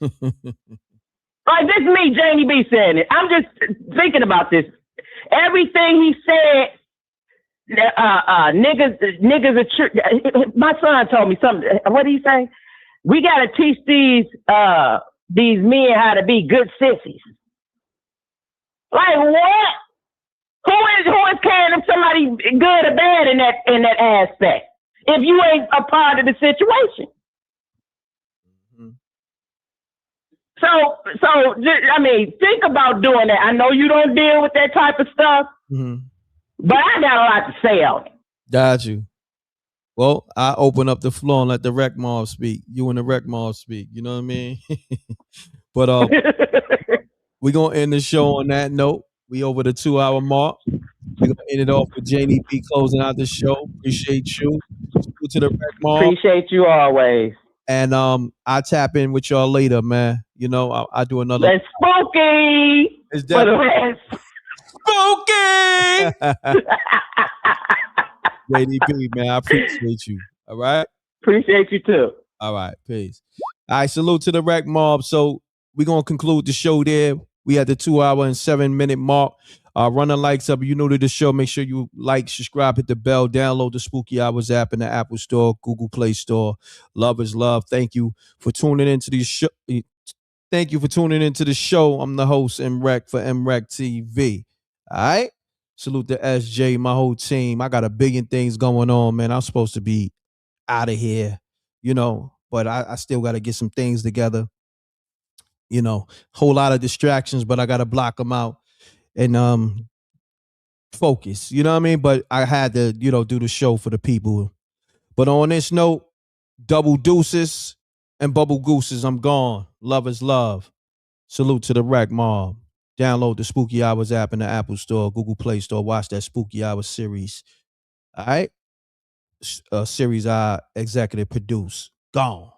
Like, this is me, Janie B, saying it. I'm just thinking about this. Everything he said, niggas are my son told me something. What did he say? We got to teach these men how to be good sissies. Like, what? Who is carrying somebody good or bad in that aspect? If you ain't a part of the situation. So, I mean, think about doing that. I know you don't deal with that type of stuff, but I got a lot to say on it. Got you. Well, I open up the floor and let the Rec Mob speak. You and the Rec Mob speak. You know what I mean? But we're going to end the show on that note. We over the 2-hour mark. We're going to end it off with Janie B closing out the show. Appreciate you. To the Rec Mob. Appreciate you always. And I tap in with y'all later, man. You know, I do another. That's spooky. It's definitely spooky. JDP, man, I appreciate you. All right. Appreciate you too. All right, peace. All right, salute to the Rec Mob. So we're gonna conclude the show there. We at the 2-hour and 7-minute mark. Run the likes up. If you're new to the show, make sure you like, subscribe, hit the bell, download the Spooky Hours app in the Apple Store, Google Play Store. Love is love. Thank you for tuning into the show. Thank you for tuning into the show. I'm the host, M.Reck, for MRecktv. All right? Salute to SJ, my whole team. I got a billion things going on, man. I'm supposed to be out of here, you know, but I still got to get some things together. You know, whole lot of distractions, but I got to block them out and focus. You know what I mean? But I had to, you know, do the show for the people. But on this note, double deuces and bubble gooses, I'm gone. Love is love. Salute to the Rec Mob. Download the Spooky Hours app in the Apple Store, Google Play Store. Watch that Spooky Hours series. All right? Series I executive produce. Gone.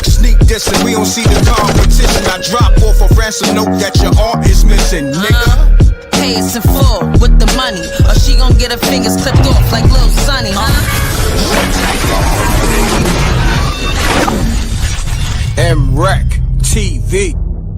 Sneak dissing, we don't see the competition. I drop off a ransom note that your arm is missing, nigga. Pay us in full with the money, or she gon' get her fingers clipped off like Lil Sonny, MRecktv.